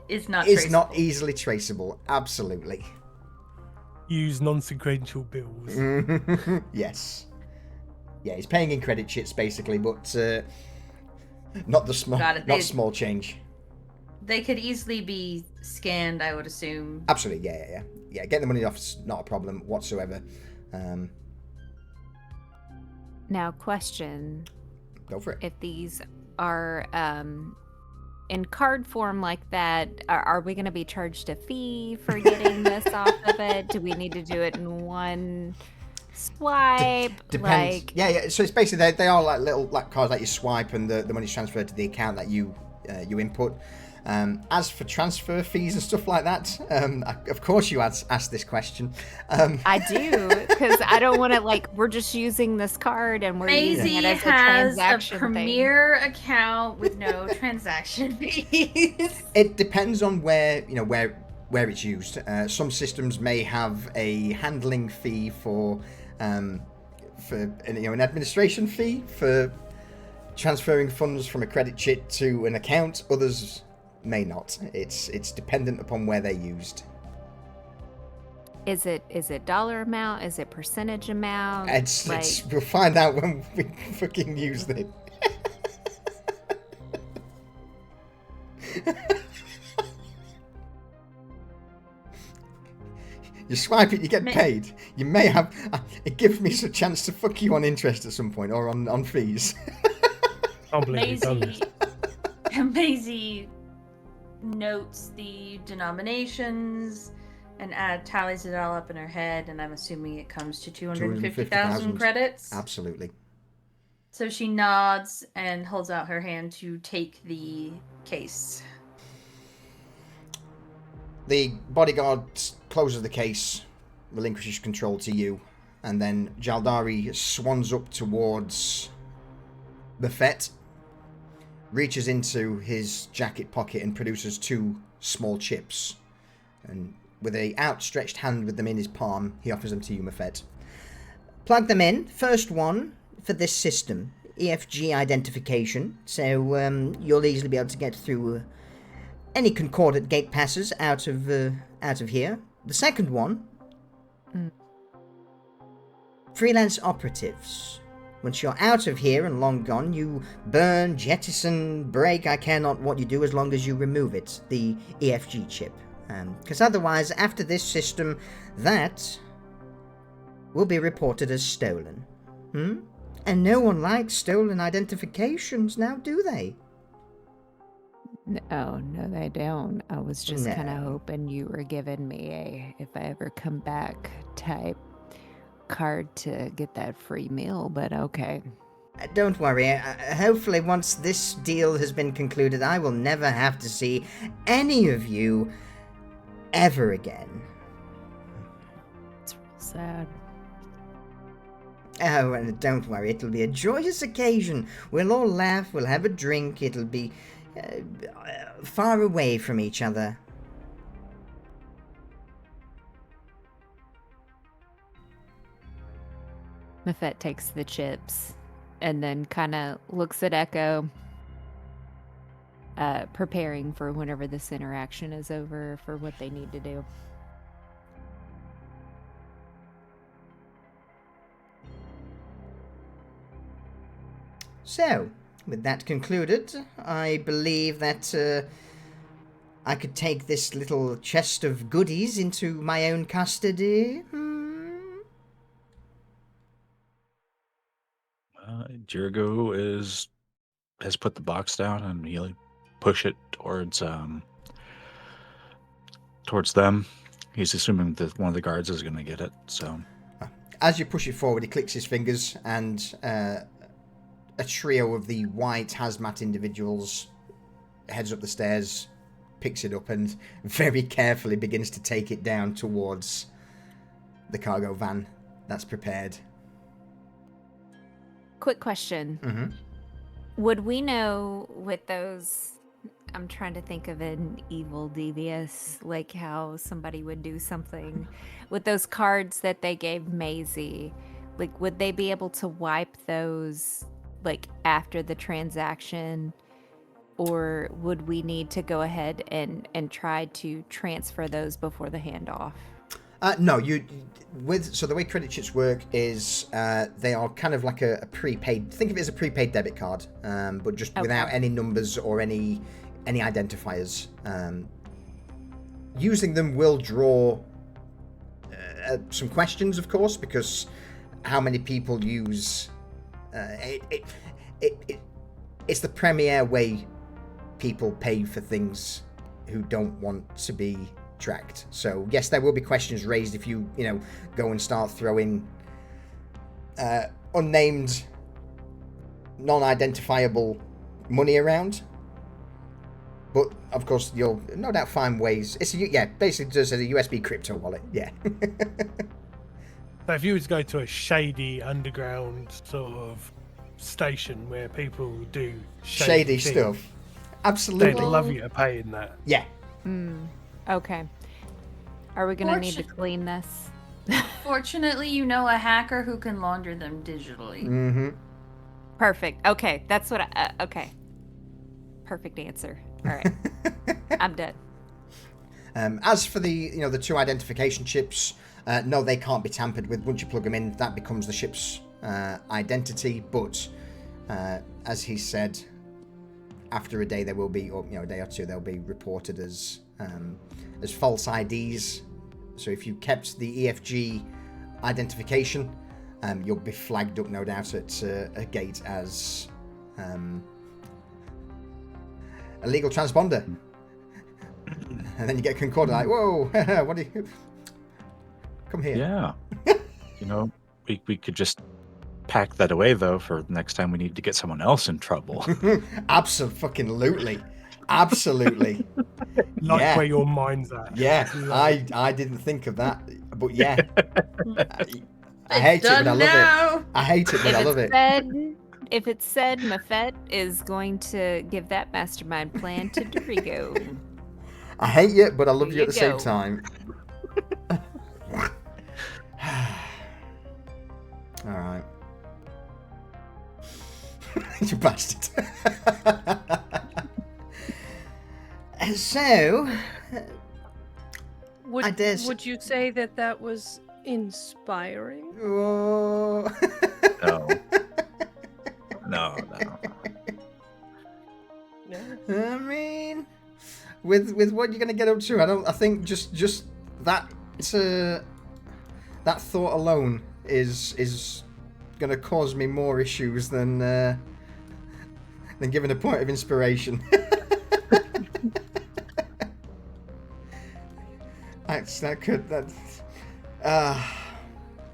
is not easily traceable. Absolutely. Use non-sequential bills. Yes. Yeah, he's paying in credit chits basically, but not the small, not small change. They could easily be scanned, I would assume. Absolutely, yeah. Getting the money off is not a problem whatsoever. Now, question. Go for it. If these are in card form like that, are we going to be charged a fee for getting this off of it? Do we need to do it in one swipe? Depends. Yeah. So it's basically they are like little cards that you swipe and the money's transferred to the account that you input. As for transfer fees and stuff like that, of course you asked this question. I do, because I don't want to, we're just using this card and we're using it as a transaction thing. Maisie has a premier account with no transaction fees. It depends on where it's used. Some systems may have a handling fee for an administration fee for transferring funds from a credit chit to an account. Others may not. It's dependent upon where they're used. Is it dollar amount? Is it percentage amount? We'll find out when we fucking use it. You swipe it, you get paid. You may have... it gives me a chance to fuck you on interest at some point, or on fees. Maisie notes the denominations and tallies it all up in her head, and I'm assuming it comes to 250,000 credits. Absolutely. So she nods and holds out her hand to take the case. The bodyguard closes the case, relinquishes control to you, and then Jaldari swans up towards Buffet, reaches into his jacket pocket and produces 2 small chips. And with a outstretched hand with them in his palm, he offers them to you, Buffet. Plug them in. First one for this system, EFG identification, so you'll easily be able to get through any concordant gate passes out of here. The second one, freelance operatives. Once you're out of here and long gone, you burn, jettison, break, I care not what you do as long as you remove it, the EFG chip. Because otherwise, after this system, that will be reported as stolen. And no one likes stolen identifications now, do they? No, they don't. I was just No. kind of hoping you were giving me a if I ever come back type card to get that free meal, but okay. Don't worry. Hopefully, once this deal has been concluded, I will never have to see any of you ever again. It's real sad. Oh, and don't worry, it'll be a joyous occasion. We'll all laugh, we'll have a drink, it'll be far away from each other. Mafet takes the chips and then kind of looks at Echo, preparing for whenever this interaction is over for what they need to do. So, with that concluded, I believe that I could take this little chest of goodies into my own custody. Jirgo has put the box down and he'll push it towards them. He's assuming that one of the guards is going to get it. So, as you push it forward, he clicks his fingers, and a trio of the white hazmat individuals heads up the stairs, picks it up, and very carefully begins to take it down towards the cargo van that's prepared. Quick question. Mm-hmm. Would we know with those... I'm trying to think of an evil devious, like how somebody would do something. With those cards that they gave Maisie, like, would they be able to wipe those, like, after the transaction? Or would we need to go ahead and try to transfer those before the handoff? No, so the way credit chips work is they are kind of like a prepaid. Think of it as a prepaid debit card, but just without any numbers or any identifiers. Using them will draw some questions, of course, because how many people use it's the premier way people pay for things who don't want to be tracked. So yes, there will be questions raised if you go and start throwing unnamed, non-identifiable money around. But of course, you'll no doubt find ways. Basically just a USB crypto wallet. Yeah. So if you was to go to a shady underground sort of station where people do shady stuff, absolutely, they'd love you to pay in that. Yeah. Okay. Are we gonna need to clean this? Fortunately, you know a hacker who can launder them digitally. Mm-hmm. Perfect. Okay, that's what okay. Perfect answer. All right. I'm dead. As for the the 2 identification chips, no, they can't be tampered with. Once you plug them in, that becomes the ship's identity. But as he said, after a day there will be, or a day or two, they'll be reported as false IDs. So if you kept the EFG identification, you'll be flagged up, no doubt, at a gate as illegal transponder. And then you get concorded like, whoa, what do you... Come here. Yeah. We could just pack that away, though, for next time we need to get someone else in trouble. Absolutely. Absolutely. Like Yeah. where your mind's at. Yeah, Love I didn't think of that, but yeah. I hate it, but I Done love now. it. I hate it, but I love it. If it's said, Mafet is going to give that mastermind plan to Dorigo. I hate you, but I love Here you at the you same go. time. All right. You bastard. So, I dare s- Would you say that that was inspiring? oh. No. I mean, with what you're gonna get up to, I think just that that thought alone is gonna cause me more issues than giving a point of inspiration.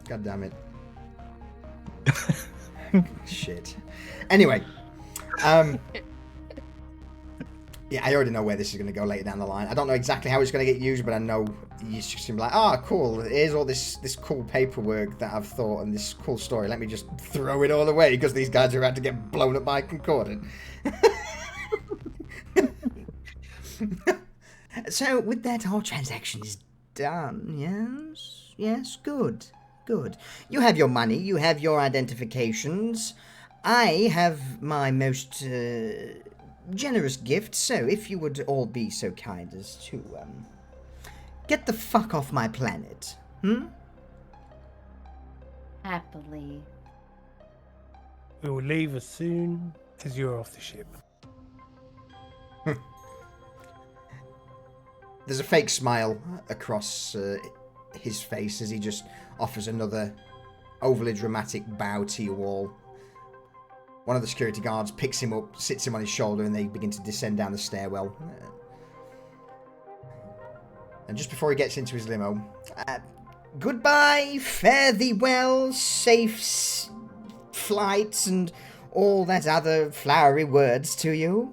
God damn it. Shit. Anyway, yeah, I already know where this is going to go later down the line. I don't know exactly how it's going to get used, but I know it's just going to be like, oh, cool. Here's all this cool paperwork that I've thought and this cool story. Let me just throw it all away because these guys are about to get blown up by a concordant. So, with that, our transaction is done, yes? Yes, good. Good. You have your money, you have your identifications. I have my most generous gift, so if you would all be so kind as to get the fuck off my planet. Happily. We will leave as soon as you're off the ship. There's a fake smile across his face as he just offers another overly dramatic bow to you all. One of the security guards picks him up, sits him on his shoulder, and they begin to descend down the stairwell. And just before he gets into his limo, goodbye, fare thee well, safe flights, and all that other flowery words to you.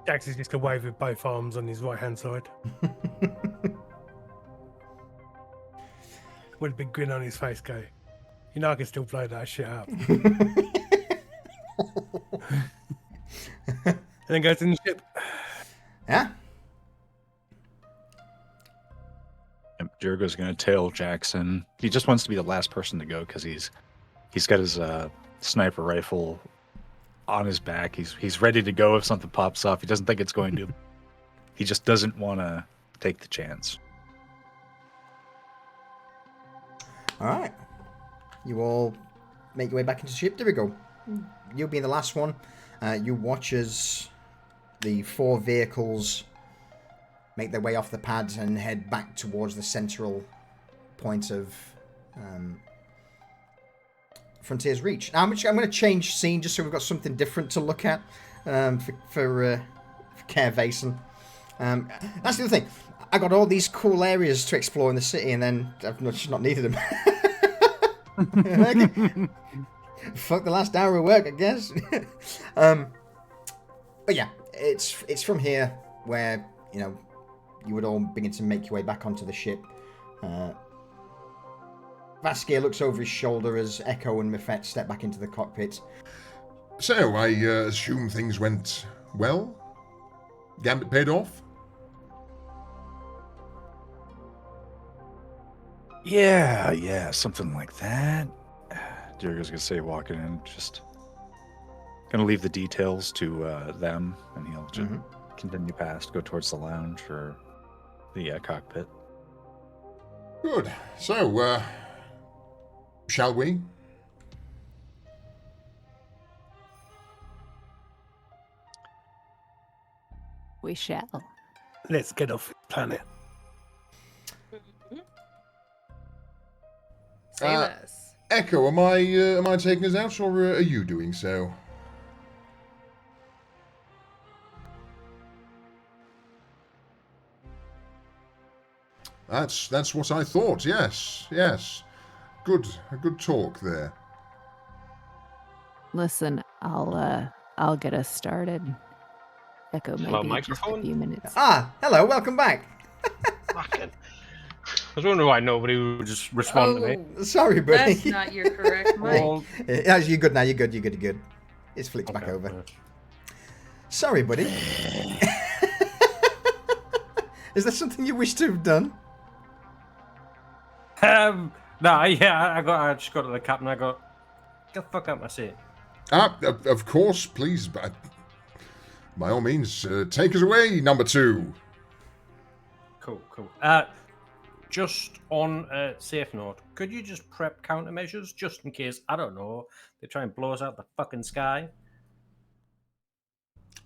Jax is just going to wave with both arms on his right-hand side. With a big grin on his face, go, you know I can still blow that shit up. And then goes in the ship. Yeah? Jurgo's going to tail Jackson. He just wants to be the last person to go because he's got his sniper rifle on his back. He's ready to go if something pops off. He doesn't think it's going to. He just doesn't want to take the chance. All right. You all make your way back into the ship. There we go. You'll be the last one. You watch as the 4 vehicles make their way off the pad and head back towards the central point of Frontier's Reach. Now, I'm going to change scene just so we've got something different to look at for Care Vason. That's the other thing. I got all these cool areas to explore in the city, and then I've just not needed them. Fuck the last hour of work, I guess. But yeah, it's from here where you would all begin to make your way back onto the ship. Vaskir looks over his shoulder as Echo and Mefet step back into the cockpit. So, I assume things went well? Gambit paid off? Yeah, something like that. Jurgo's going to say, walking in, just going to leave the details to them, and he'll just continue past, go towards the lounge or the cockpit. Good. So, shall we? We shall. Let's get off the planet. Say less. Echo, am I taking us out, or are you doing so? That's what I thought. Yes. a good talk there. Listen, I'll get us started. Echo, Hello, maybe just a microphone? few minutes. Ah, hello, welcome back. Fucking. I was wondering why nobody would just respond to me. Sorry, buddy. That's not your correct mic. Well, Yeah, you're good now. You're good. It's flicked back okay, over. yeah. Sorry, buddy. Is there something you wish to have done? I just got to the captain. I got, get the fuck out my seat. Of course, please. But by all means, take us away, number 2. Cool. Just on a safe note, could you just prep countermeasures just in case, I don't know, they try and blow us out the fucking sky?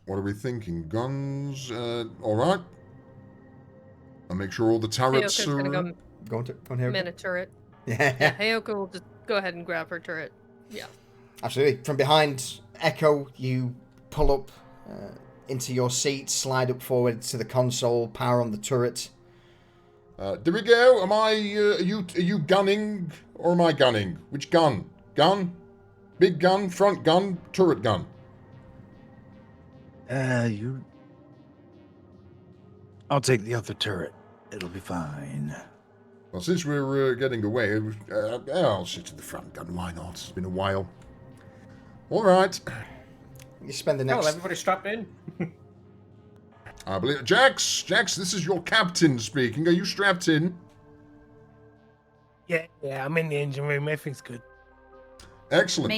What are we thinking? Guns? All right. I'll make sure all the turrets Heyoka's are... gonna Go on here. man a turret. Yeah. Yeah, Heyoka will just go ahead and grab her turret. Yeah. Absolutely. From behind Echo, you pull up into your seat, slide up forward to the console, power on the turret. Do we go? Am I... are you gunning? Or am I gunning? Which gun? Gun? Big gun? Front gun? Turret gun? I'll take the other turret. It'll be fine. Well, since we're getting away, I'll sit in the front gun. Why not? It's been a while. All right. You spend the Oh, next... everybody strapped in? I believe... Jax, this is your captain speaking. Are you strapped in? Yeah, I'm in the engine room. Everything's good. Excellent.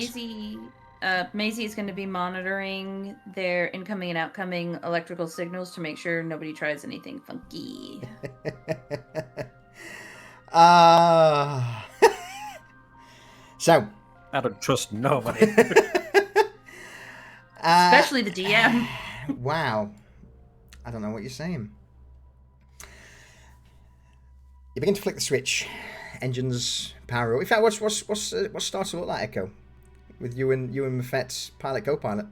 Maisie is going to be monitoring their incoming and outcoming electrical signals to make sure nobody tries anything funky. So... I don't trust nobody. Especially the DM. Wow. I don't know what you're saying. You begin to flick the switch. Engines power up. In fact, what's starting to look like, Echo? With you and Mafet's pilot co-pilot.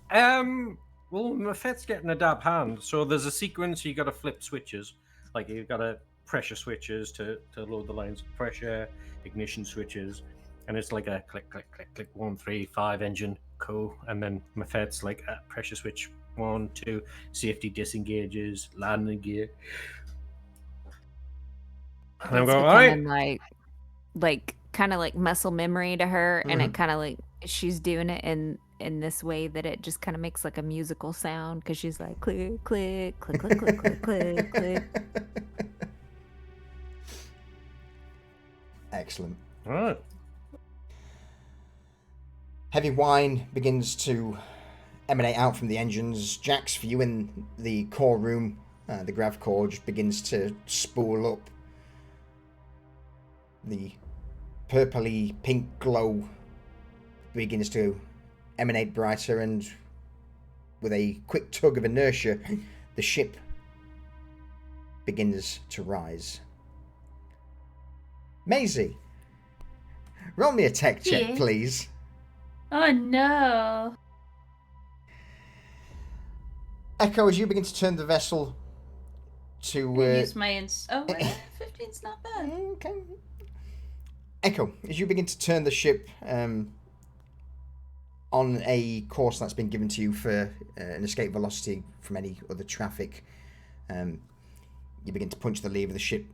Well, Mafet's getting a dab hand, so there's a sequence you got to flip switches. Like you've got to pressure switches to load the lines of pressure, ignition switches, and it's like a click, click, click, click, 1, 3, 5 engine co, and then Mafet's like a pressure switch 1, 2, safety disengages, landing gear. And I'm going, all right. Like kind of like muscle memory to her, and it kind of like she's doing it in this way that it just kind of makes like a musical sound because she's like click, click, click, click, click, click, click, click. Excellent. All right. Heavy whine begins to emanate out from the engines. Jax, for you in the core room, the grav core just begins to spool up. The purpley pink glow begins to emanate brighter, and with a quick tug of inertia, the ship begins to rise. Maisie, roll me a tech check, Yeah. please. Oh no. Echo, as you begin to turn the vessel to... Use my oh wait, 15's not bad. Okay. Echo, as you begin to turn the ship on a course that's been given to you for an escape velocity from any other traffic, you begin to punch the lever. The ship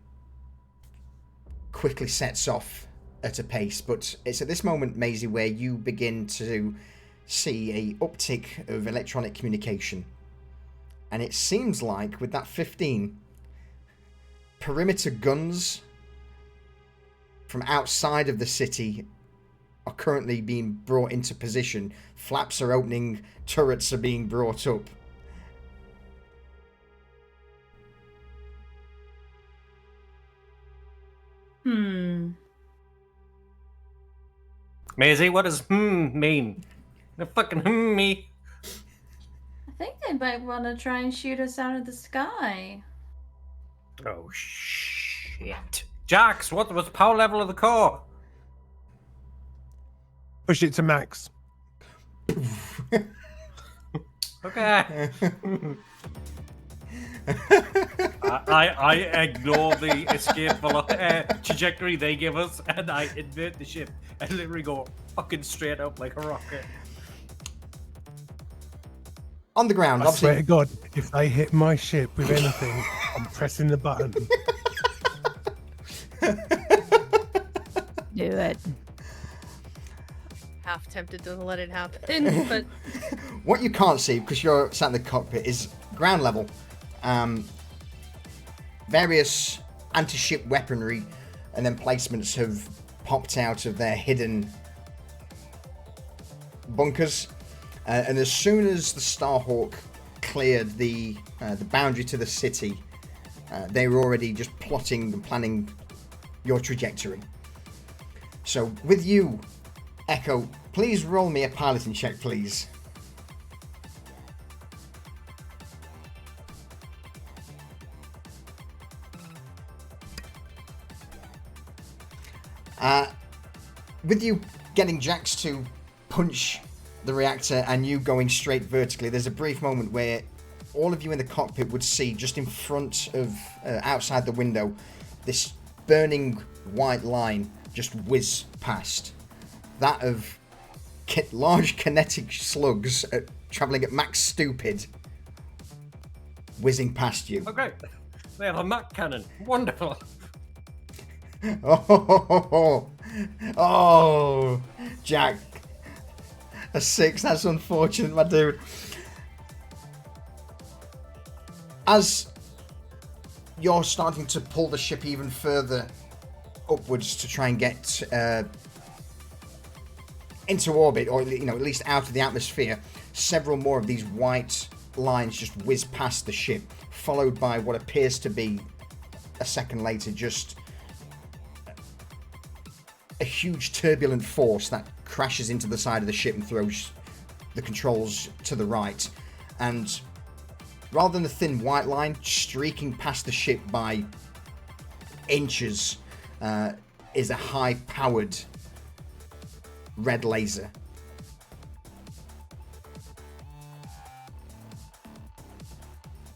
quickly sets off at a pace, but it's at this moment, Maisie, where you begin to see a uptick of electronic communication. And it seems like with that 15, perimeter guns from outside of the city are currently being brought into position. Flaps are opening, turrets are being brought up. Maisie, what does mean? The fucking me. I think they might want to try and shoot us out of the sky. Oh shit. Jax, what was the power level of the core? Push it to max. Okay. I ignore the escape trajectory they give us, and I invert the ship and literally go fucking straight up like a rocket. On the ground, I swear to God, if they hit my ship with anything, I'm pressing the button. Do it. Half tempted to let it happen, but what you can't see, because you're sat in the cockpit, is ground level. Various anti-ship weaponry and emplacements have popped out of their hidden bunkers. And as soon as the Starhawk cleared the boundary to the city, they were already just plotting and planning your trajectory. So with you, Echo, please roll me a piloting check, please. With you getting Jax to punch the reactor and you going straight vertically, there's a brief moment where all of you in the cockpit would see just in front of, outside the window, this burning white line just whiz past. That of large kinetic slugs travelling at max stupid, whizzing past you. Oh, great. They have a Mach cannon. Wonderful. Oh, Jack. A 6, that's unfortunate, my dude. As you're starting to pull the ship even further upwards to try and get into orbit, or at least out of the atmosphere, several more of these white lines just whiz past the ship, followed by what appears to be, a second later, just a huge turbulent force that crashes into the side of the ship and throws the controls to the right. And rather than a thin white line streaking past the ship by inches, is a high-powered red laser.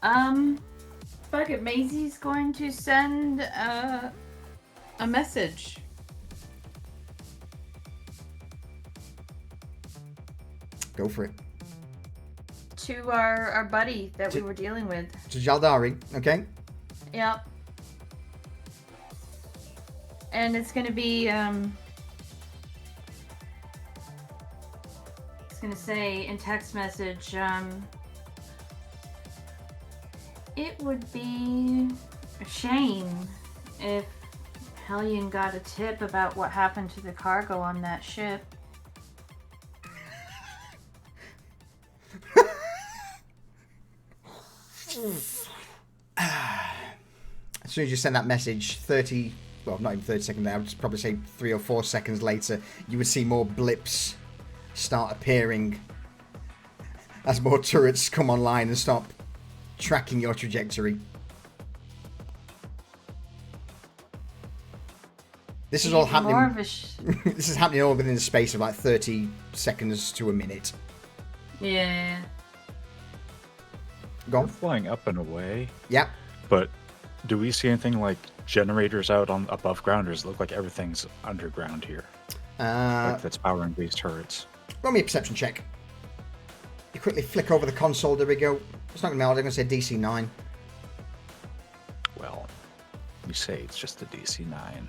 Fuck it, Maisie's going to send a message. Go for it. To our buddy that we were dealing with. To Jaldari, okay? Yep. And it's gonna be, it's gonna say in text message, it would be a shame if Hellion got a tip about what happened to the cargo on that ship. As soon as you send that message, not even 30 seconds now, I would probably say 3 or 4 seconds later, you would see more blips start appearing as more turrets come online and start tracking your trajectory. This is all happening. This is happening all within the space of like 30 seconds to a minute. Yeah. Go on. We're flying up and away. Yep. But do we see anything like generators out on above ground, or does it look like everything's underground here? Like that's powering these turrets. Roll me a perception check. You quickly flick over the console. There we go. It's not going to matter. I'm going to say DC 9. Well, you say it's just a DC 9.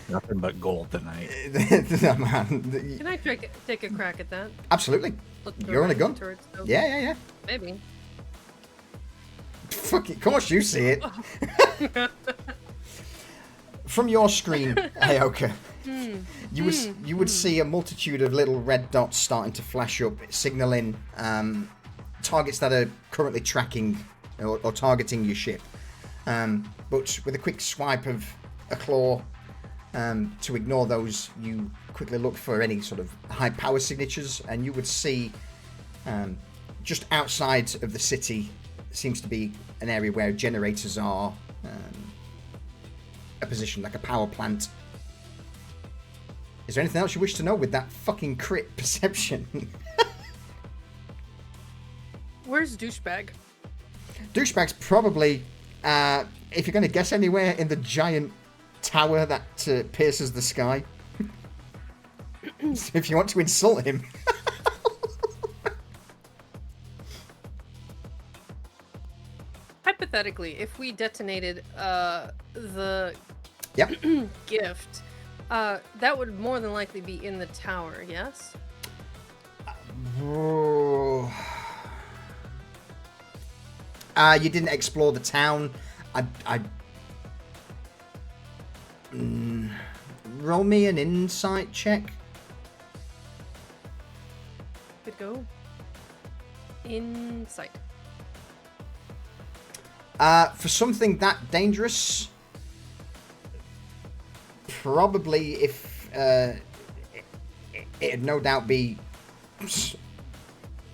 Nothing but gold tonight. No, man. Can I take a crack at that? Absolutely. You're on a gun. Yeah. Maybe. Fuck it. Come on, you see it. From your screen, Aoka, you would see a multitude of little red dots starting to flash up, signaling targets that are currently tracking or targeting your ship. But with a quick swipe of a claw to ignore those, you quickly look for any sort of high power signatures, and you would see just outside of the city seems to be an area where generators are a position, like a power plant. Is there anything else you wish to know with that fucking crit perception? Where's douchebag? Douchebag's probably, if you're going to guess anywhere, in the giant tower that pierces the sky. So if you want to insult him. Hypothetically, if we detonated the Yep. gift, that would more than likely be in the tower, yes? You didn't explore the town. Roll me an insight check. Could go. Insight. For something that dangerous, probably if it'd no doubt be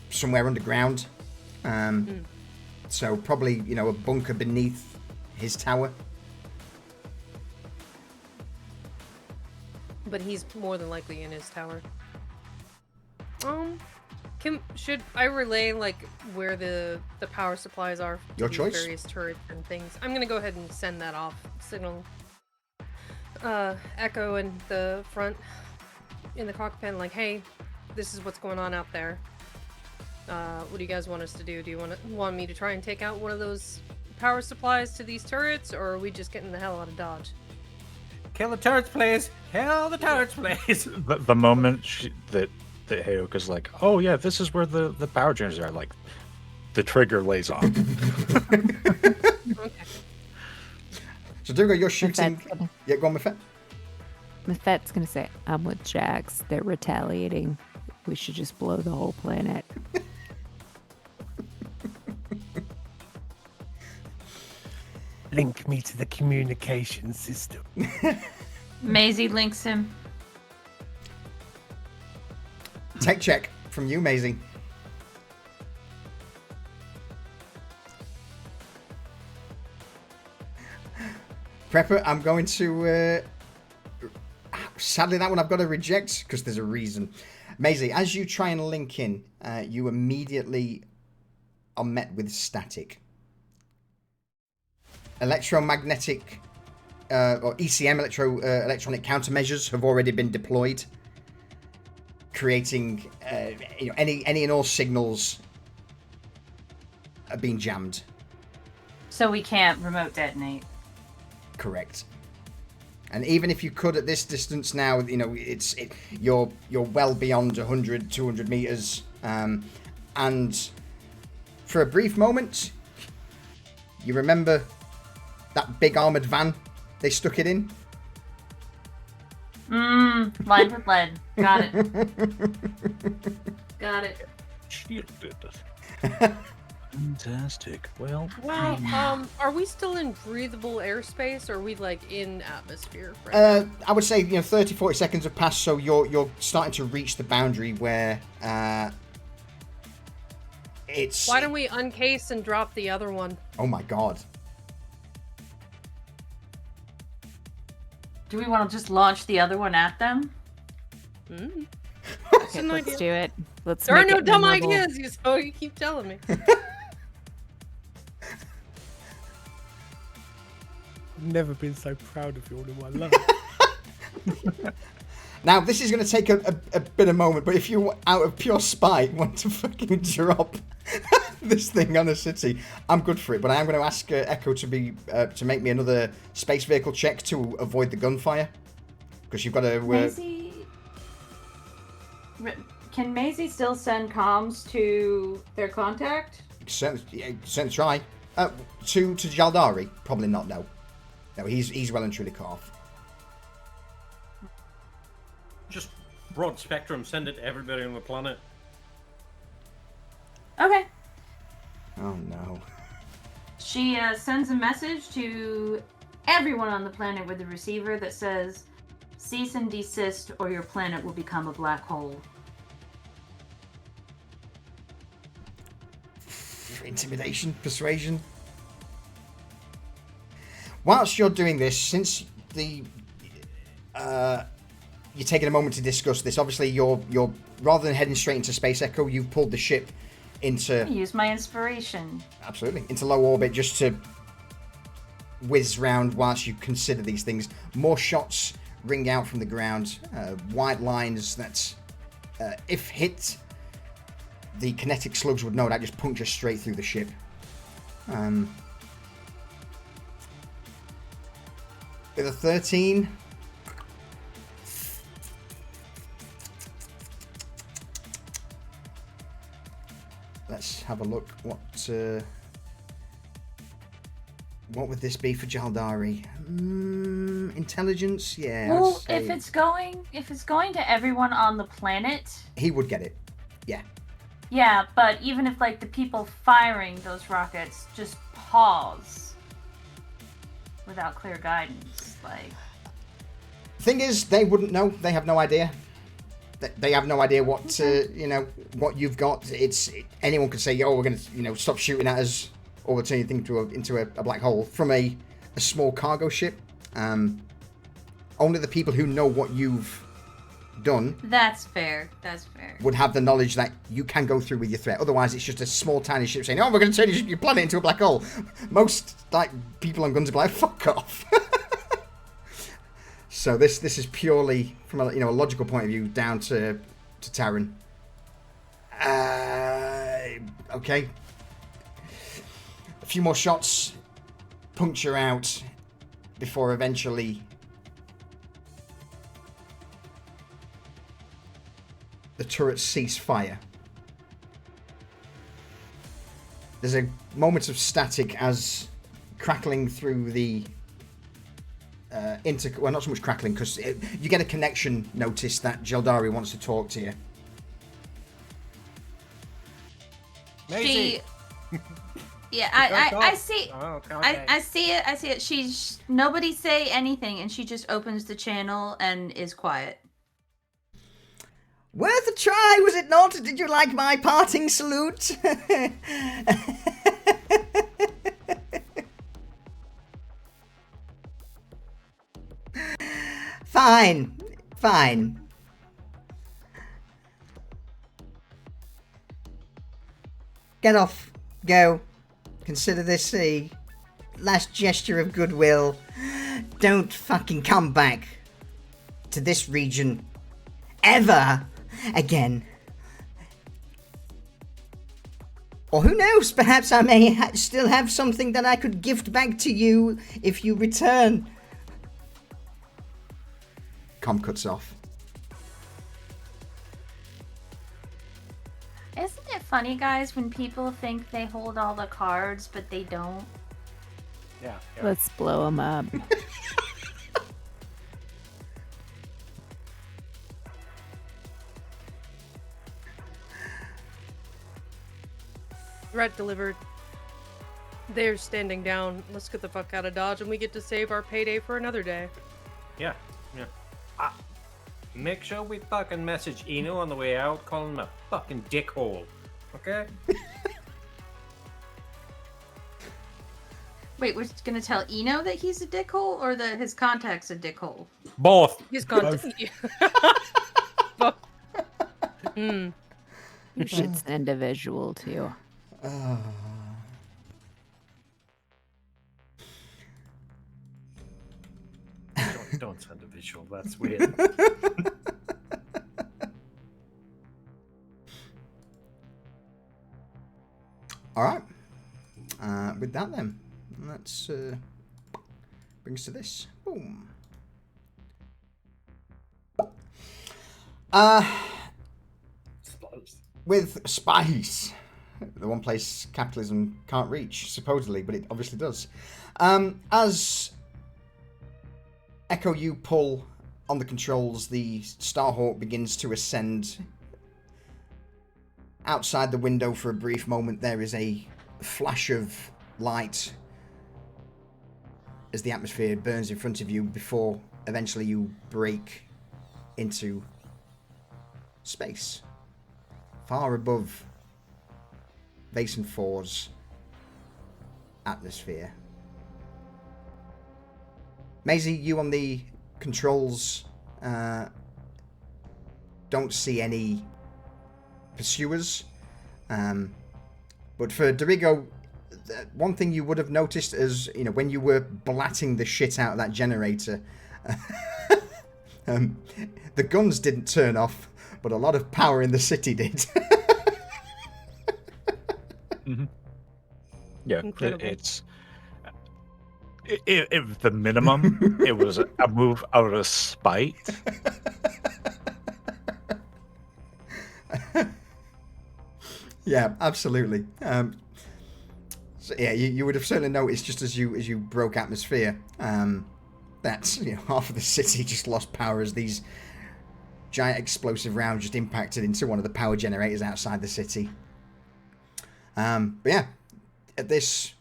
somewhere underground. So probably, a bunker beneath his tower. But he's more than likely in his tower. Should I relay where the power supplies are? To Your these choice. Various turrets and things. I'm gonna go ahead and send that off. Signal. Echo in the front, in the cockpit, hey, this is what's going on out there. What do you guys want us to do? Do you want me to try and take out one of those power supplies to these turrets, or are we just getting the hell out of Dodge? Kill the turrets, please! Kill the turrets, please! The moment that Heyoka's like, oh yeah, this is where the power generators are, the trigger lays off. Okay. So Durgo, you're shooting. Yeah, go on, Mafet. Mafet's gonna say, I'm with Jax. They're retaliating. We should just blow the whole planet. Link me to the communication system. Maisie links him. Tech check from you, Maisie. Prepper, I'm going to... sadly, that one I've got to reject because there's a reason. Maisie, as you try and link in, you immediately are met with static. Electromagnetic or ECM, electronic countermeasures, have already been deployed, creating any and all signals are being jammed. So we can't remote detonate. Correct. And even if you could at this distance now, you're well beyond 100, 200 meters, and for a brief moment, you remember that big armored van they stuck it in? Lined with lead. Got it. Got it. Shielded. Fantastic. Well, Are we still in breathable airspace, or are we in atmosphere? I would say 30, 40 seconds have passed, so you're starting to reach the boundary where it's. Why don't we uncase and drop the other one? Oh my god. Do we want to just launch the other one at them? Okay, let's do it. There are make no it dumb memorable. ideas, so you keep telling me. I've never been so proud of you all in my life. Now, this is going to take a bit of moment, but if you, out of pure spite, want to fucking drop this thing on a city, I'm good for it. But I am going to ask Echo to make me another space vehicle check to avoid the gunfire, because you've got to. Maisie, can Maisie still send comms to their contact? Certainly try. To Jaldari, probably not. No, he's well and truly cut off. Just broad spectrum, send it to everybody on the planet. Okay. Oh no. She sends a message to everyone on the planet with a receiver that says, cease and desist or your planet will become a black hole. Intimidation, persuasion. Whilst you're doing this, since you're taking a moment to discuss this, obviously you're rather than heading straight into Space Echo, you've pulled the ship into Use my inspiration. absolutely into low orbit just to whiz round whilst you consider these things. More shots ring out from the ground, white lines that, if hit, the kinetic slugs would no doubt just puncture straight through the ship. With a 13, let's have a look. What would this be for Jaldari? Intelligence, yeah. Well, if it's going to everyone on the planet, he would get it. Yeah. Yeah, but even if like the people firing those rockets just pause without clear guidance, like. Thing is, they wouldn't know. They have no idea. They have no idea what what you've got. Anyone could say, "Oh, we're gonna stop shooting at us," or we'll turn you into a black hole from a small cargo ship. Only the people who know what you've done. That's fair. That's fair. Would have the knowledge that you can go through with your threat. Otherwise, it's just a small, tiny ship saying, "Oh, we're going to turn your planet into a black hole." Most people on guns are like, "Fuck off." So this is purely from a logical point of view down to Terran. Okay. A few more shots puncture out before eventually the turrets cease fire. There's a moment of static as crackling through the well, not so much crackling, because you get a connection notice that Jaldari wants to talk to you. Maisie. Yeah, I see. Oh, okay. I see it. I see it. Nobody say anything, and she just opens the channel and is quiet. Worth a try, was it not? Did you like my parting salute? Fine. Get off. Go. Consider this a last gesture of goodwill. Don't fucking come back to this region ever again. Or who knows, perhaps I may still have something that I could gift back to you if you return. Comm cuts off. Isn't it funny, guys, when people think they hold all the cards, but they don't? Yeah. Let's blow them up. Threat delivered. They're standing down. Let's get the fuck out of Dodge, and we get to save our payday for another day. Yeah. Make sure we fucking message Eno on the way out, calling him a fucking dickhole. Okay? Wait, we're gonna tell Eno that he's a dickhole, or that his contact's a dickhole? Both. His contact. Both. You should send a visual too. Don't send a visual. That's weird. All right. With that, then, let's bring us to this. Boom. With spice, the one place capitalism can't reach, supposedly, but it obviously does. As Echo, you pull on the controls, the Starhawk begins to ascend. Outside the window for a brief moment, there is a flash of light as the atmosphere burns in front of you before eventually you break into space. Far above Basin 4's atmosphere. Maisie, you on the controls don't see any pursuers. But for Dorigo, one thing you would have noticed is, when you were blatting the shit out of that generator, the guns didn't turn off, but a lot of power in the city did. Mm-hmm. Yeah, Incredible. it's the minimum. It was a move out of spite. Yeah, absolutely. So yeah, you would have certainly noticed just as you broke atmosphere, that half of the city just lost power as these giant explosive rounds just impacted into one of the power generators outside the city. But yeah, at this,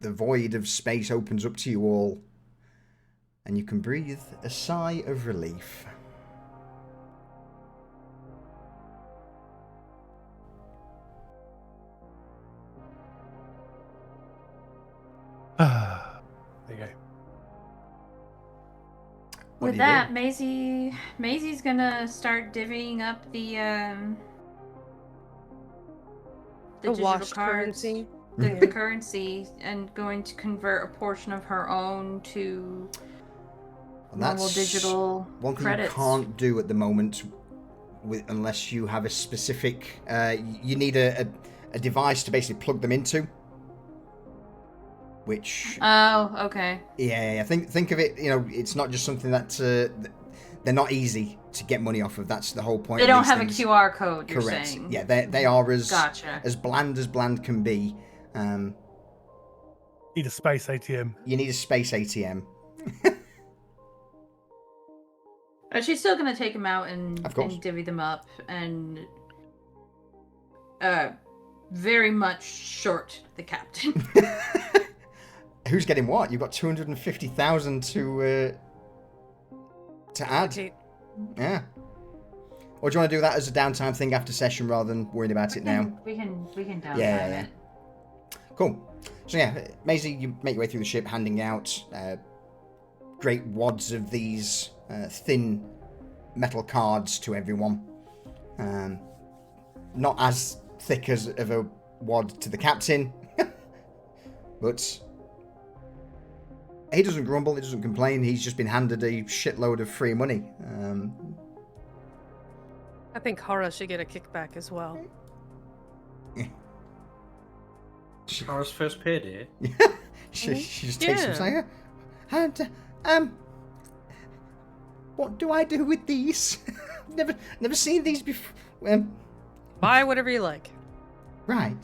the void of space opens up to you all, and you can breathe a sigh of relief. There you go. What With do you do? that, Maisie's gonna start divvying up the digital washed cards, currency. the currency, and going to convert a portion of her own to And normal that's digital one thing credits. you can't do at the moment, unless you have a specific. You need a device to basically plug them into. Which Oh, okay. yeah, think of it. It's not just something that they're not easy to get money off of. That's the whole point. They of don't these have things. a QR code. You're Correct. saying. Yeah, they are as Gotcha. bland can be. Need a space ATM. You need a space ATM. But she's still gonna take them out and Of course. divvy them up and very much short the captain. Who's getting what? You've got 250,000 to add. Okay. Yeah. Or do you want to do that as a downtime thing after session rather than worrying about it now? We can downtime Yeah. it. Cool. So yeah, Maisie, you make your way through the ship, handing out great wads of these thin metal cards to everyone. Not as thick as of a wad to the captain, but he doesn't grumble, he doesn't complain. He's just been handed a shitload of free money. I think Hara should get a kickback as well. Kara's first payday. she just takes some say, and what do I do with these? never seen these before. Buy whatever you like. Right.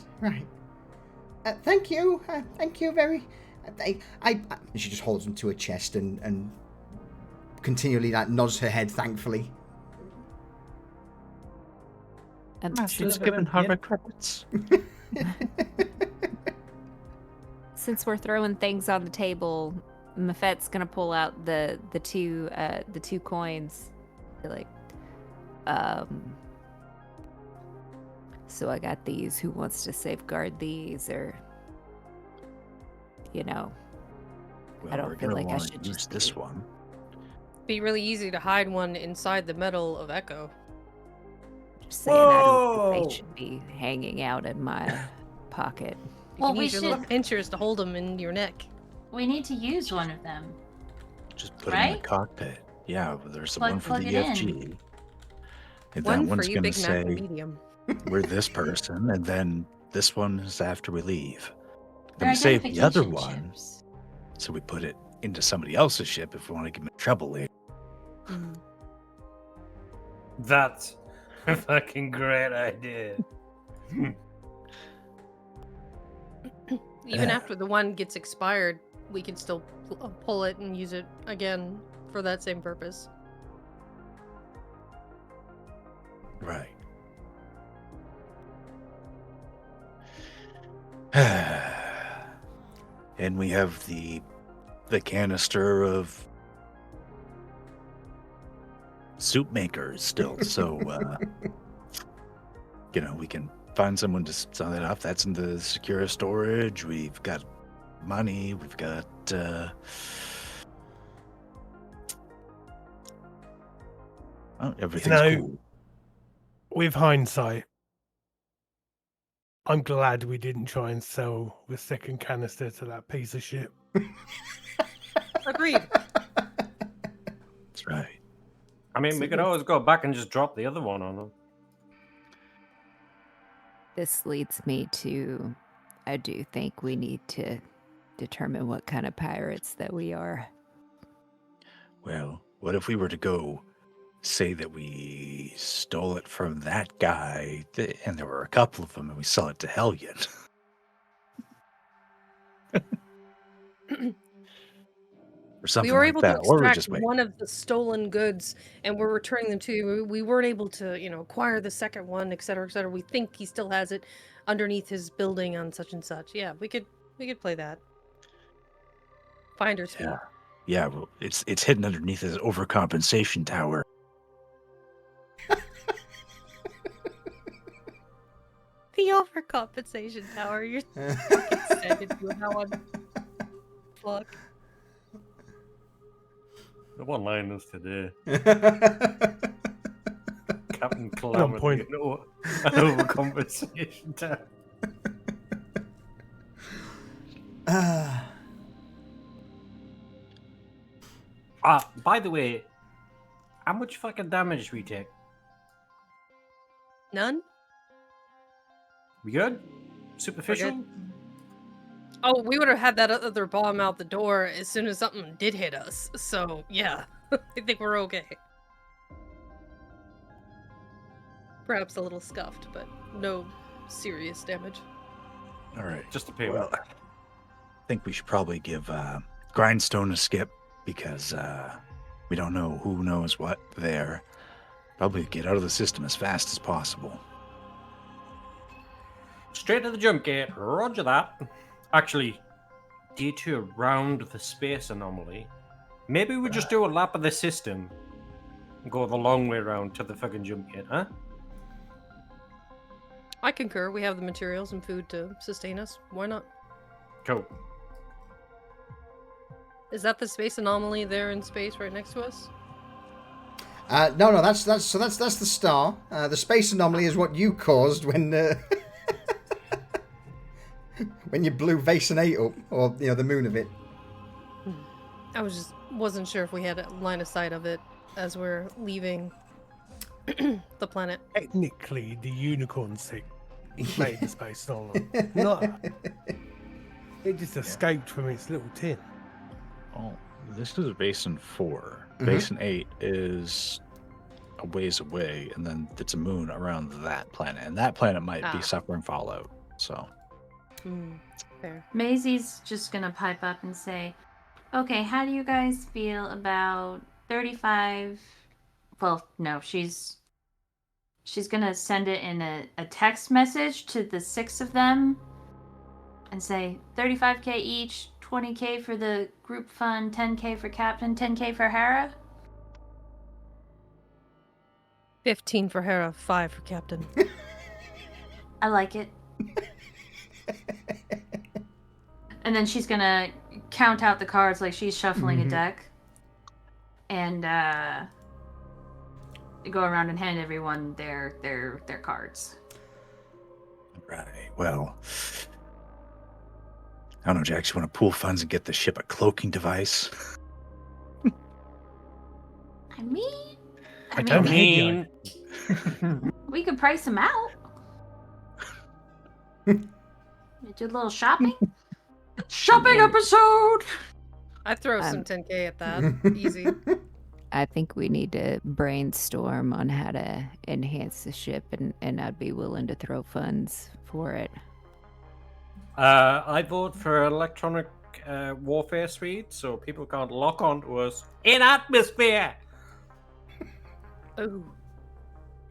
Thank you very. She just holds them to her chest and continually nods her head thankfully. And She's given her credits. since we're throwing things on the table, Mafette's gonna pull out the two coins. Like, so I got these. Who wants to safeguard these? Or, Well, I don't we're feel gonna like I wanna should use just this be- one. Be really easy to hide one inside the metal of Echo. just saying, I don't Whoa! think they should be hanging out in my pocket. You Well, can we use your little should. pinchers to hold them in your neck. We need to use one of them. Just put it in the Right? cockpit. Yeah, well, there's Plug- one for plug the it in. EFG. And One that for one's you, gonna Big Mac and say medium. we're this person, and then this one is after we leave. Then They're we save the other identification one, chips. so we put it into somebody else's ship if we want to get them in trouble later. That's a fucking great idea. Even after the one gets expired, we can still pull it and use it again for that same purpose. Right. And we have the canister of soup makers still, so we can find someone to sell that off. That's in the secure storage. We've got money. We've got everything's cool. With hindsight, I'm glad we didn't try and sell the second canister to that piece of shit. Agreed. That's right. I mean, we could always go back and just drop the other one on them. This leads me to, I do think we need to determine what kind of pirates that we are. Well, what if we were to go say that we stole it from that guy, and there were a couple of them, and we sell it to Hellion? Or something We were like able that. to Or we extract just wait. one of the stolen goods, and we're returning them to you. We weren't able to, acquire the second one, et cetera, et cetera. We think he still has it underneath his building on such and such. Yeah, we could play that. Finder's fee. Yeah. Yeah, well, it's hidden underneath his overcompensation tower. The overcompensation tower. You're fucking excited with that one. Fuck. The one-liners today. Captain On point. Calamity. No, overcompensation tower. By the way, how much fucking damage we take? None? We good? Superficial? Oh, we would have had that other bomb out the door as soon as something did hit us. So, yeah. I think we're okay. Perhaps a little scuffed, but no serious damage. All right. Just a payment. Well, I think we should probably give Grindstone a skip because we don't know who knows what there. Probably get out of the system as fast as possible. Straight to the jump gate. Roger that. Actually, detour around the space anomaly. Maybe we just do a lap of the system and go the long way around to the fucking jump gate, huh? I concur. We have the materials and food to sustain us. Why not? Cool. Is that the space anomaly there in space right next to us? No, that's the star. The space anomaly is what you caused when when you blew Vason 8 up, or the moon of it. I wasn't sure if we had a line of sight of it as we're leaving the planet. Technically, the unicorn sick made the space anomaly. It just escaped from its little tin. Oh, this is Basin 4. Mhm. Basin 8 is a ways away, and then it's a moon around that planet, and that planet might be suffering fallout. So, Fair. Maisie's just gonna pipe up and say, okay, how do you guys feel about 35? Well, no, she's gonna send it in a text message to the 6 of them and say 35k each, 20k for the group fund, 10k for Captain, 10k for Hera. 15 for Hera, 5 for Captain. I like it. And then she's gonna count out the cards like she's shuffling a deck, and go around and hand everyone their cards. Right. Well, I don't know, Jax. You want to pool funds and get the ship a cloaking device? I mean, we could price them out. Do a little shopping. Shopping episode. I'd throw some 10k at that. Easy. I think we need to brainstorm on how to enhance the ship, and I'd be willing to throw funds for it. I vote for electronic warfare suite so people can't lock onto us in atmosphere. Oh,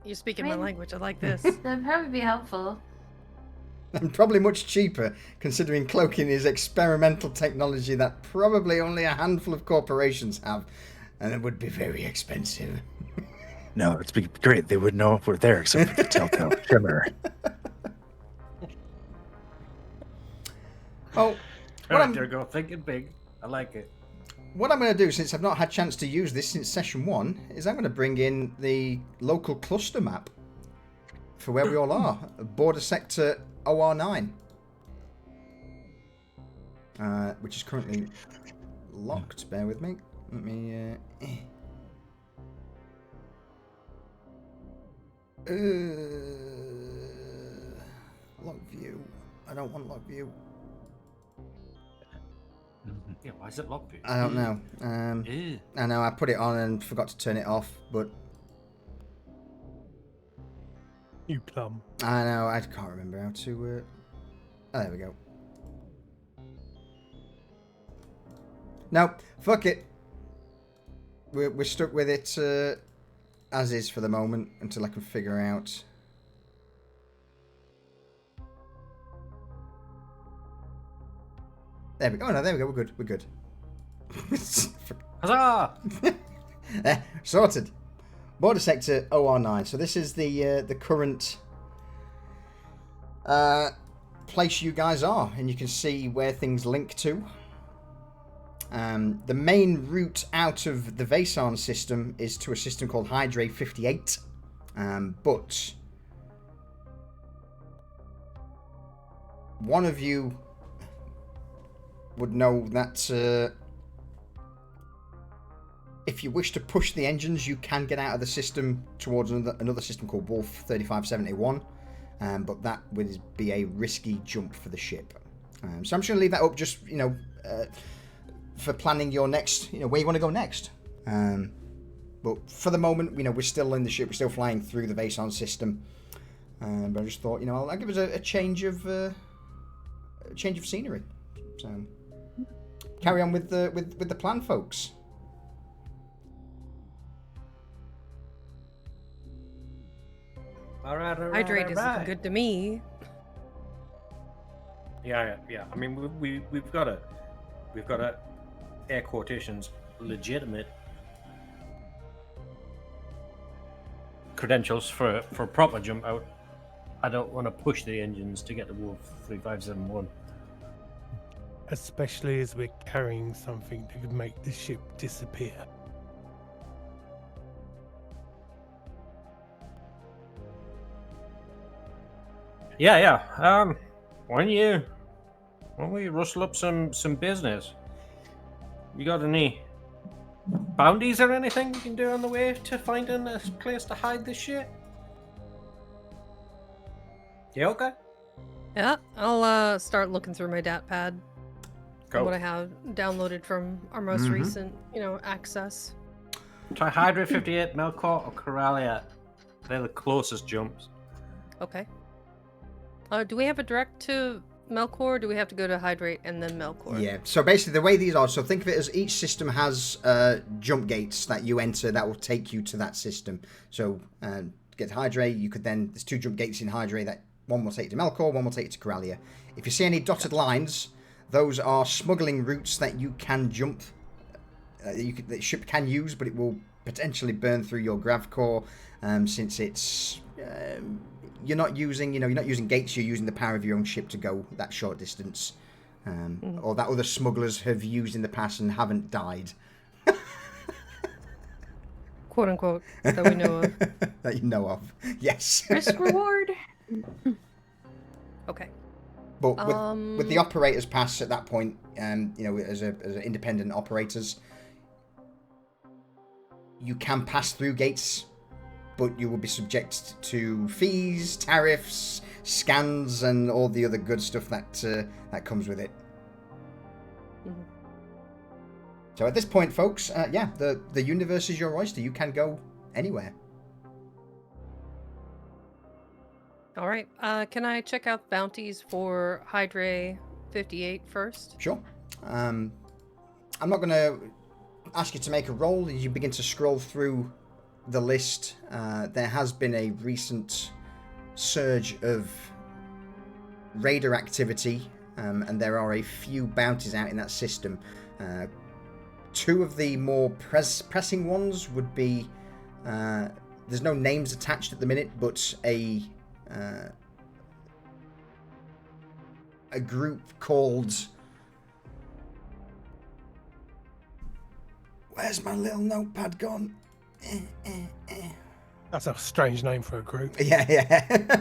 you're speaking my language. I like this. That'd probably be helpful. And probably much cheaper, considering cloaking is experimental technology that probably only a handful of corporations have, and it would be very expensive. No, it'd be great. They wouldn't know if we're there except for the telltale shimmer. Oh, There go, thinking big. I like it. What I'm going to do, since I've not had a chance to use this since session 1, is I'm going to bring in the local cluster map for where we all are. Border sector OR9. Which is currently locked. Bear with me. Let me... lock view. I don't want lock view. Yeah, why is it locked view? I don't know. I know I put it on and forgot to turn it off, but... You plum. I know, I can't remember how to... Oh, there we go. No, fuck it. We're stuck with it as is for the moment until I can figure out... There we go. Oh, no, there we go. We're good. We're good. Huzzah! Sorted. Border sector OR9. So this is the current place you guys are, and you can see where things link to. The main route out of the Vason system is to a system called Hydra 58, but one of you would know that if you wish to push the engines, you can get out of the system towards another system called Wolf 3571, but that would be a risky jump for the ship. So I'm just going to leave that up, just for planning your next, where you want to go next. But for the moment, we're still in the ship, we're still flying through the Vason system. But I just thought, I'll give us a change of scenery. So carry on with the plan, folks. All right. Hydrate is looking good to me. Yeah. I mean, we've got a air quotations legitimate credentials for a proper jump out. I don't want to push the engines to get to Wolf 3571. Especially as we're carrying something that could make the ship disappear. Yeah. Why don't we rustle up some business? You got any bounties or anything you can do on the way to finding a place to hide this shit? You okay? Yeah, I'll start looking through my dat pad. Go. What I have downloaded from our most recent, access. Try Hydra 58, Melkor, or Coralia. They're the closest jumps. Okay. Do we have a direct to Melkor, or do we have to go to Hydrate and then Melkor? Yeah, so basically the way these are, so think of it as each system has jump gates that you enter that will take you to that system. So to get to Hydrate, you could then, there's 2 jump gates in Hydrate, that one will take you to Melkor, one will take you to Coralia. If you see any dotted lines, those are smuggling routes that you can jump, that the ship can use, but it will potentially burn through your grav core, since it's... you're not using gates, you're using the power of your own ship to go that short distance. Or that other smugglers have used in the past and haven't died. Quote unquote, that we know of. That you know of, yes. Risk reward. Okay. But with the operators pass at that point, as independent operators, you can pass through gates, but you will be subject to fees, tariffs, scans, and all the other good stuff that comes with it. Mm-hmm. So at this point, folks, the universe is your oyster. You can go anywhere. All right. Can I check out bounties for Hydra 58 first? Sure. I'm not going to ask you to make a roll. As you begin to scroll through the list, there has been a recent surge of raider activity, and there are a few bounties out in that system. 2 of the more pressing ones would be, there's no names attached at the minute, but a group called, where's my little notepad gone? That's a strange name for a group. Yeah.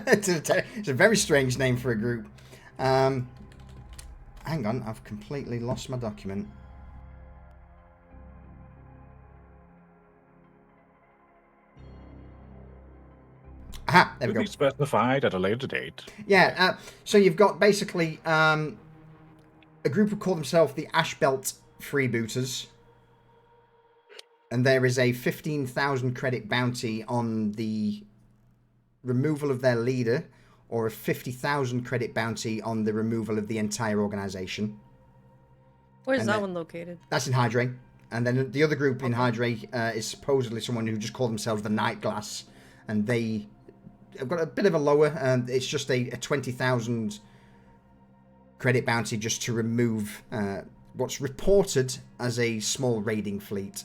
It's a very strange name for a group. Hang on, I've completely lost my document. Aha, there we Will go. be specified at a later date. Yeah, so you've got basically a group who call themselves the Ashbelt Freebooters. And there is a 15,000 credit bounty on the removal of their leader, or a 50,000 credit bounty on the removal of the entire organization. Where's that one located? That's in Hydre. And then the other group in Hydre is supposedly someone who just call themselves the Night Glass. And they have got a bit of a lower, it's just a 20,000 credit bounty just to remove what's reported as a small raiding fleet.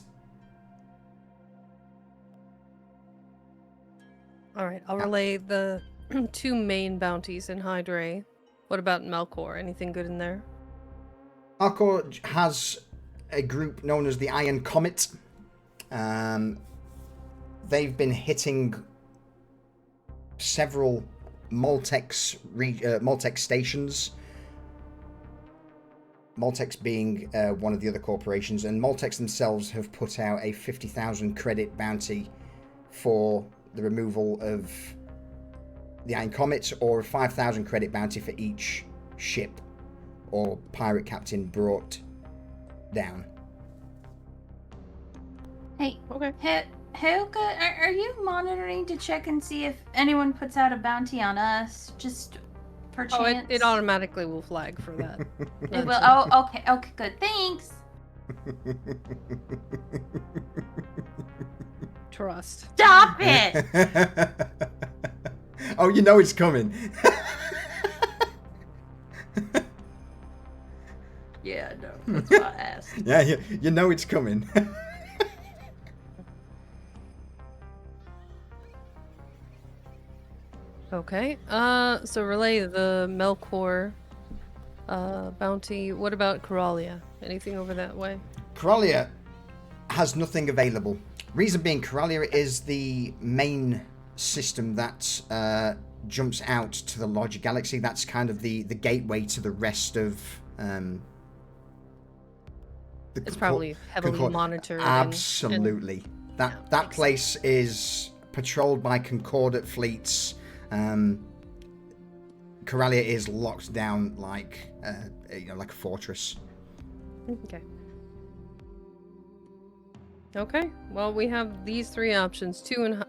All right, I'll relay the 2 main bounties in Hydre. What about Melkor? Anything good in there? Melkor has a group known as the Iron Comet. They've been hitting several Maltex stations. Maltex being one of the other corporations, and Maltex themselves have put out a 50,000 credit bounty for the removal of the Iron Comet, or a 5,000 credit bounty for each ship or pirate captain brought down. Hey, Okay. Helga, are you monitoring to check and see if anyone puts out a bounty on us? Just per Oh, chance? it automatically will flag for that. It will. Oh, okay, good. Thanks. Trust. Stop it! Oh, you know it's coming. Yeah, no, that's why I asked. Yeah, you know it's coming. Okay. So relay the Melkor bounty. What about Coralia? Anything over that way? Coralia has nothing available. Reason being, Coralia is the main system that jumps out to the larger galaxy. That's kind of the gateway to the rest of It's probably heavily monitored. Absolutely. That place is patrolled by concordate fleets. Coralia is locked down like like a fortress. Okay. Okay. Well, we have these 3 options: 2 in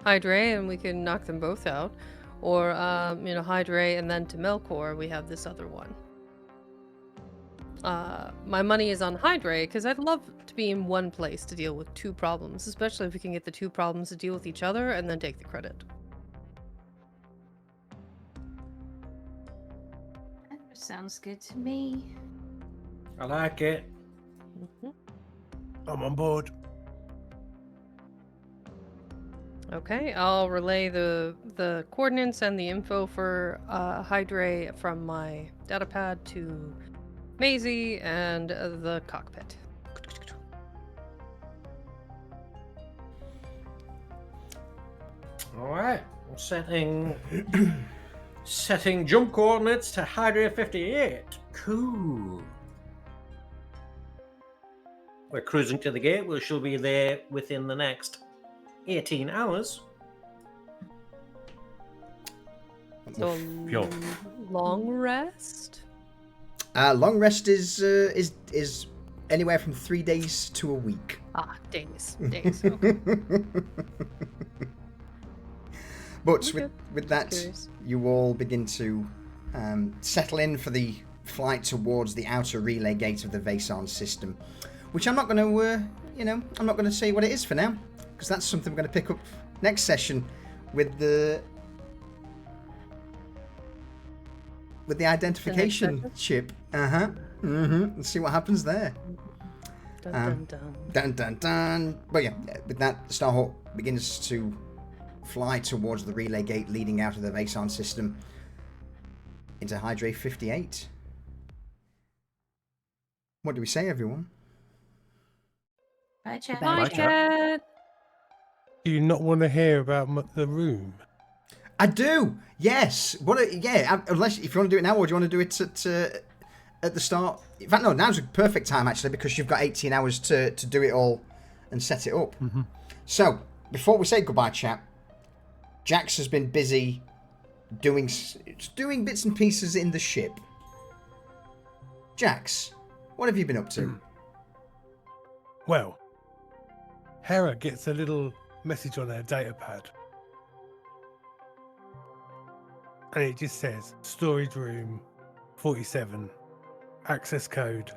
Hydre, and we can knock them both out, or Hydre and then to Melkor. We have this other one. My money is on Hydre because I'd love to be in one place to deal with 2 problems, especially if we can get the 2 problems to deal with each other and then take the credit. That sounds good to me. I like it. I'm on board. Okay, I'll relay the coordinates and the info for Hydre from my datapad to Maisie and the cockpit. All right, setting jump coordinates to Hydra 58. Cool. We're cruising to the gate. We shall be there within the next 18 hours. So Yo. long rest. Long rest is anywhere from 3 days to a week. Days. Okay. But Okay. with that, Curious. you all begin to settle in for the flight towards the outer relay gate of the Vason system, which I'm not going to, I'm not going to say what it is for now, because that's something we're going to pick up next session with the identification chip. And see what happens there. Dun, dun, dun. Dun dun dun. But yeah, with that, Starhawk begins to fly towards the relay gate leading out of the Vason system into Hydra 58. What do we say, everyone? Bye, chat. Bye, chat. Do you not want to hear about the room? I do. Yes. Unless if you want to do it now, or do you want to do it at the start? In fact, no. Now's a perfect time actually, because you've got 18 hours to do it all and set it up. Mm-hmm. So before we say goodbye, chat, Jax has been busy doing bits and pieces in the ship. Jax, what have you been up to? Well, Hera gets a little message on her data pad. And it just says, storage room 47, access code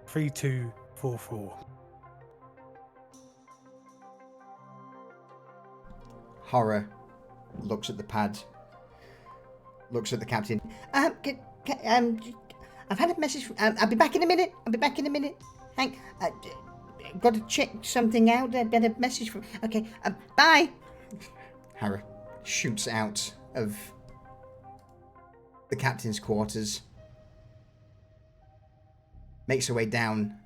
3244. Horror looks at the pad, looks at the captain. I've had a message from... I'll be back in a minute. Hank, got to check something out. I've got a message from... Okay, bye. Hera shoots out of the captain's quarters, makes her way down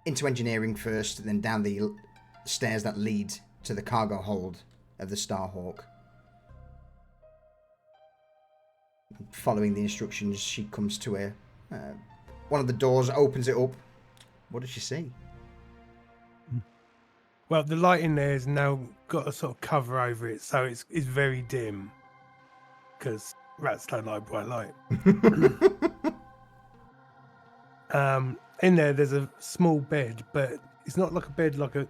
into engineering first, and then down the stairs that lead to the cargo hold of the Starhawk. Following the instructions, she comes to one of the doors, opens it up. What does she see? Well, the light in there has now got a sort of cover over it, so it's very dim, because rats don't like bright light. In there's a small bed, but it's not like a bed like a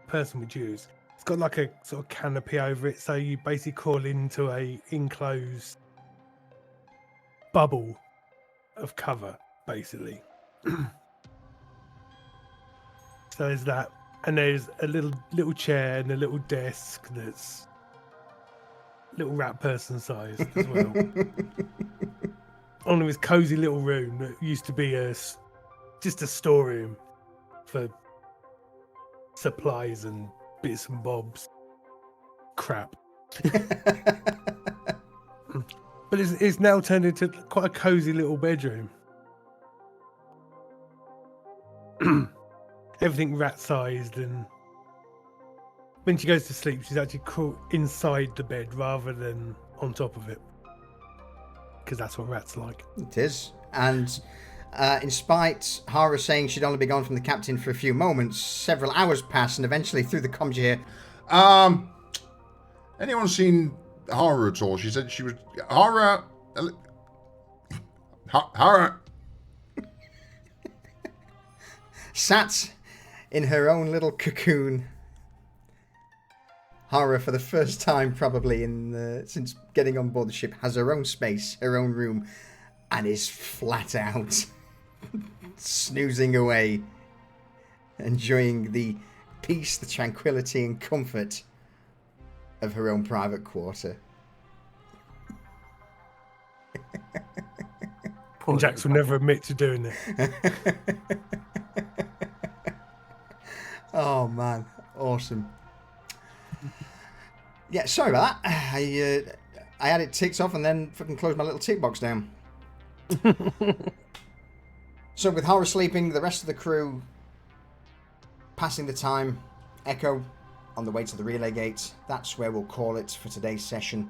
person would use. It's got like a sort of canopy over it, so you basically crawl into a enclosed bubble of cover, basically. So there's that, and there's a little chair and a little desk that's little rat person sized as well. On this cozy little room that used to be just a storeroom for supplies and bits and bobs. Crap. But it's now turned into quite a cozy little bedroom. Everything rat-sized, and when she goes to sleep, she's actually crawled inside the bed rather than on top of it, because that's what rats like. It is. And in spite Hara saying she'd only been gone from the captain for a few moments, several hours pass, and eventually through the comms you hear, anyone seen Hara at all? She said she was... Hara! Sat in her own little cocoon, Hara, for the first time probably since getting on board the ship, has her own space, her own room, and is flat out snoozing away, enjoying the peace, the tranquility and comfort of her own private quarter. And Jax will never admit to doing this. Oh man, awesome. Yeah, sorry about that. I had it ticked off and then fucking closed my little tick box down. So with Hara sleeping, the rest of the crew passing the time, Echo on the way to the relay gate. That's where we'll call it for today's session,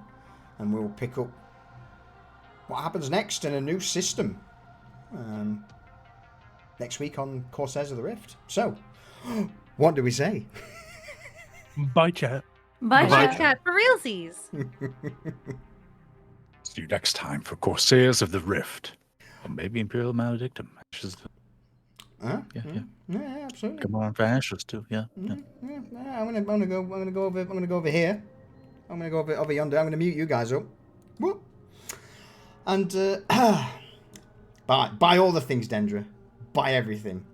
and we'll pick up what happens next in a new system next week on Corsairs of the Rift. So, what do we say? Bye, chat. Bye, chat for realsies. See you next time for Corsairs of the Rift. Or maybe Imperial Maledictum. Huh? Yeah. Yeah, absolutely. Come on for Ashes too. Yeah. Yeah, I'm gonna go over here. I'm gonna go over yonder. I'm gonna mute you guys up. Whoop. And buy all the things, Dendra. Buy everything.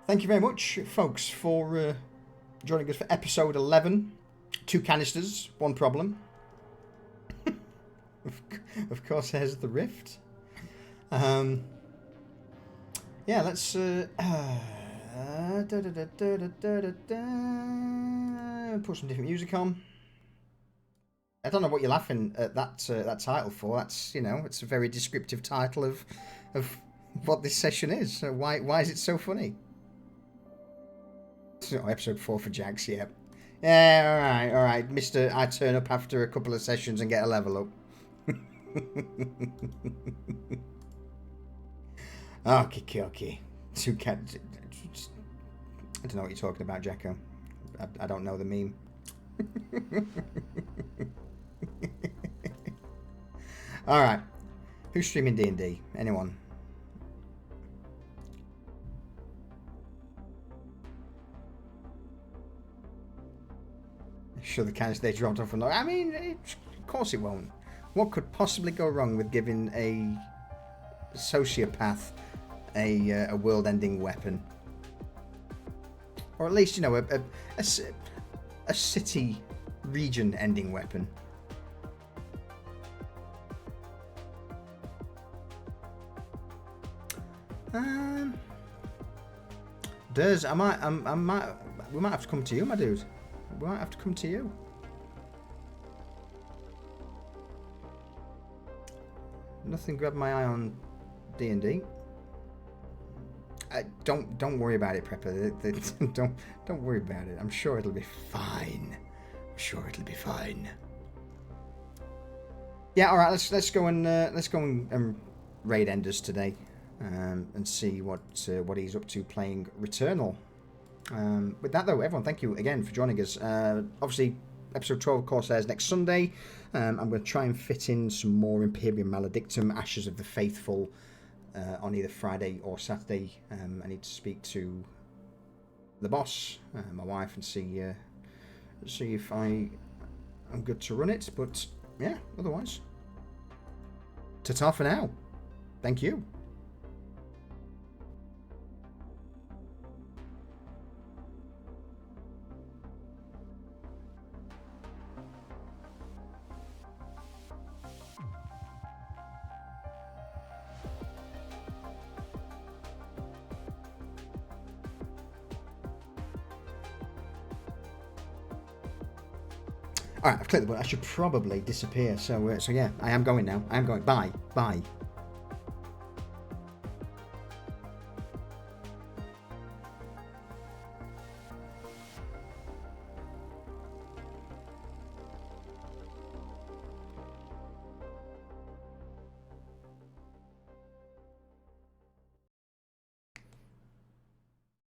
Thank you very much, folks, for joining us for episode 11. 2 canisters, 1 problem. Of course, there's the Rift. Yeah, let's put some different music on. I don't know what you're laughing at that title for. That's, it's a very descriptive title of what this session is. So why is it so funny? So, episode 4 for Jax, yeah. Yeah, alright. Mr. I turn up after a couple of sessions and get a level up. Okay. I don't know what you're talking about, Jacko. I don't know the meme. Alright. Who's streaming D&D? Anyone? Sure, the canister they dropped off. I mean, of course it won't. What could possibly go wrong with giving a sociopath a world-ending weapon, or at least, you know, a city region-ending weapon? Durs, we might have to come to you, my dude. We might have to come to you. Nothing grabbed my eye on D&D. Don't worry about it, Prepper. Don't worry about it. I'm sure it'll be fine. Yeah, all right. Let's go and raid Enders today, and see what he's up to playing Returnal. With that though, everyone, thank you again for joining us. Obviously, episode 12 of Corsairs next Sunday. I'm going to try and fit in some more Imperium Maledictum, Ashes of the Faithful, on either Friday or Saturday. I need to speak to the boss, my wife, and see if I'm good to run it. But yeah, otherwise, ta-ta for now. Thank you. Alright, I've clicked the button. I should probably disappear. So yeah, I am going now. I am going. Bye.